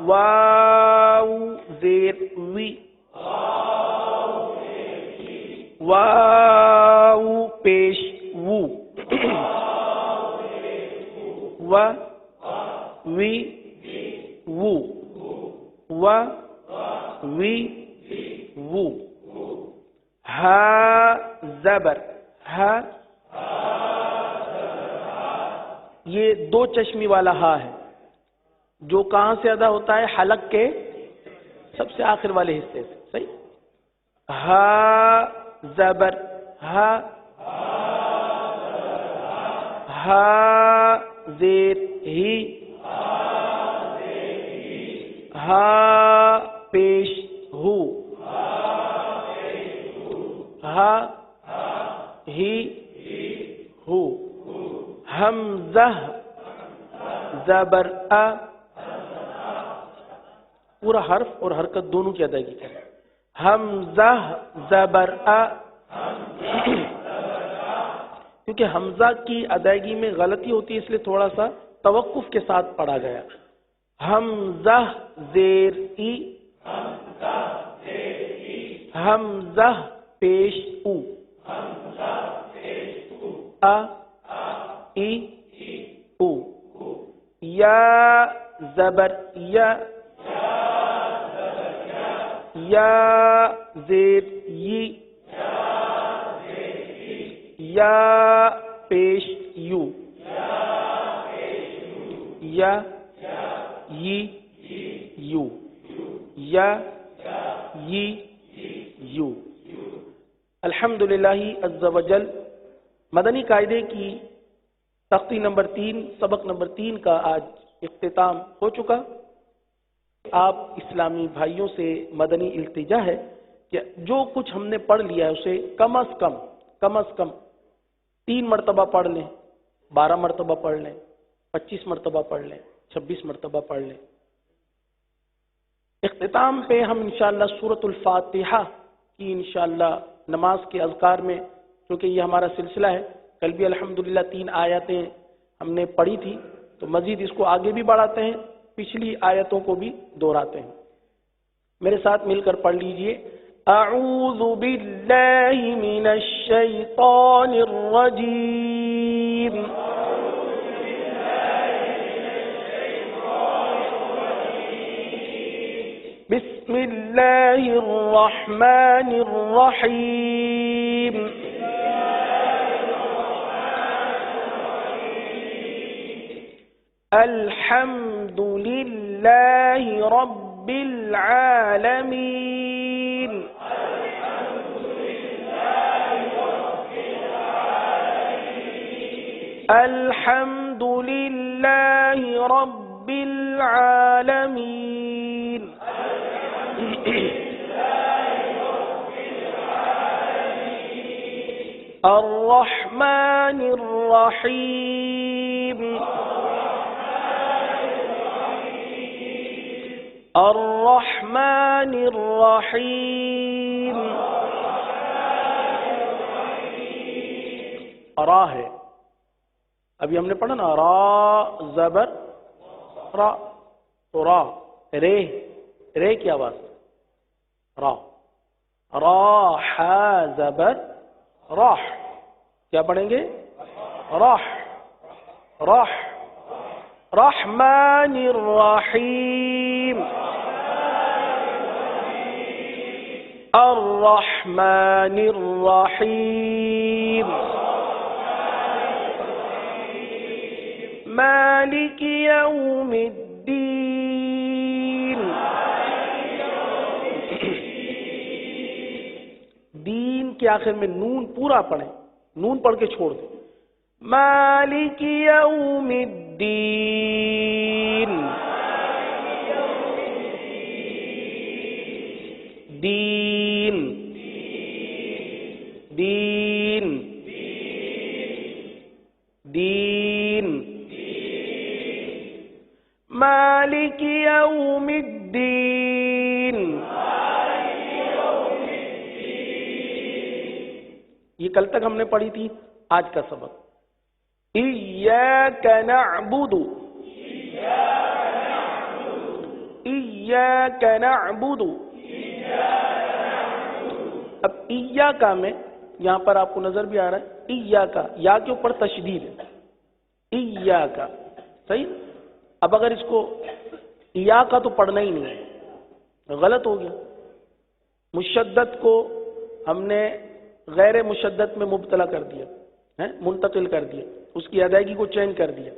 واو زیر وی واو پیش وو و وی وو و وی وو ہا زبر ہا یہ دو چشمی والا ہا ہے جو کہاں سے ادا ہوتا ہے حلق کے سب سے آخر والے حصے سے صحیح ہا زبر ہا ہا زیر ہی ہا پیش ہو ہا ہی ہو حمزہ زبر ا پورا حرف اور حرکت دونوں کی ادائیگی کریں حمزہ زبر ا کیونکہ حمزہ کی ادائیگی میں غلطی ہوتی ہے اس لیے تھوڑا سا توقف کے ساتھ پڑھا گیا حمزہ زیر ای حمزہ پیش او ا ای او یا زبر یا یا زیر یی یا پیش یو یا یی یو یا یی یو الحمدللہ عز و جل مدنی قاعدے کی تختی نمبر 3 سبق نمبر 3 کا آج اختتام ہو چکا آپ اسلامی بھائیوں سے مدنی التجا ہے کہ جو کچھ ہم نے پڑھ لیا ہے اسے کم از کم 3 مرتبہ پڑھ لیں 12 مرتبہ پڑھ لیں 25 مرتبہ پڑھ لیں 26 مرتبہ پڑھ لیں اختتام پہ ہم انشاءاللہ سورۃ الفاتحہ کی انشاءاللہ نماز کے اذکار میں کیونکہ یہ ہمارا سلسلہ ہے کل بھی الحمدللہ 3 آیتیں ہم نے پڑھی تھی تو مزید اس کو آگے بھی بڑھاتے ہیں پچھلی آیتوں کو بھی دہراتے ہیں میرے ساتھ مل کر پڑھ لیجئے اعوذ باللہ من الشیطان الرجیم بسم الله الرحمن الرحيم الحمد لله رب العالمين الحمد لله رب العالمين الرحمن الرحيم الرحمن الرحيم را ہے ابھی ہم نے پڑھا نا را زبر را تو را رے کی آواز را راح زبر راح کیا پڑھیں گے راح راح رحمن الرحیم الرحمن الرحیم مالک یوم الدین دین کے آخر میں نون پورا پڑھیں نون پڑھ کے چھوڑ دیں مالک یوم الدین دین دین دین مالک یوم الدین یہ کل تک ہم نے پڑھی تھی آج کا سبق ایاک نعبد ایاک نعبد اب ایاکا میں یہاں پر آپ کو نظر بھی آ رہا ہے ایاکا یا کے اوپر تشدید ہے ایاکا صحیح اب اگر اس کو ایاکا تو پڑھنا ہی نہیں ہے غلط ہو گیا مشدد کو ہم نے غیر مشدد میں مبتلا کر دیا منتقل کر دیا اس کی ادائیگی کو چینج کر دیا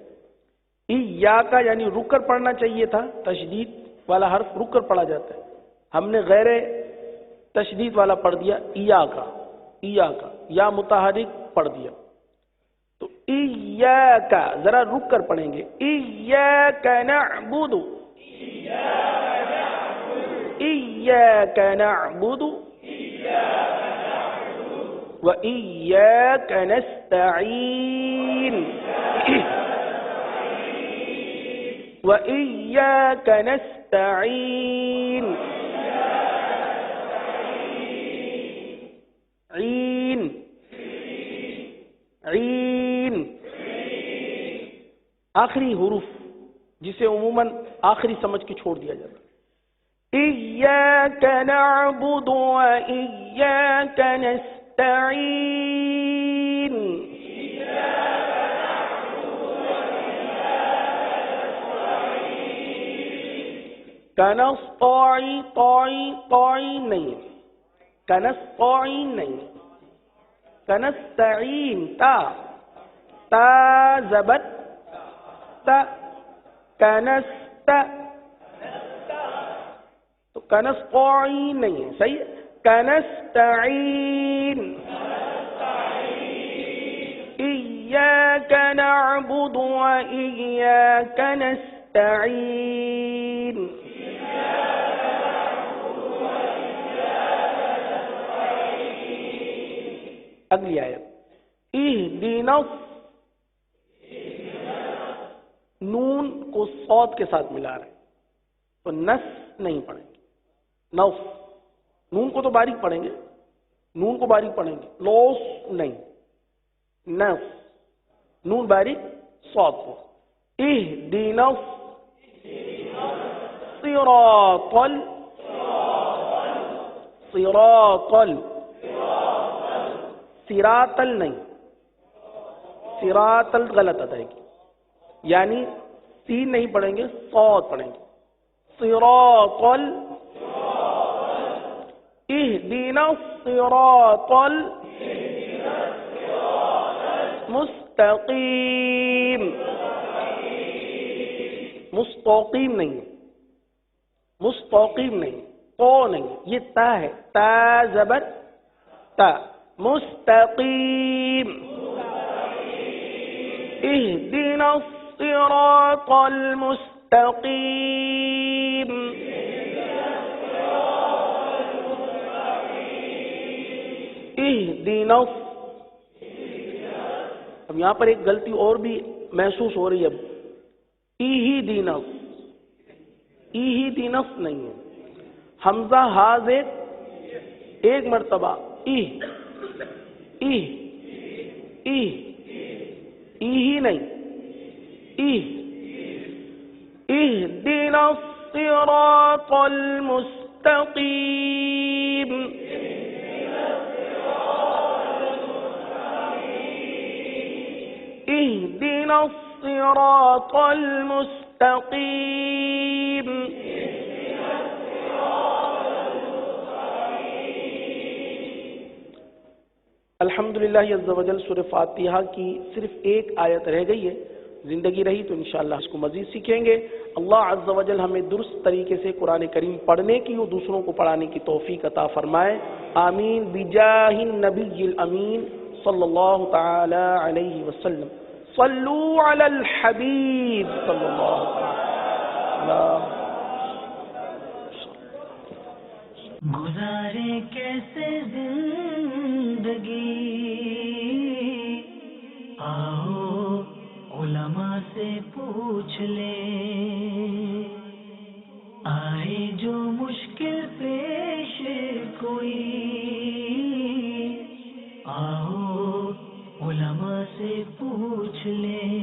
ایاکا یعنی رک کر پڑھنا چاہیے تھا تشدید والا حرف رک کر پڑھا جاتا ہے ہم نے غیر تشدید والا پڑھ دیا ایاکا ایاکا یا متحرک پڑھ دیا تو ایاکا ذرا رک کر پڑھیں گے ایاک نعبد ایاک نعبد وإياك نستعين وإياك نستعين عين عين آخری حروف جسے عموماً آخری سمجھ کے چھوڑ دیا جاتا إياك نعبد وإياك نستعين کنسطاعی طاعی نہیں کنسطاعی نہیں کنستعین تا زبر تا کنست تو کنسطاعی نہیں ہے صحیح ہے کنستعین ایاک نعبد وإیاک نستعین اگلی آیت اہدنا نون کو صاد کے ساتھ ملا رہے ہیں تو نس نہیں پڑھیں گے نوف نون کو تو باریک پڑھیں گے نون کو باریک پڑھیں گے لوس نہیں نس نون باریک صاد کو اہدنا صراط صراطل نہیں صراطل غلط ادائے گی یعنی سین نہیں پڑھیں گے صاد پڑھیں گے صراطل اهدنا الصراط المستقیم. مستقیم نہیں ہے، مستقیم نہیں، تو نہیں، یہ تا ہے، تا زبر تا. مستقیم. اهدنا الصراط المستقیم. اهدنا. اب یہاں پر ایک غلطی اور بھی محسوس ہو رہی ہے. اب اہدنا، اہدنا نہیں ہے، حمزہ ہاز ایک مرتبہ ای ای ای ای نہیں، ای. اهدنا الصراط المستقیم. اهدنا الصراط المستقیم. الحمدللہ عز و جل سورہ فاتحہ کی صرف ایک آیت رہ گئی ہے. زندگی رہی تو انشاءاللہ اس کو مزید سیکھیں گے. اللہ عز و جل ہمیں درست طریقے سے قرآن کریم پڑھنے کی اور دوسروں کو پڑھانے کی توفیق عطا فرمائے. آمین بجاہ النبی الامین صلی اللہ تعالی علیہ وسلم. صلو علی الحبیب صلی اللہ علیہ. گزارے کیسے زندگی، آؤ علماء سے پوچھ لیں. آئے جو مشکل پیش کوئی، آؤ علماء سے پوچھ لیں.